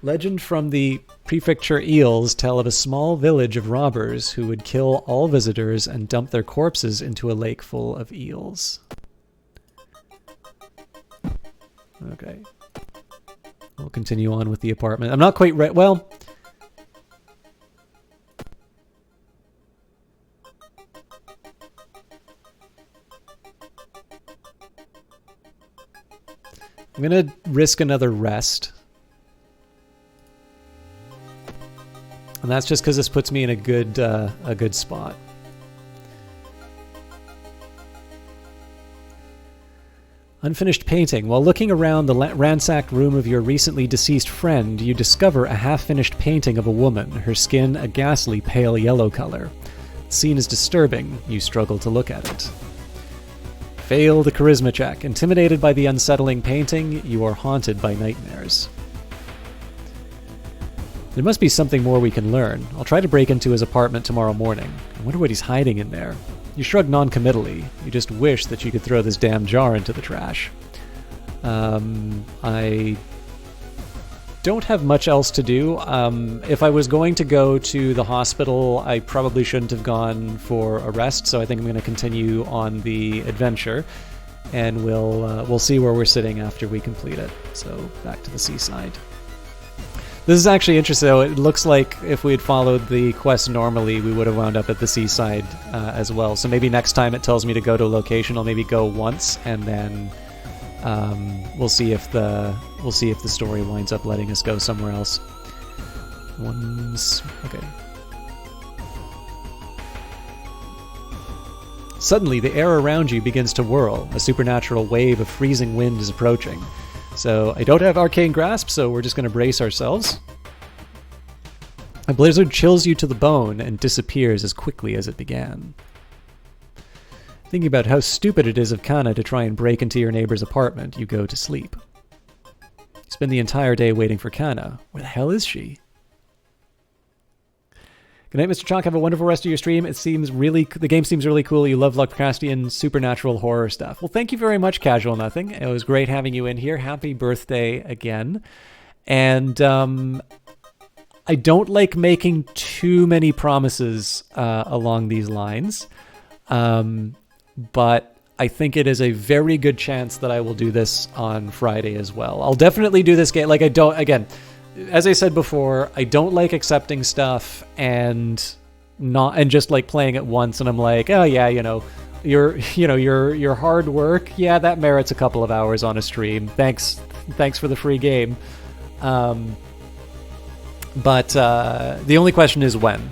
Legend from the Prefecture Eels tell of a small village of robbers who would kill all visitors and dump their corpses into a lake full of eels. Okay. We'll continue on with the apartment. I'm not quite right. Well, I'm going to risk another rest. And that's just because this puts me in a good spot. Unfinished painting. While looking around the ransacked room of your recently deceased friend, you discover a half-finished painting of a woman, her skin a ghastly pale yellow color. The scene is disturbing. You struggle to look at it. Fail the charisma check. Intimidated by the unsettling painting, you are haunted by nightmares. There must be something more we can learn. I'll try to break into his apartment tomorrow morning. I wonder what he's hiding in there. You shrug non-committally. You just wish that you could throw this damn jar into the trash. I don't have much else to do. If I was going to go to the hospital, I probably shouldn't have gone for a rest, so I think I'm going to continue on the adventure, and we'll see where we're sitting after we complete it. So back to the seaside. This is actually interesting, though. It looks like if we had followed the quest normally, we would have wound up at the seaside as well. So maybe next time it tells me to go to a location, I'll maybe go once, and then we'll see if the story winds up letting us go somewhere else. Okay. Suddenly, the air around you begins to whirl. A supernatural wave of freezing wind is approaching. So I don't have Arcane Grasp, so we're just going to brace ourselves. A blizzard chills you to the bone and disappears as quickly as it began. Thinking about how stupid it is of Kana to try and break into your neighbor's apartment, you go to sleep. You spend the entire day waiting for Kana. Where the hell is she? Good night, Mr. Chalk. Have a wonderful rest of your stream. The game seems really cool. You love Lovecraftian supernatural horror stuff. Well, thank you very much, Casual Nothing. It was great having you in here. Happy birthday again. And I don't like making too many promises along these lines. But I think it is a very good chance that I will do this on Friday as well. I'll definitely do this game. As I said before, I don't like accepting stuff and just like playing it once and I'm like, oh yeah, your hard work, yeah, that merits a couple of hours on a stream. Thanks for the free game. But the only question is when.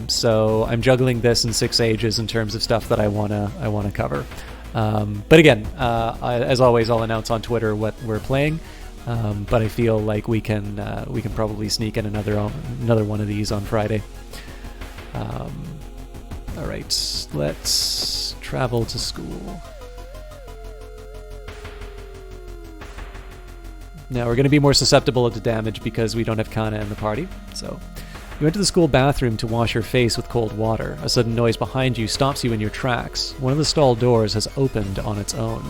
So I'm juggling this in 6 ages in terms of stuff that I wanna cover. But again, as always, I'll announce on Twitter what we're playing. But I feel like we can probably sneak in another one of these on Friday. All right, let's travel to school. Now we're going to be more susceptible to damage because we don't have Kana in the party. So you enter the school bathroom to wash your face with cold water. A sudden noise behind you stops you in your tracks. One of the stall doors has opened on its own.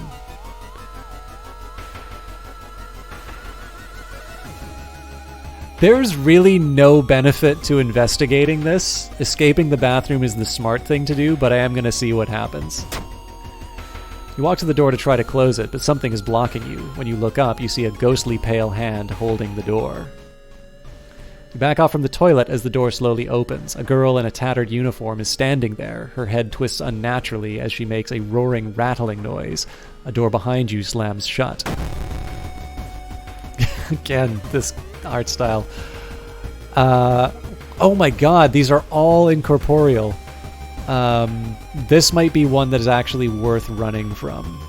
There's really no benefit to investigating this. Escaping the bathroom is the smart thing to do, but I am going to see what happens. You walk to the door to try to close it, but something is blocking you. When you look up, you see a ghostly pale hand holding the door. You back off from the toilet as the door slowly opens. A girl in a tattered uniform is standing there. Her head twists unnaturally as she makes a roaring, rattling noise. A door behind you slams shut. Again, this art style. Oh my god, these are all incorporeal. This might be one that is actually worth running from.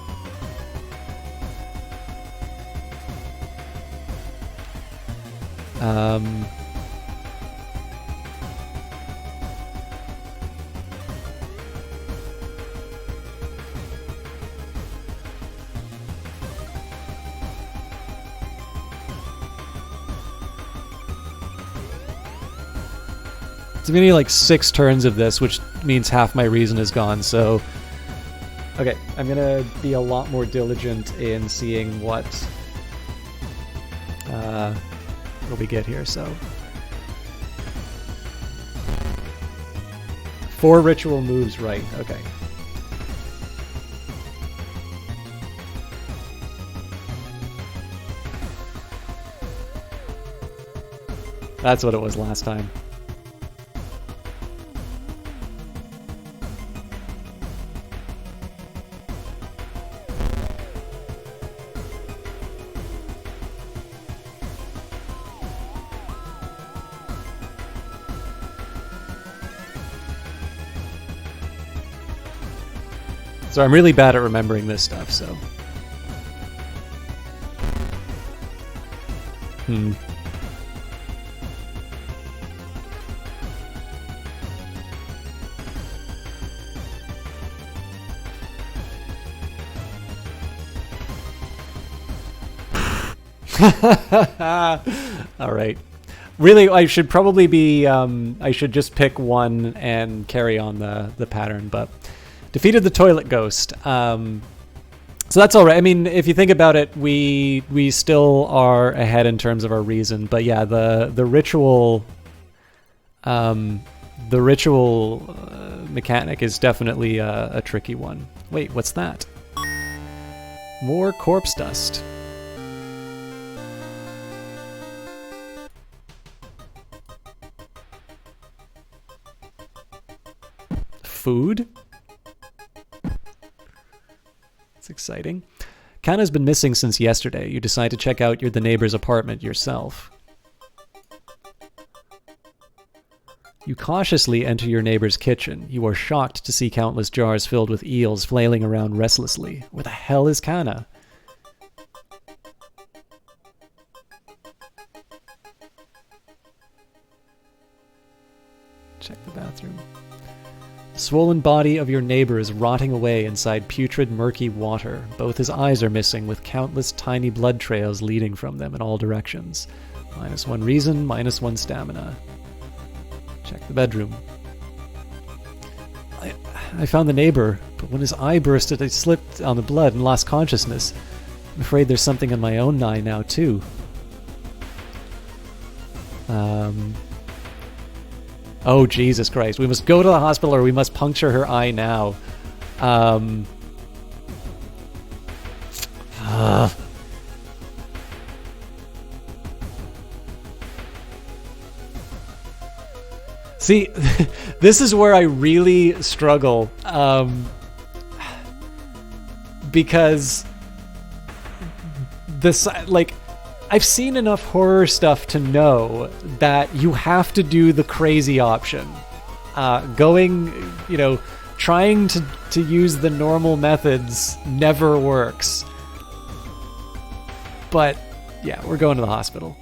It's gonna be like 6 turns of this, which means half my reason is gone, so... Okay, I'm gonna be a lot more diligent in seeing what we get here, so... 4 ritual moves right, okay. That's what it was last time. So I'm really bad at remembering this stuff, so... Alright. Really, I should probably be... I should just pick one and carry on the pattern, but... Defeated the toilet ghost. So that's all right. I mean, if you think about it, we still are ahead in terms of our reason. But yeah, the ritual mechanic is definitely a tricky one. Wait, what's that? More corpse dust. Food? Exciting. Kana's been missing since yesterday. You decide to check out the neighbor's apartment yourself. You cautiously enter your neighbor's kitchen. You are shocked to see countless jars filled with eels flailing around restlessly. Where the hell is Kana? Check the bathroom. The swollen body of your neighbor is rotting away inside putrid, murky water. Both his eyes are missing, with countless tiny blood trails leading from them in all directions. -1 reason, -1 stamina. Check the bedroom. I found the neighbor, but when his eye bursted, I slipped on the blood and lost consciousness. I'm afraid there's something in my own eye now, too. Oh, Jesus Christ. We must go to the hospital or we must puncture her eye now. See, this is where I really struggle. Because this, like... I've seen enough horror stuff to know that you have to do the crazy option. Trying to use the normal methods never works. But yeah, we're going to the hospital.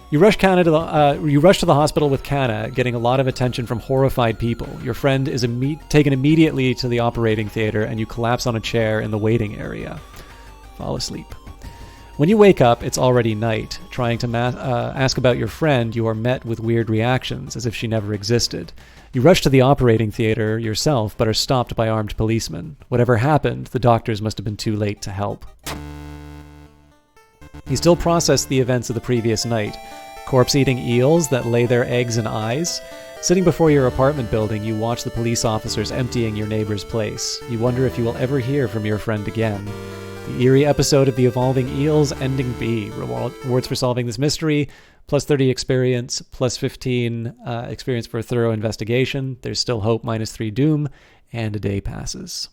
You rush to the hospital with Kana, getting a lot of attention from horrified people. Your friend is taken immediately to the operating theater, and you collapse on a chair in the waiting area. Fall asleep. When you wake up, it's already night. Trying to ask about your friend, you are met with weird reactions, as if she never existed. You rush to the operating theater yourself, but are stopped by armed policemen. Whatever happened, the doctors must have been too late to help. You still process the events of the previous night. Corpse-eating eels that lay their eggs in eyes. Sitting before your apartment building, you watch the police officers emptying your neighbor's place. You wonder if you will ever hear from your friend again. The eerie episode of The Evolving Eels, Ending B. Rewards for solving this mystery, plus 30 experience, plus 15 experience for a thorough investigation. There's still hope, minus 3 doom, and a day passes.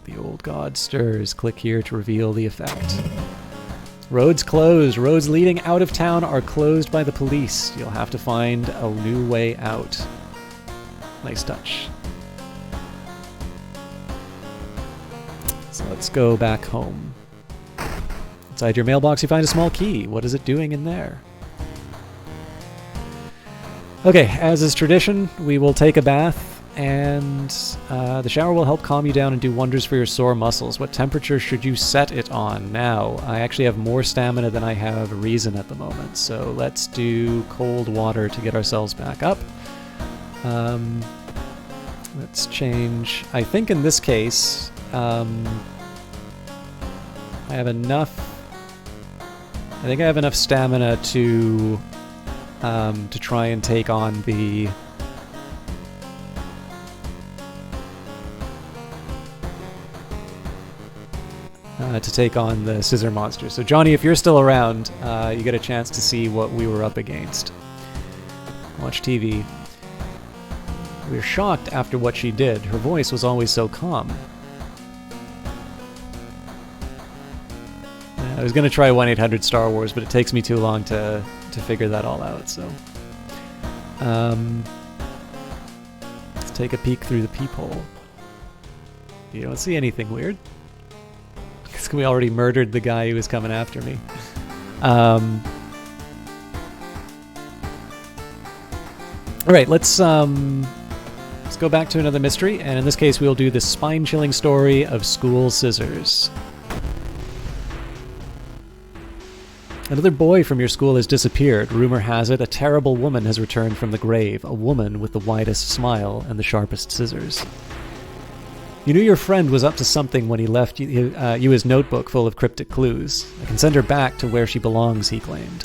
The old god stirs. Click here to reveal the effect. Roads closed. Roads leading out of town are closed by the police. You'll have to find a new way out. Nice touch. So let's go back home. Inside your mailbox you find a small key. What is it doing in there? Okay, as is tradition, we will take a bath, and the shower will help calm you down and do wonders for your sore muscles. What temperature should you set it on? Now, I actually have more stamina than I have reason at the moment, so let's do cold water to get ourselves back up. Let's change. I think in this case, I have enough. I think I have enough stamina to try and take on the scissor monster. So Johnny, if you're still around, you get a chance to see what we were up against. Watch TV. We were shocked after what she did. Her voice was always so calm. I was going to try 1-800-STAR Wars, but it takes me too long to figure that all out, so... let's take a peek through the peephole. You don't see anything weird? Because we already murdered the guy who was coming after me. Alright, let's go back to another mystery, and in this case we'll do the spine-chilling story of school scissors. Another boy from your school has disappeared. Rumor has it a terrible woman has returned from the grave, a woman with the widest smile and the sharpest scissors. You knew your friend was up to something when he left you his notebook full of cryptic clues. I can send her back to where she belongs, he claimed.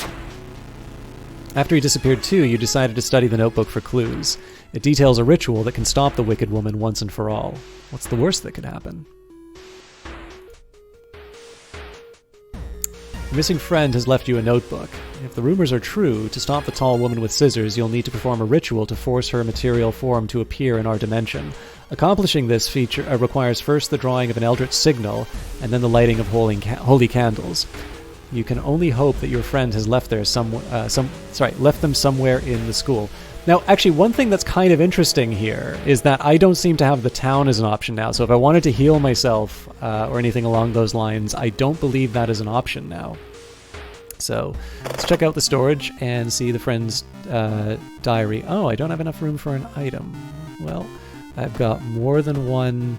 After he disappeared too, you decided to study the notebook for clues. It details a ritual that can stop the wicked woman once and for all. What's the worst that could happen? Your missing friend has left you a notebook. If the rumors are true, to stop the tall woman with scissors, you'll need to perform a ritual to force her material form to appear in our dimension. Accomplishing this feature requires first the drawing of an eldritch signal, and then the lighting of holy candles. You can only hope that your friend has left them somewhere in the school. Now, actually, one thing that's kind of interesting here is that I don't seem to have the town as an option now. So if I wanted to heal myself or anything along those lines, I don't believe that is an option now. So let's check out the storage and see the friend's diary. Oh, I don't have enough room for an item. Well, I've got more than one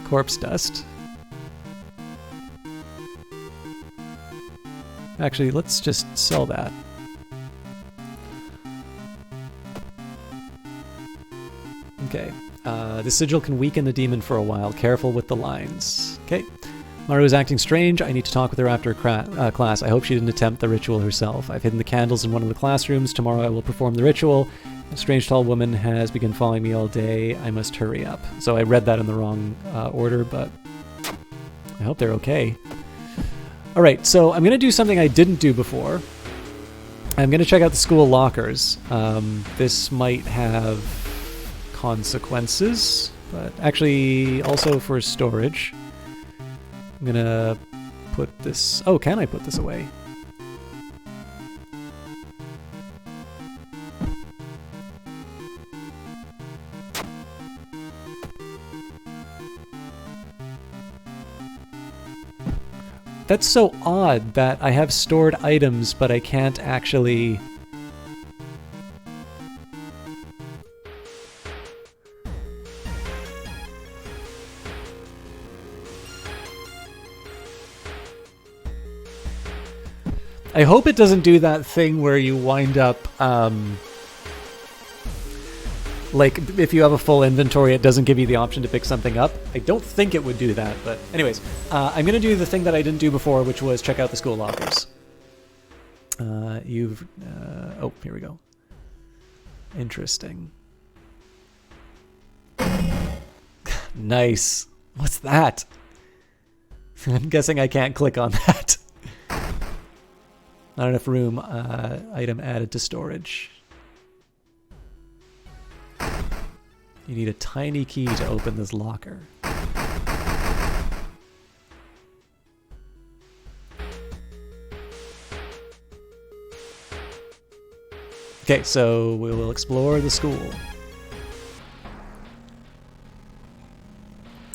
corpse dust. Actually, let's just sell that. Okay, the sigil can weaken the demon for a while. Careful with the lines. Okay, Maru is acting strange. I need to talk with her after class. I hope she didn't attempt the ritual herself. I've hidden the candles in one of the classrooms. Tomorrow I will perform the ritual. A strange tall woman has begun following me all day. I must hurry up. So I read that in the wrong order, but I hope they're okay. Alright, so I'm going to do something I didn't do before. I'm going to check out the school lockers. This might have consequences, but actually also for storage. I'm gonna put this... Oh, can I put this away? That's so odd that I have stored items, but I can't actually... I hope it doesn't do that thing where you wind up, like, if you have a full inventory, it doesn't give you the option to pick something up. I don't think it would do that, but anyways, I'm going to do the thing that I didn't do before, which was check out the school lockers. Oh, here we go. Interesting. Nice. What's that? I'm guessing I can't click on that. Not enough room. Item added to storage. You need a tiny key to open this locker. Okay, so we will explore the school.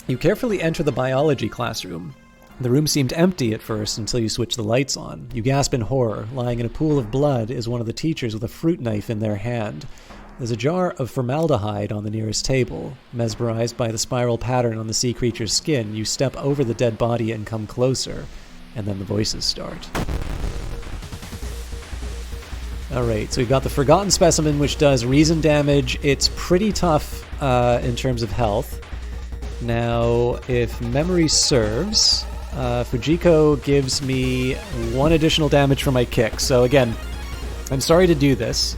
You carefully enter the biology classroom. The room seemed empty at first until you switch the lights on. You gasp in horror. Lying in a pool of blood is one of the teachers with a fruit knife in their hand. There's a jar of formaldehyde on the nearest table. Mesmerized by the spiral pattern on the sea creature's skin, you step over the dead body and come closer. And then the voices start. Alright, so we've got the Forgotten Specimen, which does reason damage. It's pretty tough in terms of health. Now, if memory serves, Fujiko gives me 1 additional damage for my kick. So again, I'm sorry to do this.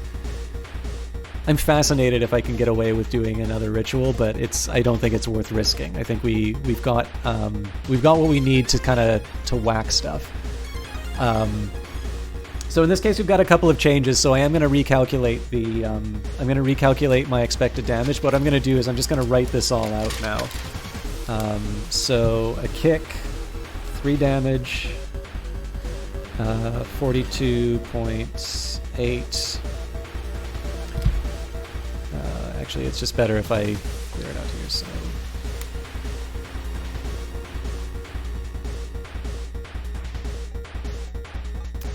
I'm fascinated if I can get away with doing another ritual, but I don't think it's worth risking. I think we've got what we need to kind of to whack stuff. So in this case, we've got a couple of changes. So I am going to recalculate my expected damage. What I'm going to do is I'm just going to write this all out now. So a kick, 3 damage, 42.8. Actually, it's just better if I clear it out here. So.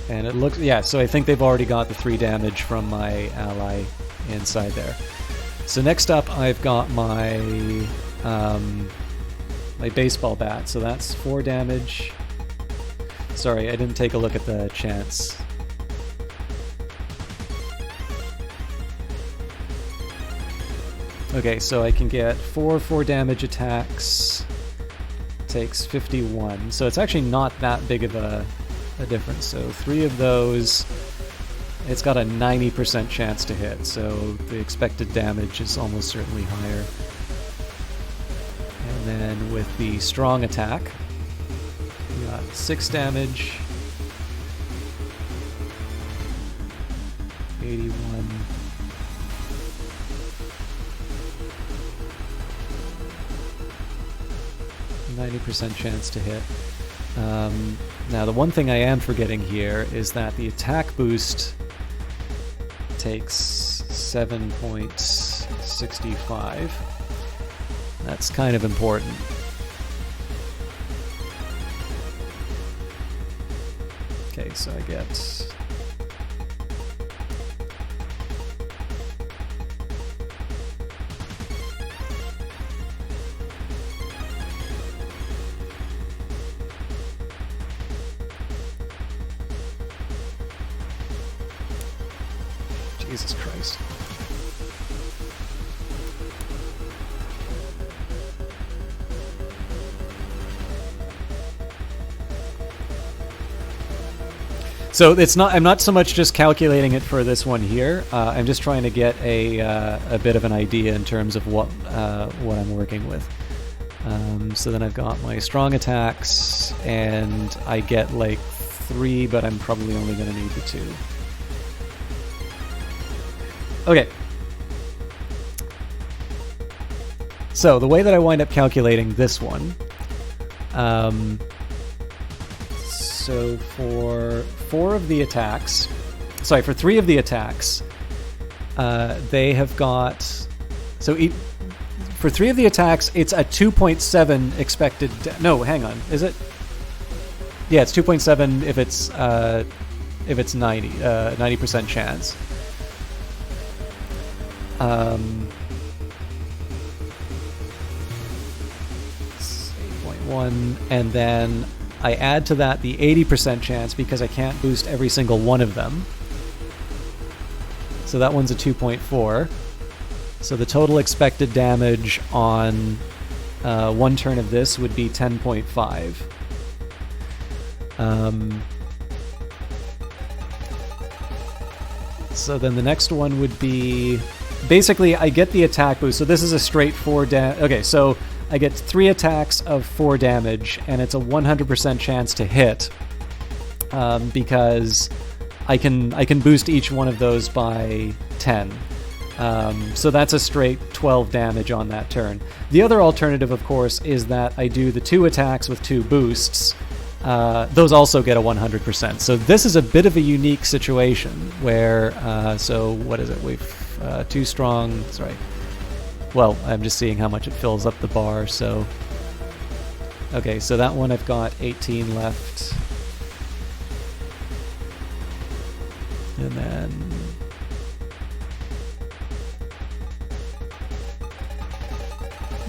And it looks, yeah, so I think they've already got the 3 damage from my ally inside there. So next up, I've got my my baseball bat. So that's 4 damage. Sorry, I didn't take a look at the chance. Okay, so I can get 4 damage attacks. Takes 51. So it's actually not that big of a difference. So 3 of those, it's got a 90% chance to hit, so the expected damage is almost certainly higher. And then with the strong attack, we got 6 damage, 81, 90% chance to hit. Now, the one thing I am forgetting here is that the attack boost takes 7.65. That's kind of important. Okay, so I get... Jesus Christ. So it's not. I'm not so much just calculating it for this one here. I'm just trying to get a bit of an idea in terms of what I'm working with. So then I've got my strong attacks, and I get like 3, but I'm probably only going to need the 2. Okay. So the way that I wind up calculating this one, so for 3 of the attacks, they have got, for 3 of the attacks, it's a 2.7 expected, no, hang on, is it? Yeah, it's 2.7 if it's 90% chance. 8.1, and then I add to that the 80% chance because I can't boost every single one of them. So that one's a 2.4. So the total expected damage on 1 turn of this would be 10.5. So then the next one would be... Basically, I get the attack boost. So this is a straight 4 damage. Okay, so I get 3 attacks of 4 damage, and it's a 100% chance to hit, because I can boost each one of those by 10. So that's a straight 12 damage on that turn. The other alternative, of course, is that I do the 2 attacks with 2 boosts. Those also get a 100%. So this is a bit of a unique situation where, so what is it? We've 2 strong, sorry. Well, I'm just seeing how much it fills up the bar, so. Okay, so that one I've got 18 left. And then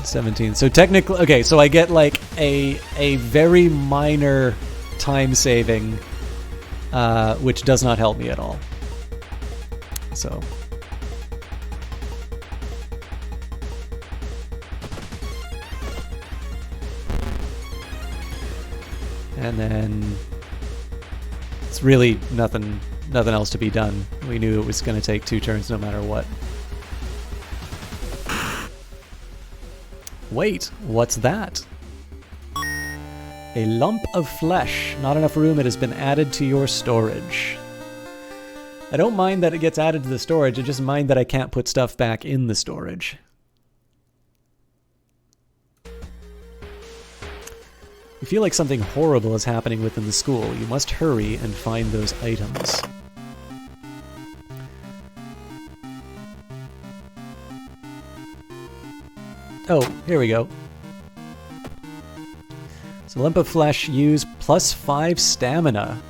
17. So technically, okay, so I get like a very minor time saving, which does not help me at all. So. And then it's really nothing else to be done. We knew it was going to take 2 turns no matter what. Wait, what's that? A lump of flesh. Not enough room. It has been added to your storage. I don't mind that it gets added to the storage. I just mind that I can't put stuff back in the storage. You feel like something horrible is happening within the school. You must hurry and find those items. Oh, here we go. So lump of flesh, use +5 stamina.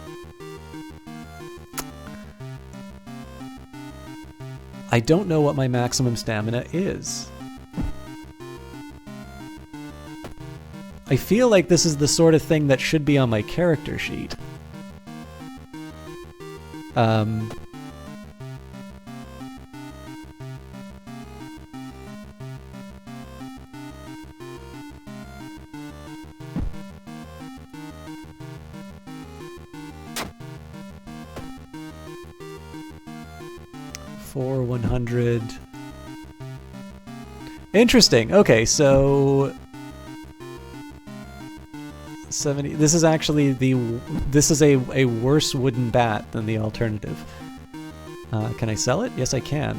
I don't know what my maximum stamina is. I feel like this is the sort of thing that should be on my character sheet. 100. Interesting. Okay, so 70. This is actually this is a worse wooden bat than the alternative. Can I sell it? Yes, I can.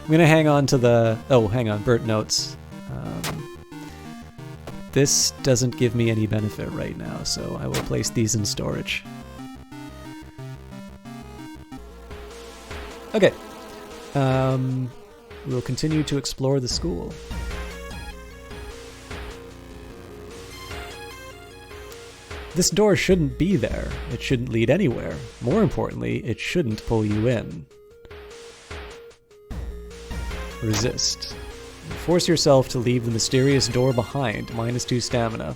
I'm gonna hang on to the. Oh, hang on. Bert notes. This doesn't give me any benefit right now, so I will place these in storage. Okay. We'll continue to explore the school. This door shouldn't be there. It shouldn't lead anywhere. More importantly, it shouldn't pull you in. Resist. Force yourself to leave the mysterious door behind. -2 stamina.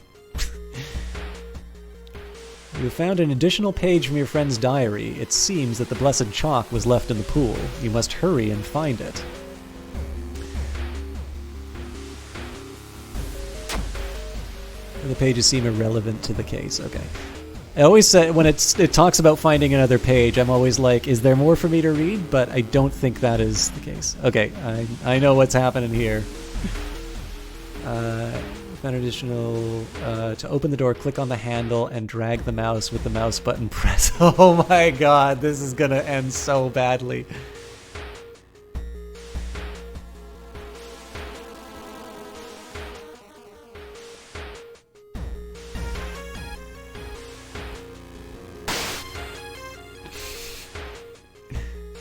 You have found an additional page from your friend's diary. It seems that the blessed chalk was left in the pool. You must hurry and find it. The pages seem irrelevant to the case. Okay. I always say, when it talks about finding another page, I'm always like, is there more for me to read? But I don't think that is the case. Okay, I know what's happening here. Found additional... to open the door, click on the handle and drag the mouse with the mouse button press. Oh my god, this is gonna end so badly.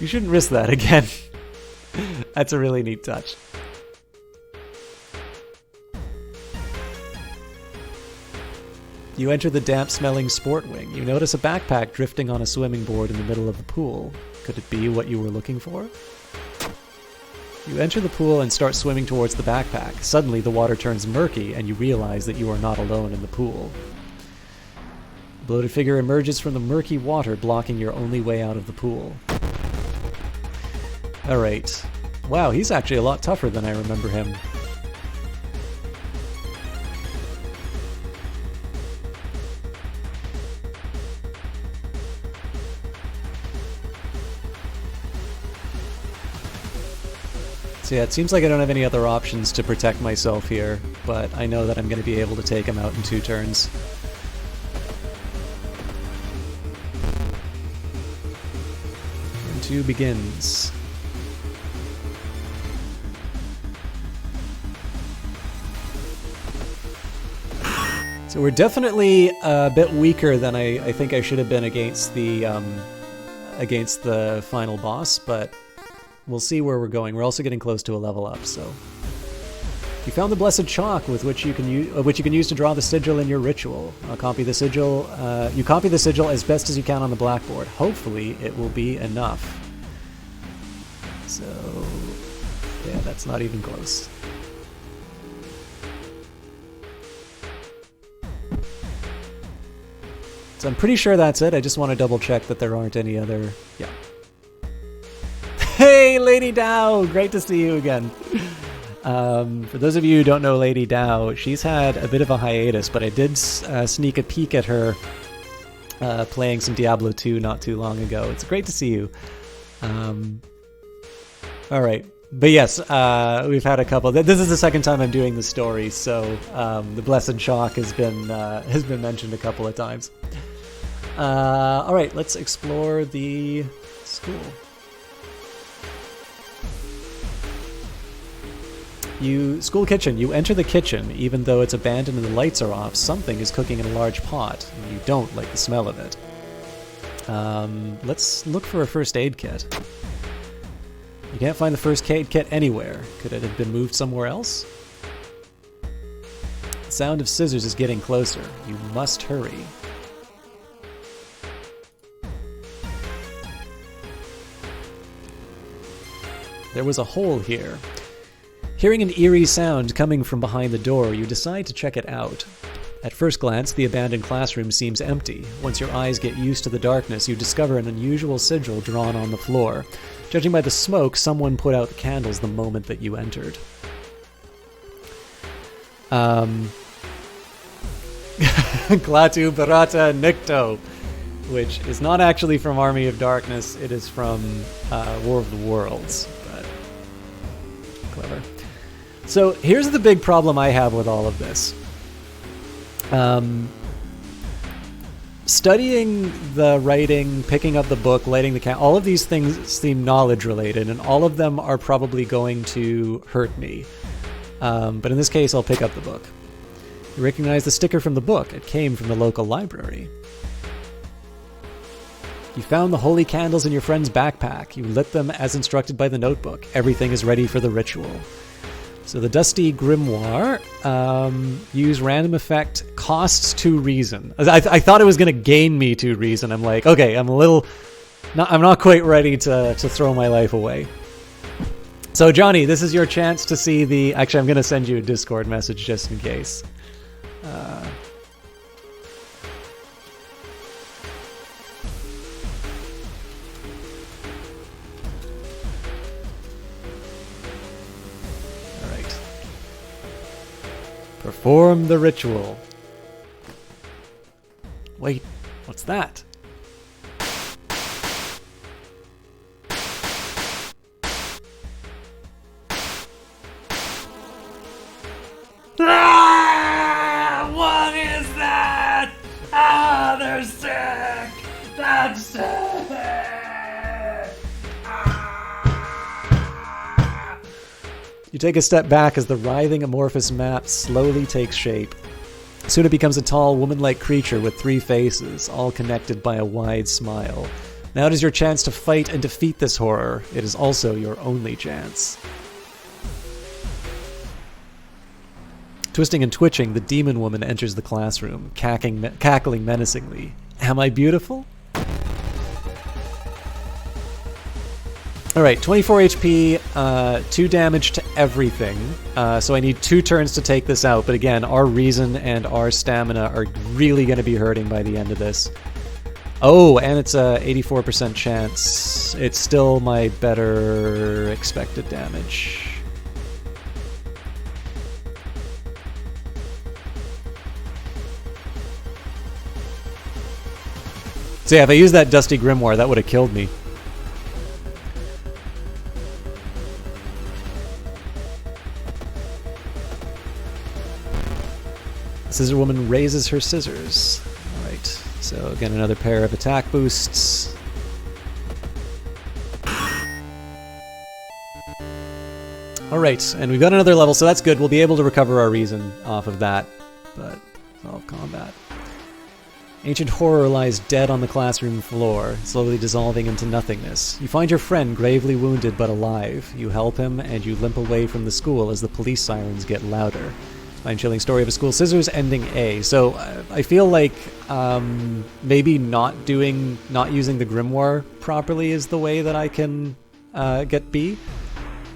You shouldn't risk that again. That's a really neat touch. You enter the damp-smelling sport wing. You notice a backpack drifting on a swimming board in the middle of the pool. Could it be what you were looking for? You enter the pool and start swimming towards the backpack. Suddenly, the water turns murky, and you realize that you are not alone in the pool. A bloated figure emerges from the murky water, blocking your only way out of the pool. Alright. Wow, he's actually a lot tougher than I remember him. So yeah, it seems like I don't have any other options to protect myself here, but I know that I'm going to be able to take him out in 2 turns. Turn 2 begins. So we're definitely a bit weaker than I think I should have been against the final boss, but we'll see where we're going. We're also getting close to a level up, so. You found the blessed chalk with which you can use to draw the sigil in your ritual. I'll copy the sigil. You copy the sigil as best as you can on the blackboard. Hopefully, it will be enough. So, yeah, that's not even close. So I'm pretty sure that's it. I just want to double check that there aren't any other... Yeah. Hey, Lady Dow! Great to see you again. For those of you who don't know Lady Dow, she's had a bit of a hiatus, but I did sneak a peek at her playing some Diablo 2 not too long ago. It's great to see you. All right. But yes, we've had a couple. This is the second time I'm doing the story, so the Blessed Chalk has been mentioned a couple of times. All right, let's explore the school. School kitchen. You enter the kitchen, even though it's abandoned and the lights are off. Something is cooking in a large pot, and you don't like the smell of it. Let's look for a first aid kit. You can't find the first aid kit anywhere. Could it have been moved somewhere else? The sound of scissors is getting closer. You must hurry. There was a hole here. Hearing an eerie sound coming from behind the door, you decide to check it out. At first glance, the abandoned classroom seems empty. Once your eyes get used to the darkness, you discover an unusual sigil drawn on the floor. Judging by the smoke, someone put out the candles the moment that you entered. Glatu Barata Nikto, which is not actually from Army of Darkness, it is from War of the Worlds, but clever. So here's the big problem I have with all of this. Studying the writing, picking up the book, lighting the candle, all of these things seem knowledge related, and all of them are probably going to hurt me. But in this case, I'll pick up the book. You recognize the sticker from the book. It came from the local library. You found the holy candles in your friend's backpack. You lit them as instructed by the notebook. Everything is ready for the ritual. So the Dusty Grimoire, use random effect, costs 2 reason. I thought it was going to gain me 2 reason. I'm like, okay, I'm not quite ready to throw my life away. So Johnny, this is your chance to see the... Actually, I'm going to send you a Discord message just in case. Perform the ritual. Wait, what's that? Ah! What is that? Ah, they're sick! That's sick! You take a step back as the writhing amorphous map slowly takes shape. Soon it becomes a tall, woman-like creature with 3 faces, all connected by a wide smile. Now it is your chance to fight and defeat this horror. It is also your only chance. Twisting and twitching, the demon woman enters the classroom, cackling menacingly. Am I beautiful? Alright, 24 HP, 2 damage to everything, so I need 2 turns to take this out, but again, our reason and our stamina are really going to be hurting by the end of this. Oh, and it's a 84% chance. It's still my better expected damage. So yeah, if I used that Dusty Grimoire, that would have killed me. Scissor Woman raises her scissors. Alright, so again, another pair of attack boosts. Alright, and we've got another level, so that's good. We'll be able to recover our reason off of that. But, solve combat. Ancient horror lies dead on the classroom floor, slowly dissolving into nothingness. You find your friend gravely wounded but alive. You help him, and you limp away from the school as the police sirens get louder. Mind-chilling story of a school scissors, ending A. So, I feel like maybe not using the grimoire properly is the way that I can get B.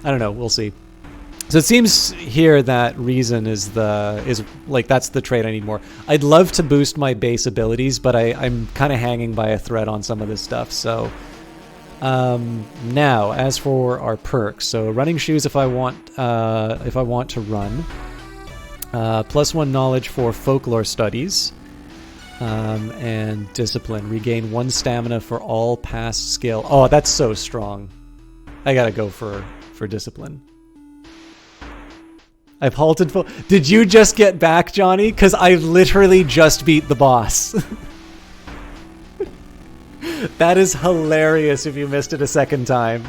I don't know, we'll see. So it seems here that reason is that's the trait I need more. I'd love to boost my base abilities, but I'm kind of hanging by a thread on some of this stuff. So now, as for our perks, so running shoes if I want to run, +1 knowledge for folklore studies, and discipline. Regain 1 stamina for all past skill. Oh, that's so strong. I gotta go for discipline. I've halted full. Did you just get back, Johnny? Because I literally just beat the boss. That is hilarious if you missed it a second time.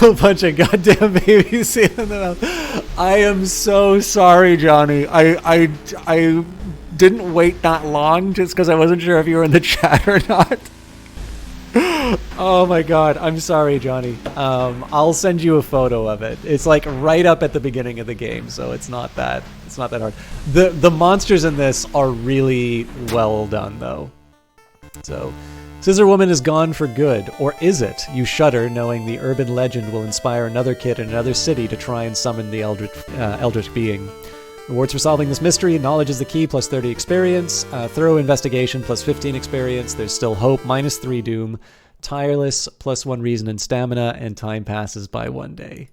A bunch of goddamn babies in the mouth. I am so sorry, Johnny. I didn't wait that long just because I wasn't sure if you were in the chat or not. Oh my god, I'm sorry, Johnny. I'll send you a photo of it. It's like right up at the beginning of the game, so it's not that hard. The monsters in this are really well done, though. So. Scissor Woman is gone for good, or is it? You shudder, knowing the urban legend will inspire another kid in another city to try and summon the eldritch being. Rewards for solving this mystery: knowledge is the key, +30 experience. Thorough investigation, +15 experience. There's still hope, -3 doom. Tireless, +1 reason and stamina, and time passes by 1 day.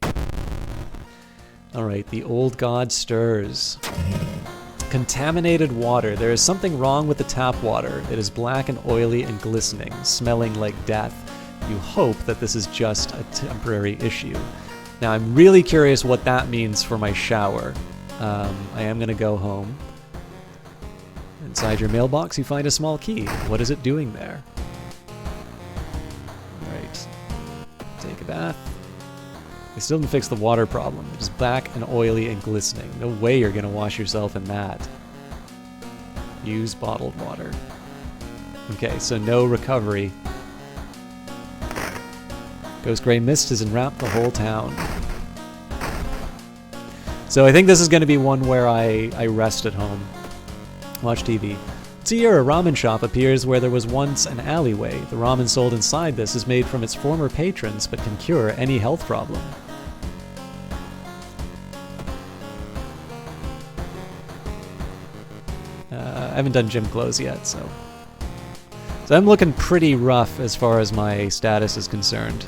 Alright, the old god stirs. Contaminated water. There is something wrong with the tap water. It is black and oily and glistening, smelling like death. You hope that this is just a temporary issue. Now, I'm really curious what that means for my shower. I am going to go home. Inside your mailbox, you find a small key. What is it doing there? Alright. Take a bath. They still didn't fix the water problem. It is black and oily and glistening. No way you're going to wash yourself in that. Use bottled water. Okay, so no recovery. Ghost Gray Mist has enwrapped the whole town. So I think this is going to be one where I rest at home. Watch TV. Here, a ramen shop appears where there was once an alleyway. The ramen sold inside this is made from its former patrons, but can cure any health problem. I haven't done gym clothes yet, so I'm looking pretty rough as far as my status is concerned.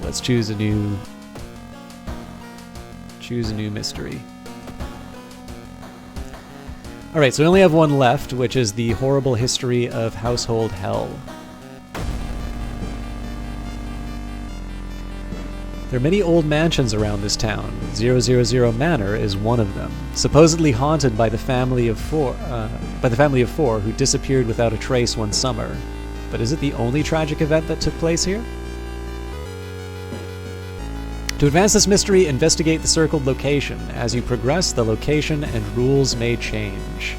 Let's choose a new mystery. Alright, so we only have one left, which is the horrible history of household hell. There are many old mansions around this town. 000 Manor is one of them, supposedly haunted by the family of four who disappeared without a trace one summer. But is it the only tragic event that took place here? To advance this mystery, investigate the circled location. As you progress, the location and rules may change.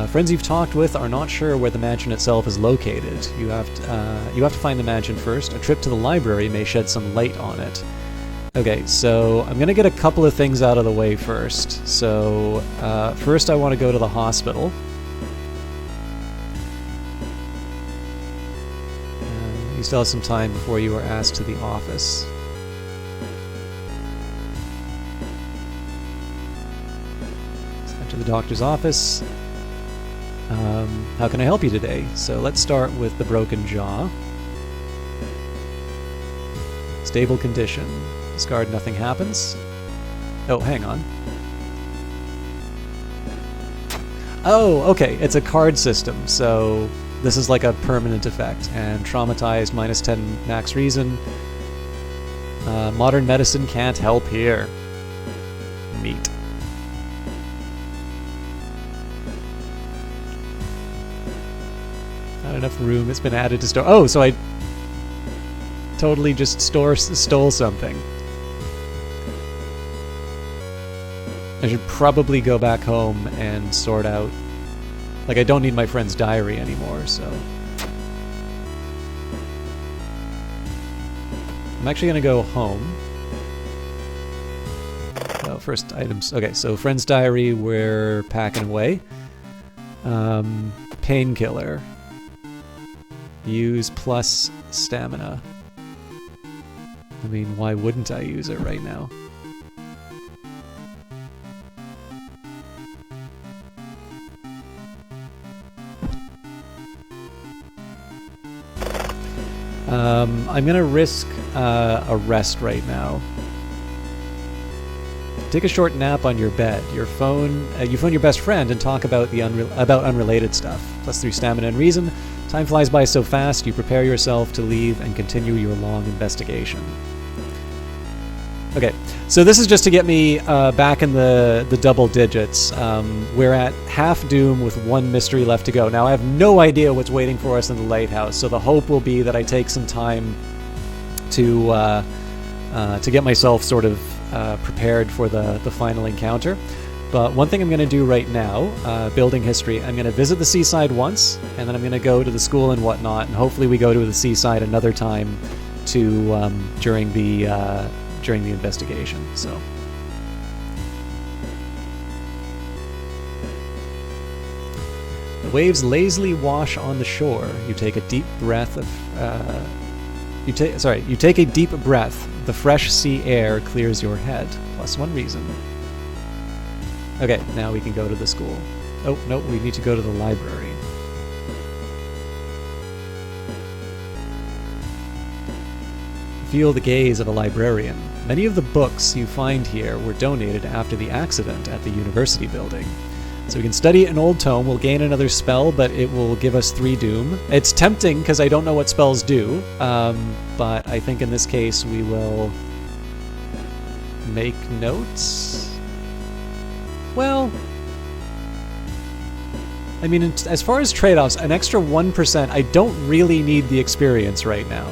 Friends you've talked with are not sure where the mansion itself is located. You have to find the mansion first. A trip to the library may shed some light on it. Okay, so I'm gonna get a couple of things out of the way first. So first I want to go to the hospital. You still have some time before you are asked to the office. So to the doctor's office. How can I help you today? So let's start with the broken jaw. Stable condition. Discard, nothing happens. Oh, hang on. Oh, okay, it's a card system, so this is like a permanent effect. And traumatized, -10 max reason. Modern medicine can't help here. Neat. Not enough room, it's been added to store. Oh, so I totally just stole something. I should probably go back home and sort out... Like, I don't need my friend's diary anymore, so... I'm actually gonna go home. Oh, first items. Okay, so friend's diary, we're packing away. Painkiller. Use plus stamina. I mean, why wouldn't I use it right now? I'm gonna risk a rest right now. Take a short nap on your bed. You phone your best friend and talk about about unrelated stuff. +3 stamina and reason. Time flies by so fast. You prepare yourself to leave and continue your long investigation. Okay, so this is just to get me back in the double digits. We're at half doom with one mystery left to go. Now I have no idea what's waiting for us in the lighthouse, so the hope will be that I take some time to get myself sort of prepared for the final encounter. But one thing I'm going to do right now, building history, I'm going to visit the seaside once, and then I'm going to go to the school and whatnot, and hopefully we go to the seaside another time to during the investigation. So the waves lazily wash on the shore. You take a deep breath of you take a deep breath. The fresh sea air clears your head. +1 reason. Okay, now we can go to the school. Oh, no, we need to go to the library. Feel the gaze of a librarian. Many of the books you find here were donated after the accident at the university building. So we can study an old tome, we'll gain another spell, but it will give us 3 doom. It's tempting because I don't know what spells do, but I think in this case we will make notes. Well, I mean, as far as trade-offs, an extra 1%, I don't really need the experience right now.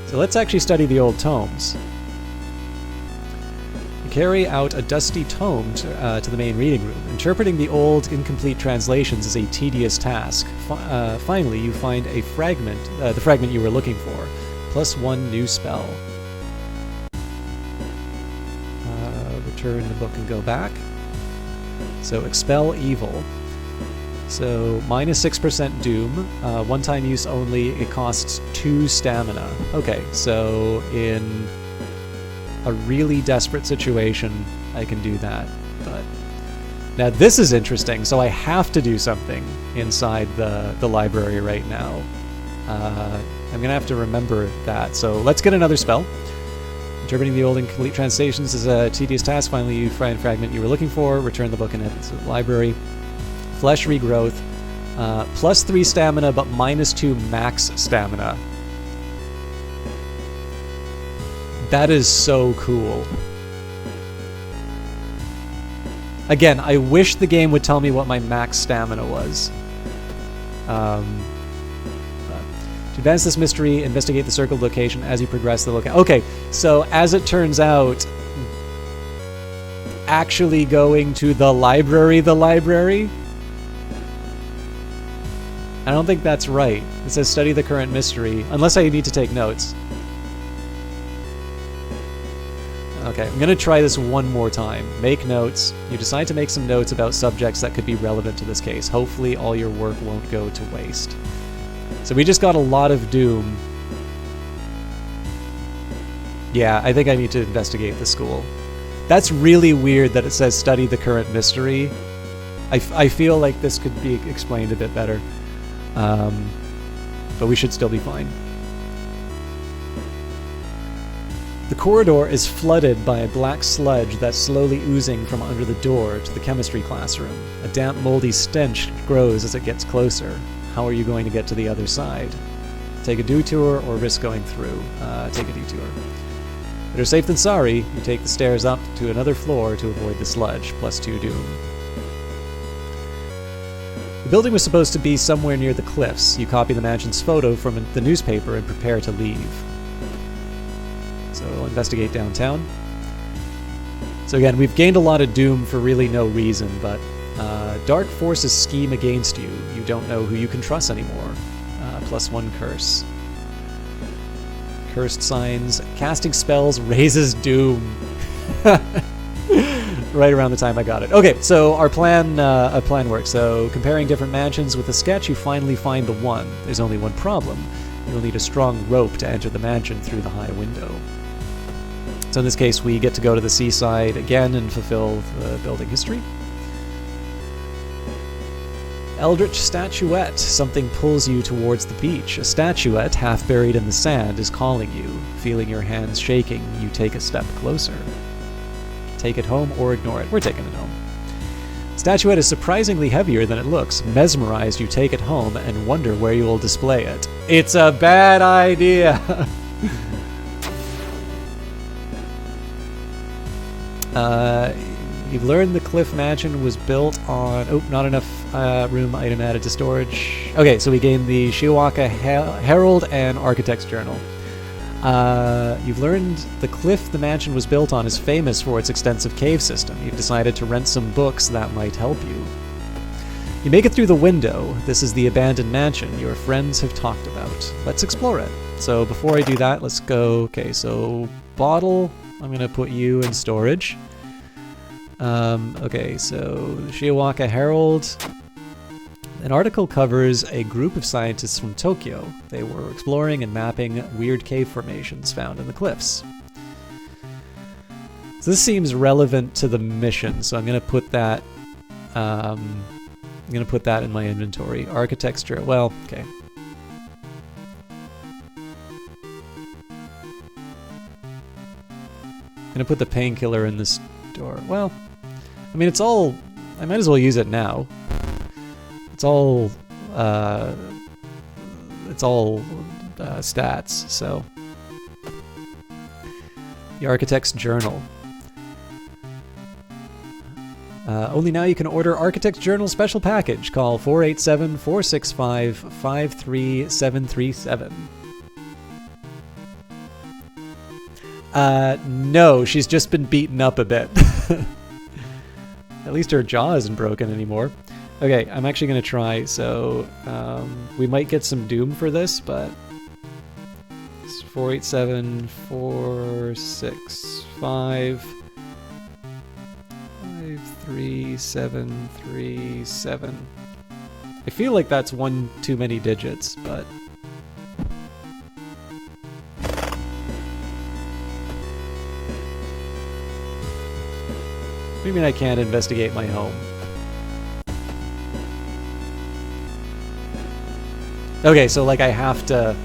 So let's actually study the old tomes. Carry out a dusty tome to the main reading room. Interpreting the old, incomplete translations is a tedious task. Finally, you find a fragment, the fragment you were looking for. +1 new spell. Return the book and go back. So expel evil. So -6% doom, one-time use only, it costs 2 stamina. Okay, so in a really desperate situation, I can do that. But now this is interesting, so I have to do something inside the library right now. I'm gonna have to remember that, so let's get another spell. Interpreting the old incomplete translations is a tedious task. Finally, you find a fragment you were looking for. Return the book and head to the library. Flesh regrowth. +3 stamina, but -2 max stamina. That is so cool. Again, I wish the game would tell me what my max stamina was. To advance this mystery, investigate the circled location as you progress the locale. Okay, so as it turns out, actually going to the library? I don't think that's right. It says study the current mystery, unless I need to take notes. Okay, I'm gonna try this one more time. Make notes. You decide to make some notes about subjects that could be relevant to this case. Hopefully all your work won't go to waste. So we just got a lot of doom. Yeah, I think I need to investigate the school. That's really weird that it says study the current mystery. I feel like this could be explained a bit better. But we should still be fine. The corridor is flooded by a black sludge that's slowly oozing from under the door to the chemistry classroom. A damp, moldy stench grows as it gets closer. How are you going to get to the other side? Take a detour or risk going through? Take a detour. Better safe than sorry. You take the stairs up to another floor to avoid the sludge, +2 doom. The building was supposed to be somewhere near the cliffs. You copy the mansion's photo from the newspaper and prepare to leave. So we'll investigate downtown. So again, we've gained a lot of doom for really no reason, but dark forces scheme against you. You don't know who you can trust anymore. +1 curse. Cursed signs. Casting spells raises doom. Right around the time I got it. Okay, so our plan works. So comparing different mansions with a sketch, you finally find the one. There's only one problem. You'll need a strong rope to enter the mansion through the high window. So in this case, we get to go to the seaside again and fulfill the building history. Eldritch statuette. Something pulls you towards the beach. A statuette, half buried in the sand, is calling you. Feeling your hands shaking, you take a step closer. Take it home or ignore it. We're taking it home. Statuette is surprisingly heavier than it looks. Mesmerized, you take it home and wonder where you will display it. It's a bad idea! You've learned the Cliff Mansion was built on... Oh, not enough room item added to storage. Okay, so we gained the Shiwaka Herald and Architect's Journal. You've learned the cliff the mansion was built on is famous for its extensive cave system. You've decided to rent some books that might help you. You make it through the window. This is the abandoned mansion your friends have talked about. Let's explore it. So before I do that, let's go... Okay, so bottle, I'm going to put you in storage. Okay, so the Shiwaka Herald. An article covers a group of scientists from Tokyo. They were exploring and mapping weird cave formations found in the cliffs. So this seems relevant to the mission, so I'm going to put that. I'm going to put that in my inventory. Architecture. Well, okay. I'm going to put the painkiller in this door. Well, I mean, it's all. I might as well use it now. It's all stats, so. The Architect's Journal. Only now you can order Architect's Journal special package. Call 487-465-53737. No, she's just been beaten up a bit. At least her jaw isn't broken anymore. Okay, I'm actually going to try, so we might get some doom for this, but it's 487-465-53737. I feel like that's one too many digits, but... What do you mean I can't investigate my home? Okay, so like I have to...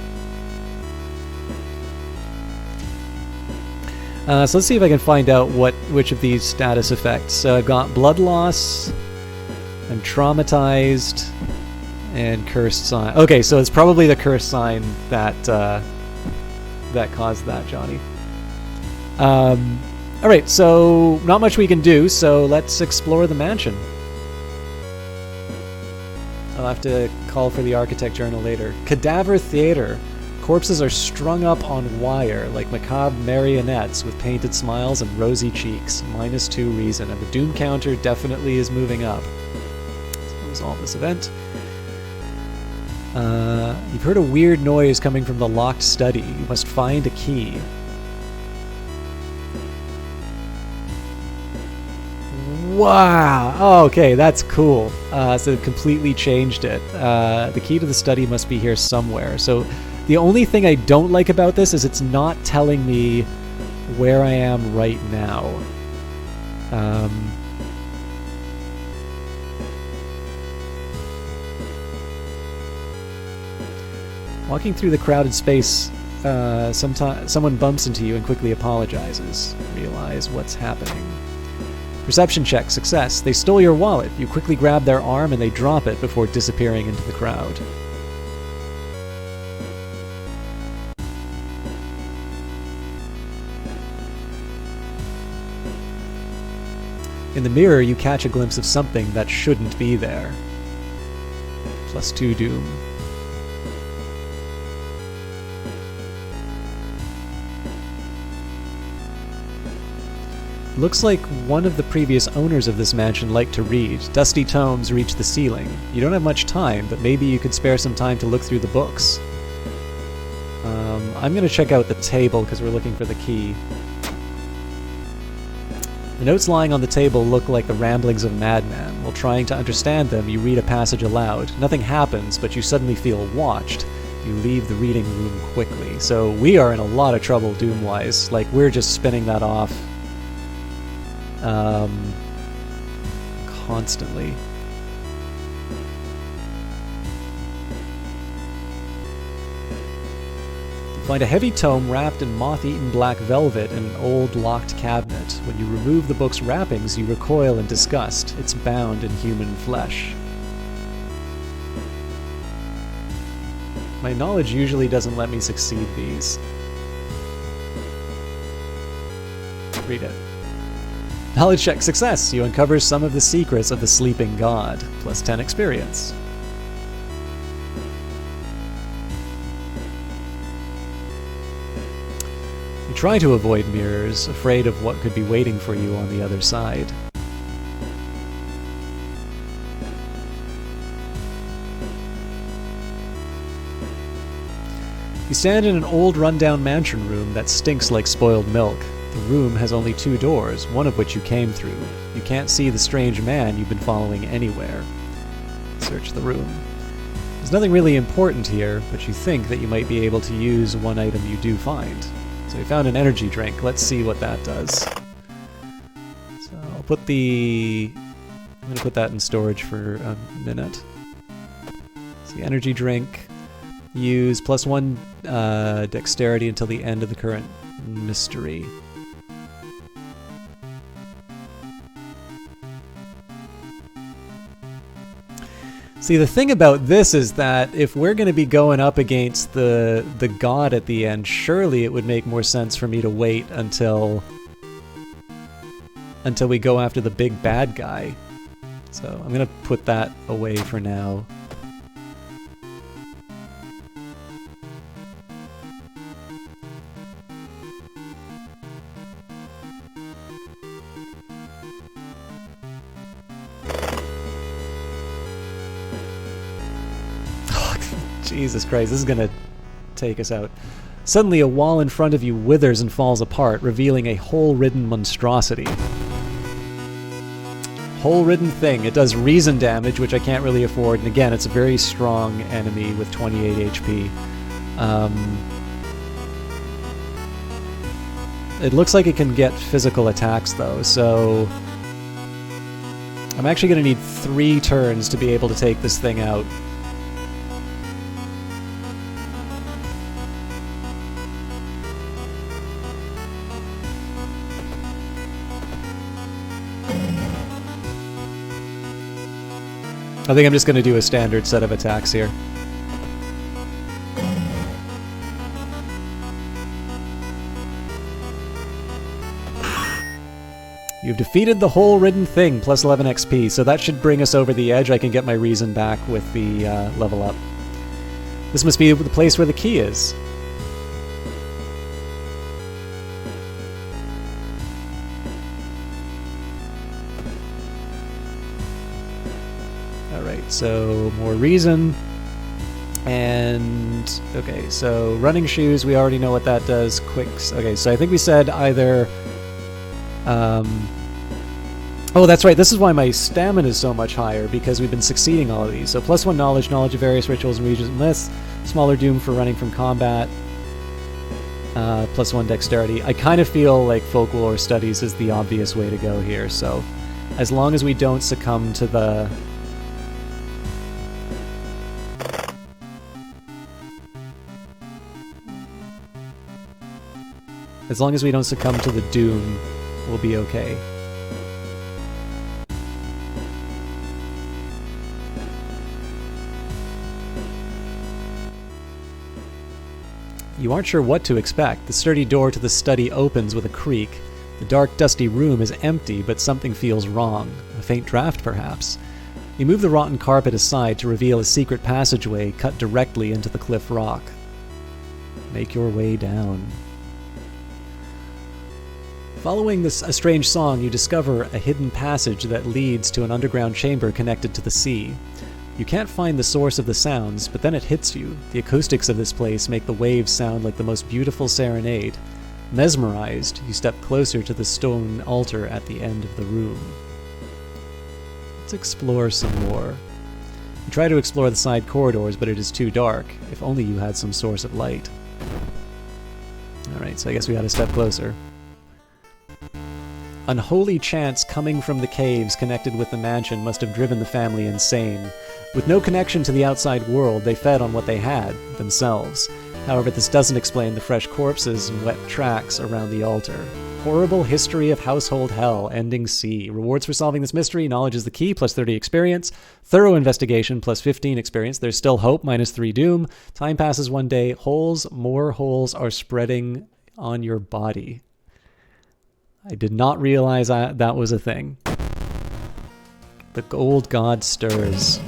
so let's see if I can find out which of these status effects. So I've got blood loss, I'm traumatized, and cursed sign. Okay, so it's probably the cursed sign that that caused that, Johnny. Alright, so not much we can do, so let's explore the mansion. I'll have to call for the Architect Journal later. Cadaver Theater. Corpses are strung up on wire like macabre marionettes with painted smiles and rosy cheeks. -2 reason, and the doom counter definitely is moving up. So resolve this event. You've heard a weird noise coming from the locked study. You must find a key. Wow! Oh, okay, that's cool. So they've completely changed it. The key to the study must be here somewhere. So the only thing I don't like about this is it's not telling me where I am right now. Walking through the crowded space someone bumps into you and quickly apologizes. Realize what's happening. Perception check, success. They stole your wallet. You quickly grab their arm and they drop it before disappearing into the crowd. In the mirror, you catch a glimpse of something that shouldn't be there. +2 doom. Looks like one of the previous owners of this mansion liked to read. Dusty tomes reach the ceiling. You don't have much time, but maybe you could spare some time to look through the books. I'm going to check out the table because we're looking for the key. The notes lying on the table look like the ramblings of a madman. While trying to understand them, you read a passage aloud. Nothing happens, but you suddenly feel watched. You leave the reading room quickly. So we are in a lot of trouble doom-wise. Like, we're just spinning that off constantly. Find a heavy tome wrapped in moth-eaten black velvet in an old locked cabinet. When you remove the book's wrappings, you recoil in disgust. It's bound in human flesh. My knowledge usually doesn't let me succeed these. Read it. Knowledge check success. You uncover some of the secrets of the sleeping god. +10 experience. Try to avoid mirrors, afraid of what could be waiting for you on the other side. You stand in an old rundown mansion room that stinks like spoiled milk. The room has only 2 doors, one of which you came through. You can't see the strange man you've been following anywhere. Search the room. There's nothing really important here, but you think that you might be able to use one item you do find. So we found an energy drink. Let's see what that does. So I'll put I'm going to put that in storage for a minute. So the energy drink. Use +1 dexterity until the end of the current mystery. See, the thing about this is that if we're going to be going up against the god at the end, surely it would make more sense for me to wait until we go after the big bad guy. So I'm going to put that away for now. Jesus Christ, this is gonna take us out. Suddenly a wall in front of you withers and falls apart, revealing a hole-ridden monstrosity. Hole-ridden thing. It does reason damage, which I can't really afford, and again, it's a very strong enemy with 28 HP. It looks like it can get physical attacks, though, so I'm actually gonna need 3 turns to be able to take this thing out. I think I'm just going to do a standard set of attacks here. You've defeated the hole-ridden thing, +11 XP, so that should bring us over the edge. I can get my reason back with the level up. This must be the place where the key is. So, more reason, and, okay, so running shoes, we already know what that does, okay, so I think we said either, oh, that's right, this is why my stamina is so much higher, because we've been succeeding all of these, so +1 knowledge of various rituals and regions and myths, smaller doom for running from combat, +1 dexterity. I kind of feel like folklore studies is the obvious way to go here, so as long as we don't succumb to the As long as we don't succumb to the doom, we'll be okay. You aren't sure what to expect. The sturdy door to the study opens with a creak. The dark, dusty room is empty, but something feels wrong. A faint draft, perhaps. You move the rotten carpet aside to reveal a secret passageway cut directly into the cliff rock. Make your way down. Following a strange song, you discover a hidden passage that leads to an underground chamber connected to the sea. You can't find the source of the sounds, but then it hits you. The acoustics of this place make the waves sound like the most beautiful serenade. Mesmerized, you step closer to the stone altar at the end of the room. Let's explore some more. You try to explore the side corridors, but it is too dark. If only you had some source of light. Alright, so I guess we gotta step closer. Unholy chants coming from the caves connected with the mansion must have driven the family insane. With no connection to the outside world, they fed on what they had, themselves. However, this doesn't explain the fresh corpses and wet tracks around the altar. Horrible history of household hell, ending C. Rewards for solving this mystery: knowledge is the key, plus 30 experience. Thorough investigation, plus 15 experience. There's still hope, minus 3 doom. Time passes 1 day. Holes, more holes are spreading on your body. I did not realize that was a thing. The old god stirs.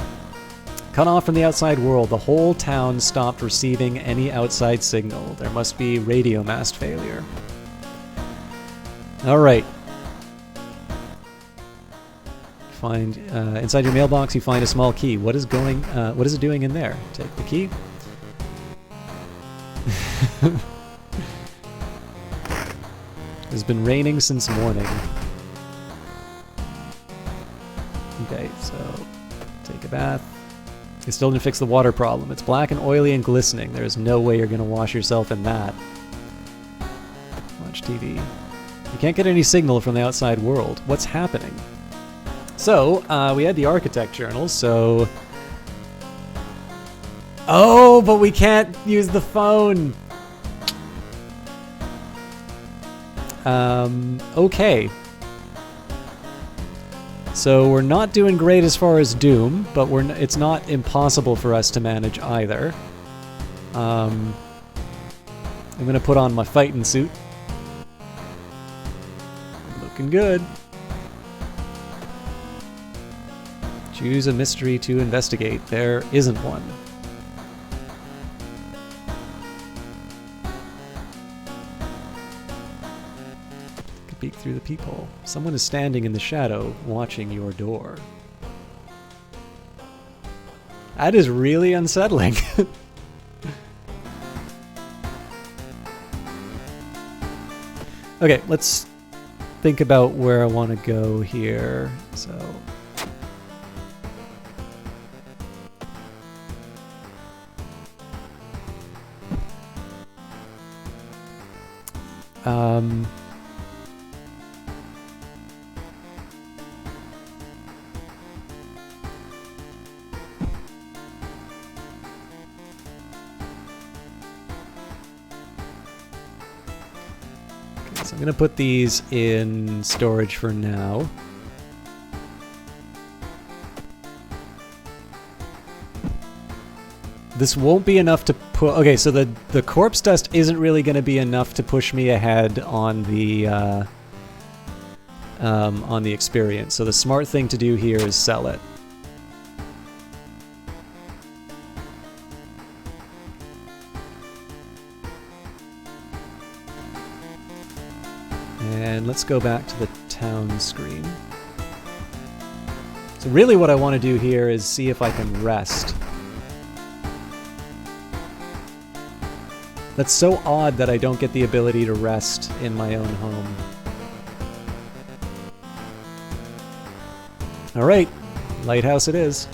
Cut off from the outside world, the whole town stopped receiving any outside signal. There must be radio mast failure. Alright. Find inside your mailbox you find a small key. What is it doing in there? Take the key. It's been raining since morning. Okay, so take a bath. It still didn't fix the water problem. It's black and oily and glistening. There's no way you're gonna wash yourself in that. Watch TV. You can't get any signal from the outside world. What's happening? So, we had the architect journal, so... Oh, but we can't use the phone! Okay. So we're not doing great as far as Doom, but it's not impossible for us to manage either. I'm gonna put on my fighting suit. Looking good. Choose a mystery to investigate. There isn't one. Peek through the peephole. Someone is standing in the shadow, watching your door. That is really unsettling. Okay, let's think about where I want to go here. So... So I'm going to put these in storage for now. This won't be enough to put... Okay, so the corpse dust isn't really going to be enough to push me ahead on the experience. So the smart thing to do here is sell it. And let's go back to the town screen. So really what I want to do here is see if I can rest. That's so odd that I don't get the ability to rest in my own home. Alright, lighthouse it is.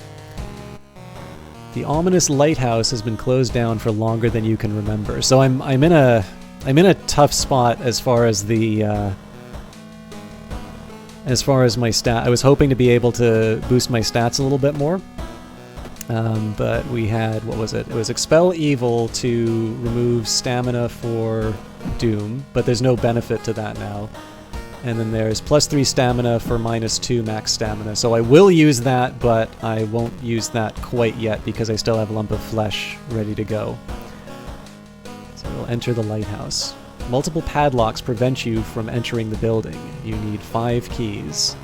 The ominous lighthouse has been closed down for longer than you can remember. So I'm in a tough spot as far as the my stat. I was hoping to be able to boost my stats a little bit more. But we had, what was it? It was Expel Evil to remove stamina for Doom, but there's no benefit to that now. And then there's +3 stamina for -2 max stamina. So I will use that, but I won't use that quite yet because I still have Lump of Flesh ready to go. So we'll enter the lighthouse. Multiple padlocks prevent you from entering the building. You need 5 keys.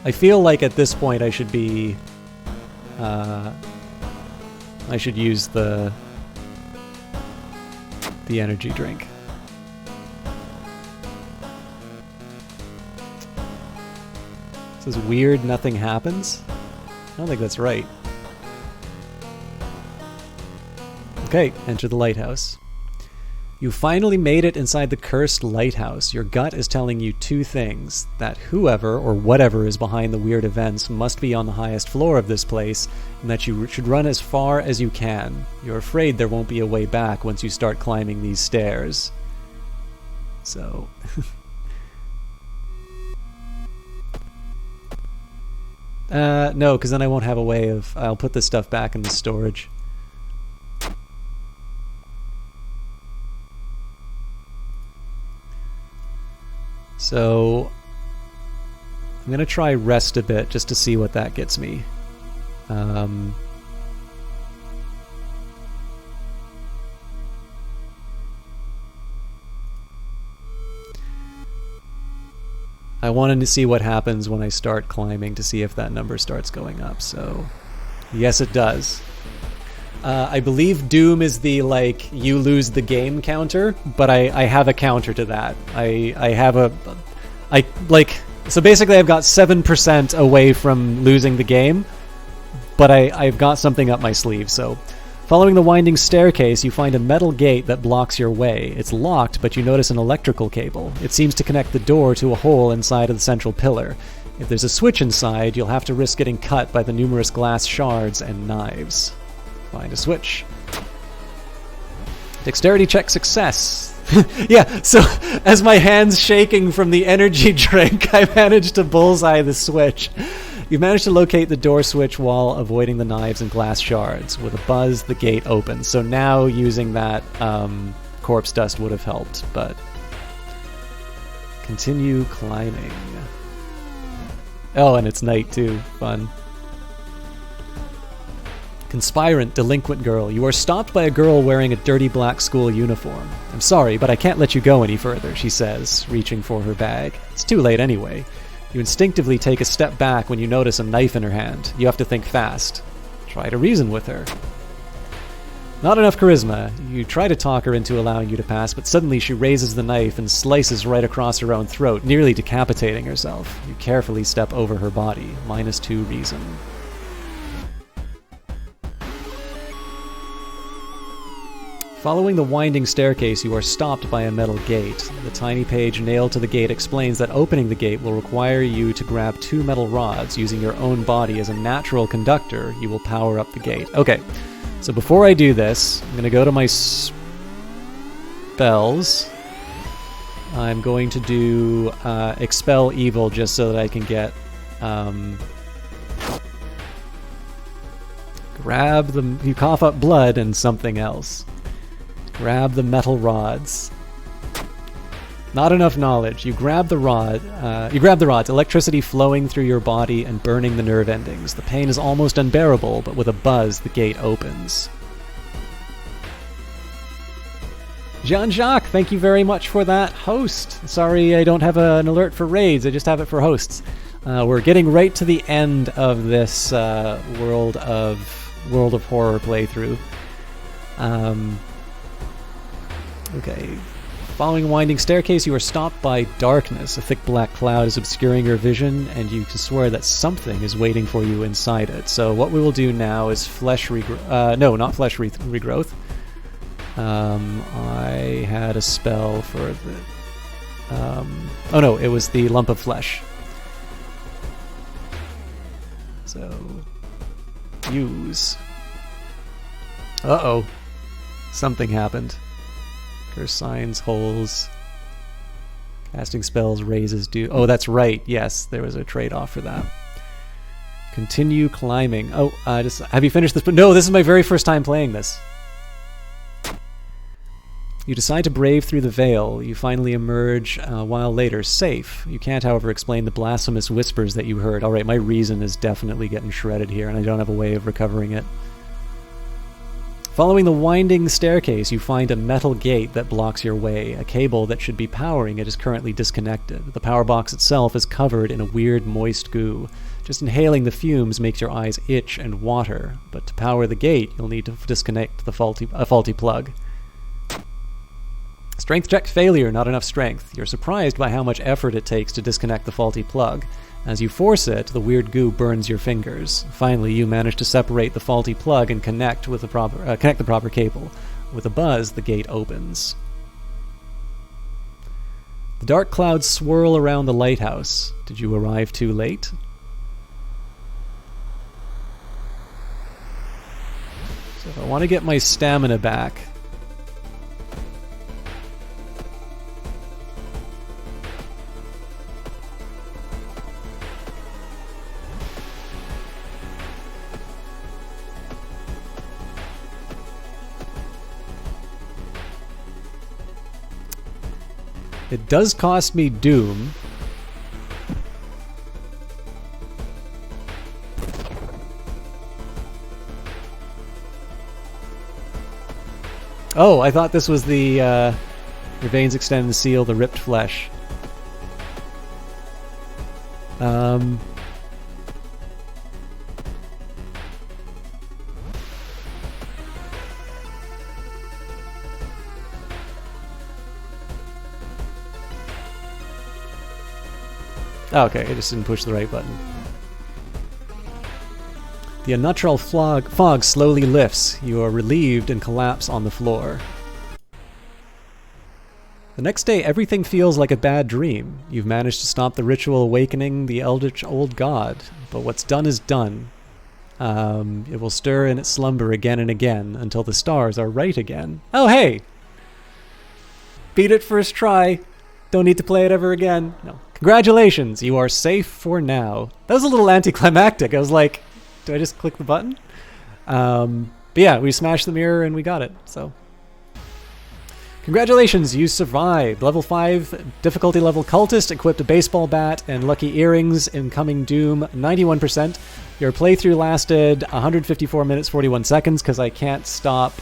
I feel like at this point I should be... I should use the energy drink. This is weird, nothing happens? I don't think that's right. Okay, enter the lighthouse. You finally made it inside the cursed lighthouse. Your gut is telling you 2 things. That whoever or whatever is behind the weird events must be on the highest floor of this place, and that you should run as far as you can. You're afraid there won't be a way back once you start climbing these stairs. So... no, because then I won't have a way of... I'll put this stuff back in the storage. So I'm going to try rest a bit just to see what that gets me. I wanted to see what happens when I start climbing to see if that number starts going up. So yes, it does. I believe Doom is the, like, you lose the game counter, but I have a counter to that. I have a... So basically I've got 7% away from losing the game, but I've got something up my sleeve, so... Following the winding staircase, you find a metal gate that blocks your way. It's locked, but you notice an electrical cable. It seems to connect the door to a hole inside of the central pillar. If there's a switch inside, you'll have to risk getting cut by the numerous glass shards and knives. Find a switch. Dexterity check success. Yeah, so as my hand's shaking from the energy drink, I managed to bullseye the switch. You managed to locate the door switch while avoiding the knives and glass shards. With a buzz, the gate opens. So now using that corpse dust would have helped, but... Continue climbing. Oh, and it's night too. Fun. Conspirant, delinquent girl. You are stopped by a girl wearing a dirty black school uniform. I'm sorry, but I can't let you go any further, she says, reaching for her bag. It's too late anyway. You instinctively take a step back when you notice a knife in her hand. You have to think fast. Try to reason with her. Not enough charisma. You try to talk her into allowing you to pass, but suddenly she raises the knife and slices right across her own throat, nearly decapitating herself. You carefully step over her body. -2 reason. Following the winding staircase, you are stopped by a metal gate. The tiny page nailed to the gate explains that opening the gate will require you to grab 2 metal rods. Using your own body as a natural conductor, you will power up the gate. Okay, so before I do this, I'm going to go to my spells. I'm going to do Expel Evil just so that I can get... grab the... You cough up blood and something else. Grab the metal rods. Not enough knowledge. You grab the rod. You grab the rods. Electricity flowing through your body and burning the nerve endings. The pain is almost unbearable, but with a buzz, the gate opens. Jean-Jacques, thank you very much for that host. Sorry I don't have an alert for raids. I just have it for hosts. We're getting right to the end of this World of Horror playthrough. Okay. Following a winding staircase, you are stopped by darkness. A thick black cloud is obscuring your vision, and you can swear that something is waiting for you inside it. So what we will do now is flesh regrowth. No, not flesh regrowth. I had a spell for the... oh no, it was the lump of flesh. So... use... Uh-oh. Something happened. Curse signs, holes. Casting spells raises do. Oh, that's right. Yes, there was a trade-off for that. Continue climbing. Oh, just have you finished this? No, this is my very first time playing this. You decide to brave through the veil. You finally emerge a while later, safe. You can't, however, explain the blasphemous whispers that you heard. All right, my reason is definitely getting shredded here, and I don't have a way of recovering it. Following the winding staircase, you find a metal gate that blocks your way. A cable that should be powering it is currently disconnected. The power box itself is covered in a weird, moist goo. Just inhaling the fumes makes your eyes itch and water, but to power the gate, you'll need to disconnect a faulty plug. Strength check failure, not enough strength. You're surprised by how much effort it takes to disconnect the faulty plug. As you force it, the weird goo burns your fingers. Finally, you manage to separate the faulty plug and connect the proper cable. With a buzz, the gate opens. The dark clouds swirl around the lighthouse. Did you arrive too late? So if I want to get my stamina back... It does cost me Doom. Oh, I thought this was the your veins extend and seal the ripped flesh. Okay, I just didn't push the right button. The unnatural fog slowly lifts. You are relieved and collapse on the floor. The next day, everything feels like a bad dream. You've managed to stop the ritual awakening the eldritch old god, but what's done is done. It will stir in its slumber again and again until the stars are right again. Oh, hey! Beat it first try. Don't need to play it ever again. No. Congratulations, you are safe for now. That was a little anticlimactic. I was like, do I just click the button? But yeah, we smashed the mirror and we got it, so. Congratulations, you survived. Level 5, difficulty level cultist, equipped a baseball bat and lucky earrings, incoming Doom, 91%. Your playthrough lasted 154 minutes, 41 seconds, because I can't stop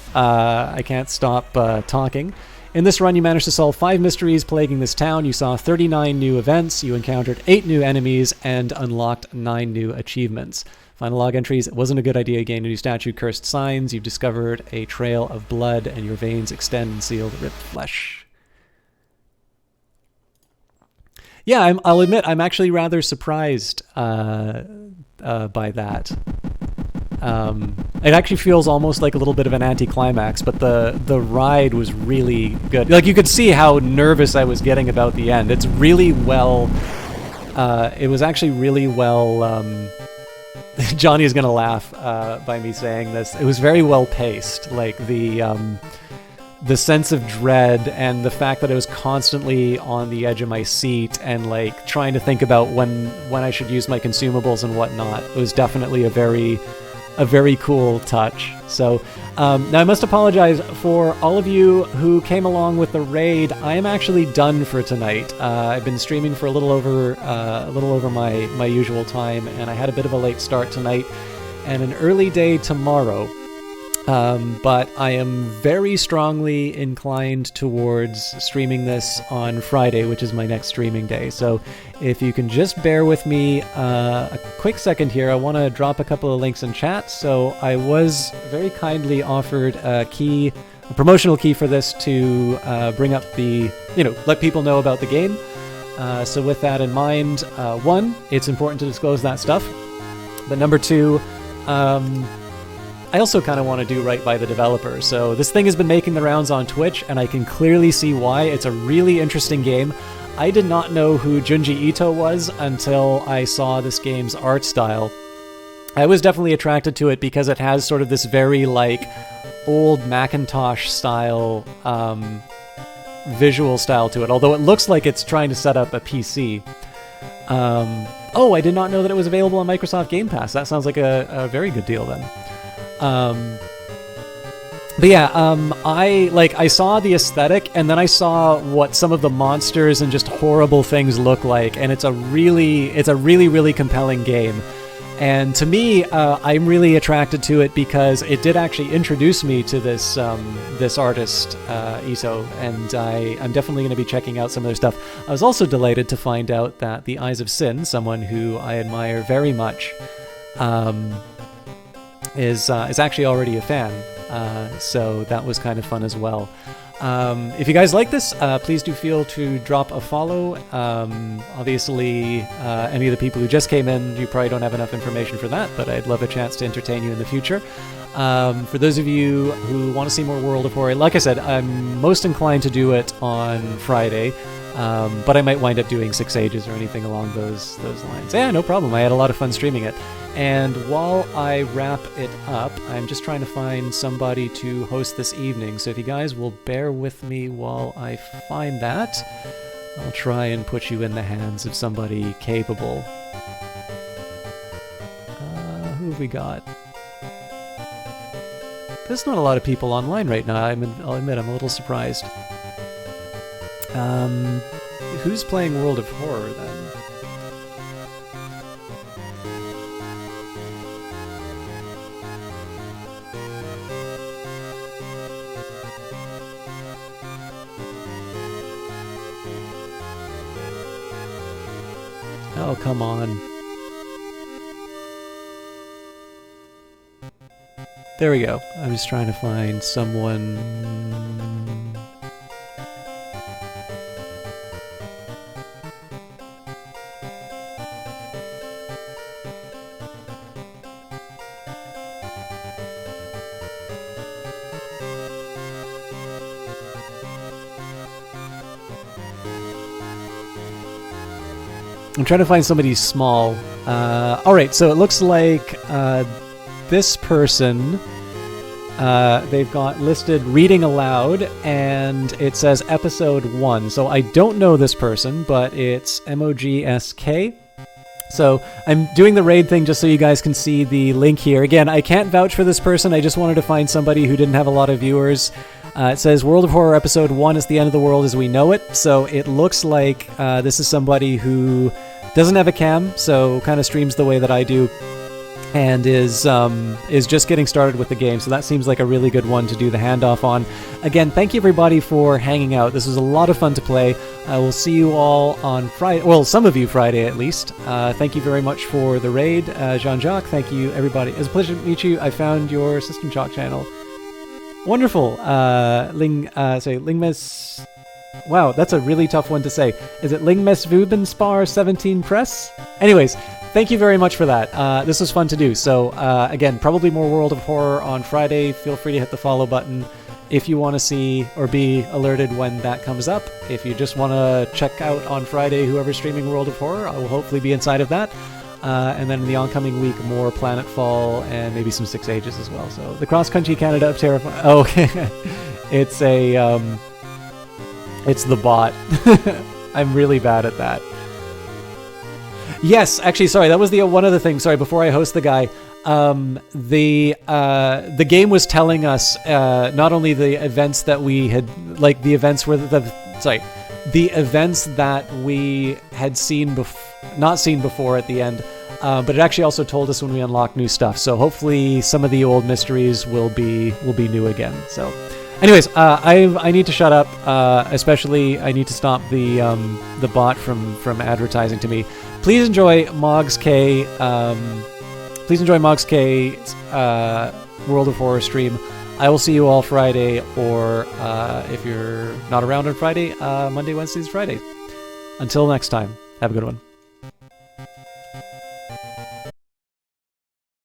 talking. In this run, you managed to solve 5 mysteries plaguing this town. You saw 39 new events, you encountered 8 new enemies, and unlocked 9 new achievements. Final log entries: it wasn't a good idea, gained a new statue, cursed signs, you've discovered a trail of blood, and your veins extend and seal the ripped flesh. Yeah, I'll admit, I'm actually rather surprised by that. It actually feels almost like a little bit of an anticlimax, but the ride was really good. Like, you could see how nervous I was getting about the end. It's really well... it was actually really well... Johnny is going to laugh by me saying this. It was very well paced. Like, the sense of dread and the fact that I was constantly on the edge of my seat and, like, trying to think about when I should use my consumables and whatnot. It was definitely a very cool touch. So now I must apologize for all of you who came along with the raid. I am actually done for tonight. I've been streaming for a little over my usual time, and I had a bit of a late start tonight and an early day tomorrow. But I am very strongly inclined towards streaming this on Friday, which is my next streaming day. So if you can just bear with me a quick second here, I want to drop a couple of links in chat. So I was very kindly offered a promotional key for this to bring up let people know about the game. So with that in mind, 1, it's important to disclose that stuff. But number 2, I also kind of want to do right by the developer. So this thing has been making the rounds on Twitch, and I can clearly see why. It's a really interesting game. I did not know who Junji Ito was until I saw this game's art style. I was definitely attracted to it because it has sort of this very, like, old Macintosh style visual style to it, although it looks like it's trying to set up a PC. Oh, I did not know that it was available on Microsoft Game Pass. That sounds like a very good deal then. But yeah, I saw the aesthetic, and then I saw what some of the monsters and just horrible things look like, and it's a really compelling game. And to me, I'm really attracted to it because it did actually introduce me to this this artist, Iso, and I'm definitely going to be checking out some of their stuff. I was also delighted to find out that the Eyes of Sin, someone who I admire very much, is actually already a fan. So that was kind of fun as well. If you guys like this, please do feel to drop a follow. Obviously, any of the people who just came in, you probably don't have enough information for that, but I'd love a chance to entertain you in the future. For those of you who want to see more World of Horror, like I said, I'm most inclined to do it on Friday, but I might wind up doing 6 Ages or anything along those lines. Yeah, no problem. I had a lot of fun streaming it. And while I wrap it up, I'm just trying to find somebody to host this evening. So if you guys will bear with me while I find that, I'll try and put you in the hands of somebody capable. Who have we got? There's not a lot of people online right now. I'll admit I'm a little surprised. Who's playing World of Horror then? Oh, come on. There we go. I'm just trying to find someone... I'm trying to find somebody small. Alright, so it looks like this person, they've got listed reading aloud, and it says episode 1. So I don't know this person, but it's MOGSK. So I'm doing the raid thing just so you guys can see the link here. Again, I can't vouch for this person. I just wanted to find somebody who didn't have a lot of viewers. It says World of Horror Episode 1 is the end of the world as we know it. So it looks like this is somebody who doesn't have a cam, so kind of streams the way that I do, and is just getting started with the game. So that seems like a really good one to do the handoff on. Again, thank you everybody for hanging out. This was a lot of fun to play. I will see you all on Friday. Well, some of you Friday at least. Thank you very much for the raid, Jean-Jacques. Thank you everybody. It was a pleasure to meet you. I found your System Chalk channel. Wonderful. Lingmes... Wow, that's a really tough one to say. Is it Lingmes Vubenspar 17 Press? Anyways, thank you very much for that. This was fun to do. So, again, probably more World of Horror on Friday. Feel free to hit the follow button if you want to see or be alerted when that comes up. If you just want to check out on Friday whoever's streaming World of Horror, I will hopefully be inside of that. And then in the oncoming week, more Planetfall and maybe some 6 Ages as well. So the Crosscountry Canada of Terrifying... Oh, it's a... It's the bot. I'm really bad at that. Yes, actually, sorry, that was the one other thing. Sorry, before I host the guy, the game was telling us not only the events that we had, like the events where the events that we had seen not seen before at the end, but it actually also told us when we unlock new stuff. So hopefully some of the old mysteries will be new again. So. Anyways, I need to shut up. Especially, I need to stop the bot from advertising to me. Please enjoy Mog's K. Please enjoy Mog's K's World of Horror stream. I will see you all Friday, or if you're not around on Friday, Monday, Wednesdays, Friday. Until next time, have a good one.